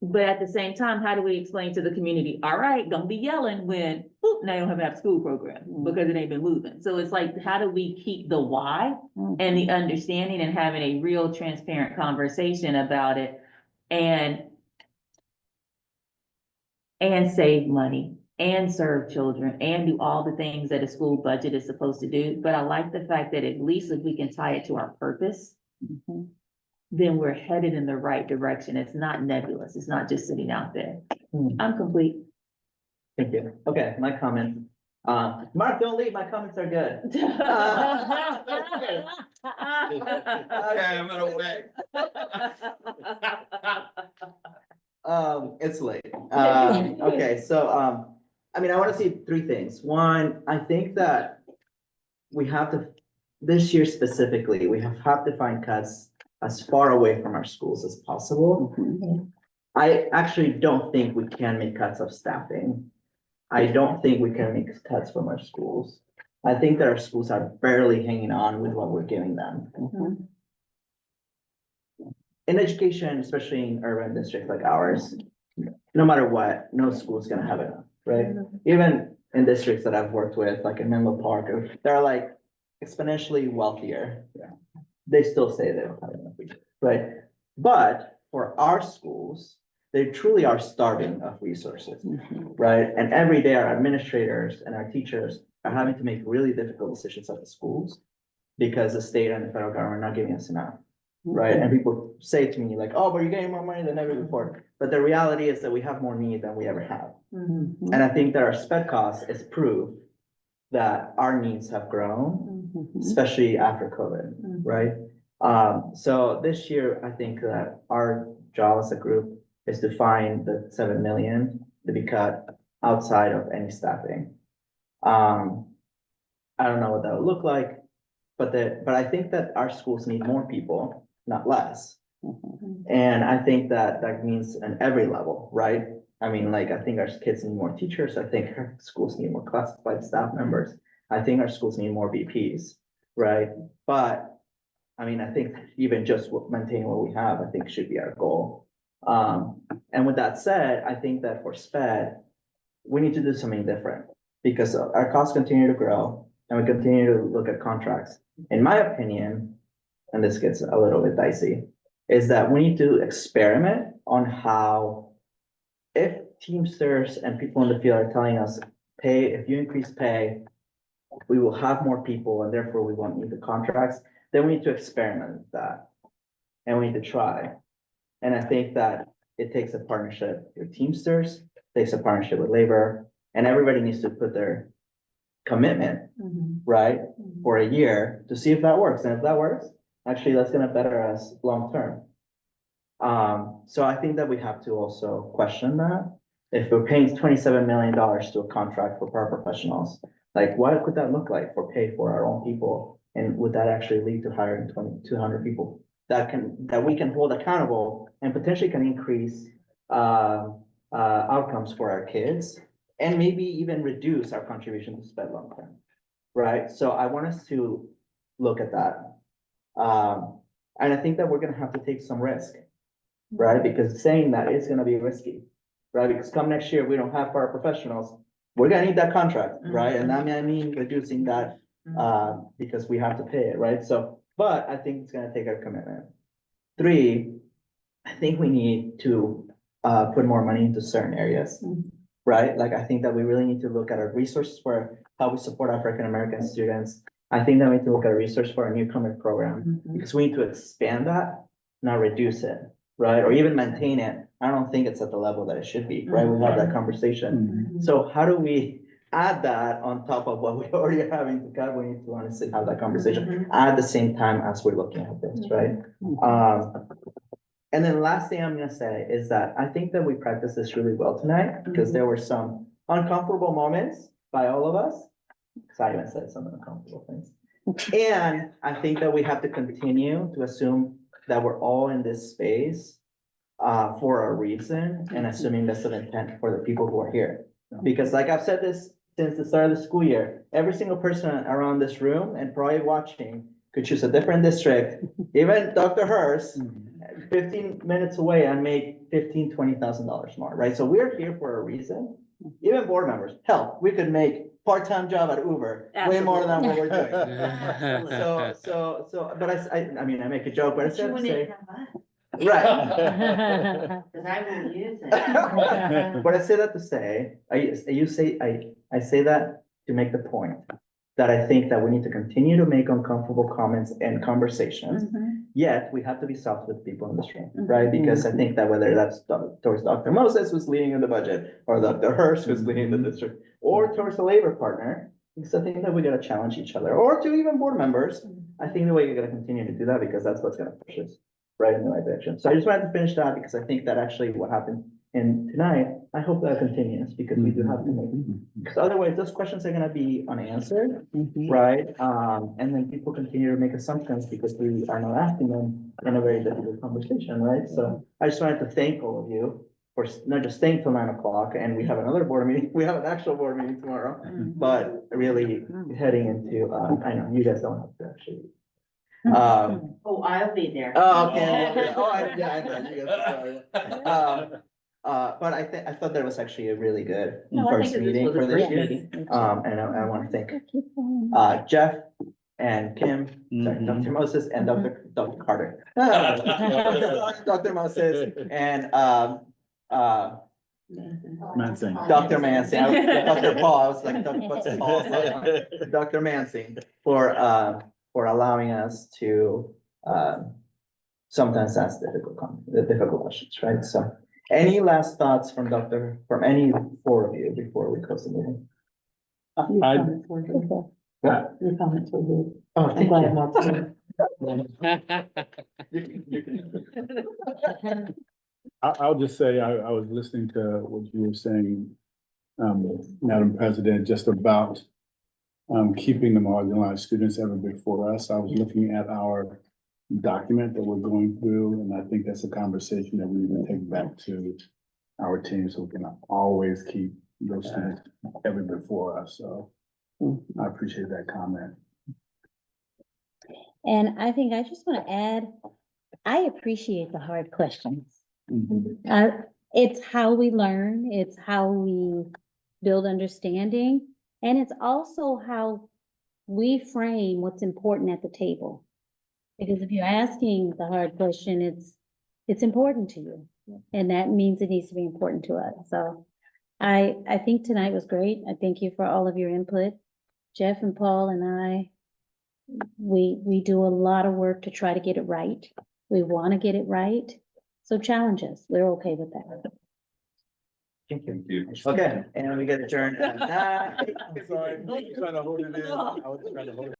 But at the same time, how do we explain to the community, all right, don't be yelling when, whoop, now you don't have an after-school program because it ain't been moving. So it's like, how do we keep the why and the understanding and having a real transparent conversation about it and save money and serve children and do all the things that a school budget is supposed to do. But I like the fact that at least if we can tie it to our purpose, then we're headed in the right direction. It's not nebulous. It's not just sitting out there. I'm complete. Thank you. Okay, my comment. Mark, don't leave. My comments are good. Okay, I'm gonna wait. It's late. Okay, so, I mean, I want to see three things. One, I think that we have to, this year specifically, we have to find cuts as far away from our schools as possible. I actually don't think we can make cuts of staffing. I don't think we can make cuts from our schools. I think that our schools are barely hanging on with what we're giving them. In education, especially in urban districts like ours, no matter what, no school's gonna have enough, right? Even in districts that I've worked with, like in Menlo Park, they're like exponentially wealthier. They still say they don't have enough, right? But for our schools, they truly are starving of resources, right? And every day our administrators and our teachers are having to make really difficult decisions at the schools because the state and the federal government are not giving us enough, right? And people say to me like, oh, but you're getting more money than ever before. But the reality is that we have more need than we ever have. And I think that our sped cost is proof that our needs have grown, especially after COVID, right? So this year, I think that our job as a group is to find the 7 million to be cut outside of any staffing. I don't know what that would look like, but I think that our schools need more people, not less. And I think that means on every level, right? I mean, like, I think our kids need more teachers. I think our schools need more classified staff members. I think our schools need more VPs, right? But I mean, I think even just maintaining what we have, I think should be our goal. And with that said, I think that for SPED, we need to do something different because our costs continue to grow and we continue to look at contracts. In my opinion, and this gets a little bit dicey, is that we need to experiment on how, if Teamsters and people in the field are telling us, pay, if you increase pay, we will have more people and therefore we won't need the contracts, then we need to experiment with that. And we need to try. And I think that it takes a partnership with Teamsters, takes a partnership with labor, and everybody needs to put their commitment, right, for a year to see if that works. And if that works, actually, that's gonna better us long term. So I think that we have to also question that. If we're paying $27 million to a contract for paraprofessionals, like what could that look like for pay for our own people? And would that actually lead to hiring 200 people that we can hold accountable and potentially can increase outcomes for our kids and maybe even reduce our contribution to SPED long term, right? So I want us to look at that. And I think that we're gonna have to take some risk, right? Because saying that is gonna be risky, right? Because come next year, we don't have paraprofessionals. we're gonna need that contract, right? And I mean reducing that, because we have to pay it, right? So, but I think it's gonna take a commitment. Three, I think we need to, put more money into certain areas, right? Like, I think that we really need to look at our resources for how we support African-American students. I think that we need to look at research for a newcomer program, because we need to expand that, not reduce it, right? Or even maintain it. I don't think it's at the level that it should be, right? We have that conversation. So how do we add that on top of what we already are having to cut? We need to honestly have that conversation at the same time as we're looking at this, right? And then last thing I'm gonna say is that I think that we practiced this really well tonight, because there were some uncomfortable moments by all of us. Cause I even said some uncomfortable things. And I think that we have to continue to assume that we're all in this space for a reason, and assuming that's an intent for the people who are here. Because like I've said this since the start of the school year, every single person around this room and probably watching could choose a different district, even Dr. Hurst, 15 minutes away and make $15,000-$20,000 more, right? So we're here for a reason. Even board members, hell, we could make part-time job at Uber way more than what we're doing. But I mean, I make a joke, but I said to say, right. Cause I will use it. But I say that to say, I say that to make the point that I think that we need to continue to make uncomfortable comments and conversations. Yet we have to be soft with people in this room, right? Because I think that whether that's towards Dr. Moses, who's leading in the budget, or Dr. Hurst, who's leading the district, or towards the labor partner, because I think that we gotta challenge each other, or to even board members. I think the way you're gonna continue to do that, because that's what's gonna push us right in the right direction. So I just wanted to finish that, because I think that actually what happened in tonight, I hope that continues, because we do have to make, because otherwise those questions are gonna be unanswered, right? And then people continue to make assumptions because we are not asking them in a very difficult conversation, right? So I just wanted to thank all of you for not just staying till 9 o'clock, and we have another board meeting, we have an actual board meeting tomorrow, but really heading into, I know you guys don't have to actually. Oh, I'll be there. Oh, okay. Oh, yeah, I know. You guys are but I thought that was actually a really good No, I think first that this meeting was a for this great year. meeting. And I want to thank, Jeff and Kim, sorry, Dr. Moses and Dr. Carter. Dr. Moses and, Mansing. Dr. Mansing, Dr. Paul, I was like, what's Paul's name? Dr. Mansing for allowing us to, sometimes ask difficult questions, right? So any last thoughts from any four of you before we close the meeting? Your comments were good. Oh, I'm glad I'm not too. I'll just say, I was listening to what you were saying, Madam President, just about keeping the marginalized students ever before us. I was looking at our document that we're going through, and I think that's a conversation that we need to take back to our team, so we can always keep those students ever before us. So I appreciate that comment. And I think I just want to add, I appreciate the hard questions. It's how we learn, it's how we build understanding, and it's also how we frame what's important at the table. Because if you're asking the hard question, it's important to you, and that means it needs to be important to us. So I think tonight was great. I thank you for all of your input. Jeff and Paul and I, we do a lot of work to try to get it right. We want to get it right. So challenge us. We're okay with that. Thank you. Thank you. Okay, and we get adjourned at 9. Sorry, trying to hold it in. I was trying to hold it.